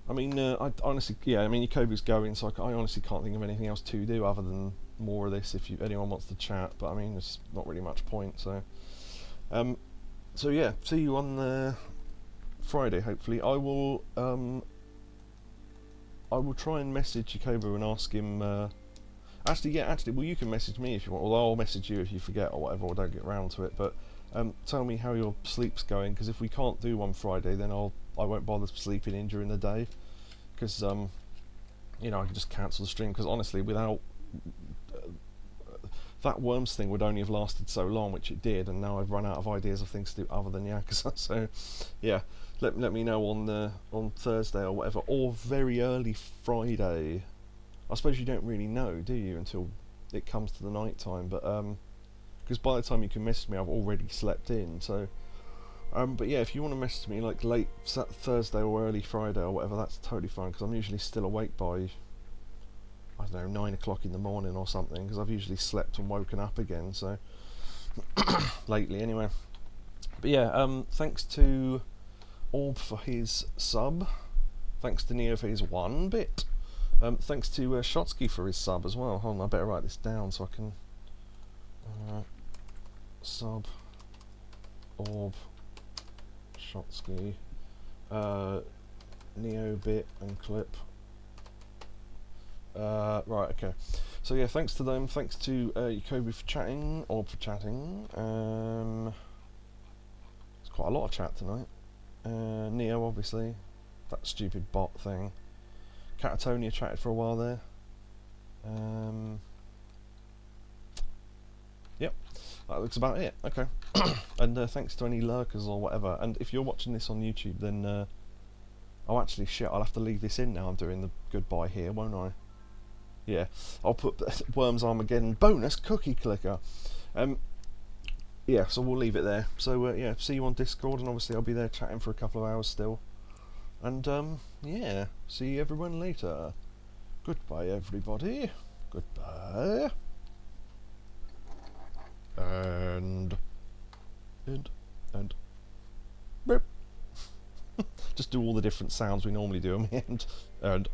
I mean, I honestly, yeah, I mean, Yukoba's going, so I honestly can't think of anything else to do other than more of this if anyone wants to chat, but I mean, there's not really much point, so... so yeah, see you on Friday, hopefully. I will try and message Yukoba and ask him... Actually, well, you can message me if you want, although I'll message you if you forget or whatever, or don't get round to it, but tell me how your sleep's going, because if we can't do one Friday, then I won't bother sleeping in during the day, because I can just cancel the stream, because honestly, without that worms thing would only have lasted so long, which it did, and now I've run out of ideas of things to do other than Yakuza. So, yeah, let me know on Thursday or whatever, or very early Friday. I suppose you don't really know, do you, until it comes to the night time? But because by the time you can message me, I've already slept in. So, but yeah, if you want to message me like late Thursday or early Friday or whatever, that's totally fine. Because I'm usually still awake by, I don't know, 9 o'clock in the morning or something, because I've usually slept and woken up again, so lately anyway. But yeah, thanks to Orb for his sub, thanks to Neo for his 1 bit, thanks to Shotsky for his sub as well. Hold on, I better write this down so I can sub Orb, Shotsky, Neo bit and clip. Right, okay. So yeah, thanks to them. Thanks to Jacoby for chatting, Orb for chatting. It's quite a lot of chat tonight. Neo, obviously. That stupid bot thing. Catatonia chatted for a while there. Yep, that looks about it. Okay. And thanks to any lurkers or whatever. And if you're watching this on YouTube, then oh, actually, shit, I'll have to leave this in now. I'm doing the goodbye here, won't I? Yeah, I'll put Worms Armageddon bonus cookie clicker. Yeah, so we'll leave it there. So yeah, see you on Discord, and obviously I'll be there chatting for a couple of hours still. And yeah, see everyone later. Goodbye, everybody. Goodbye. And Just do all the different sounds we normally do on the end. And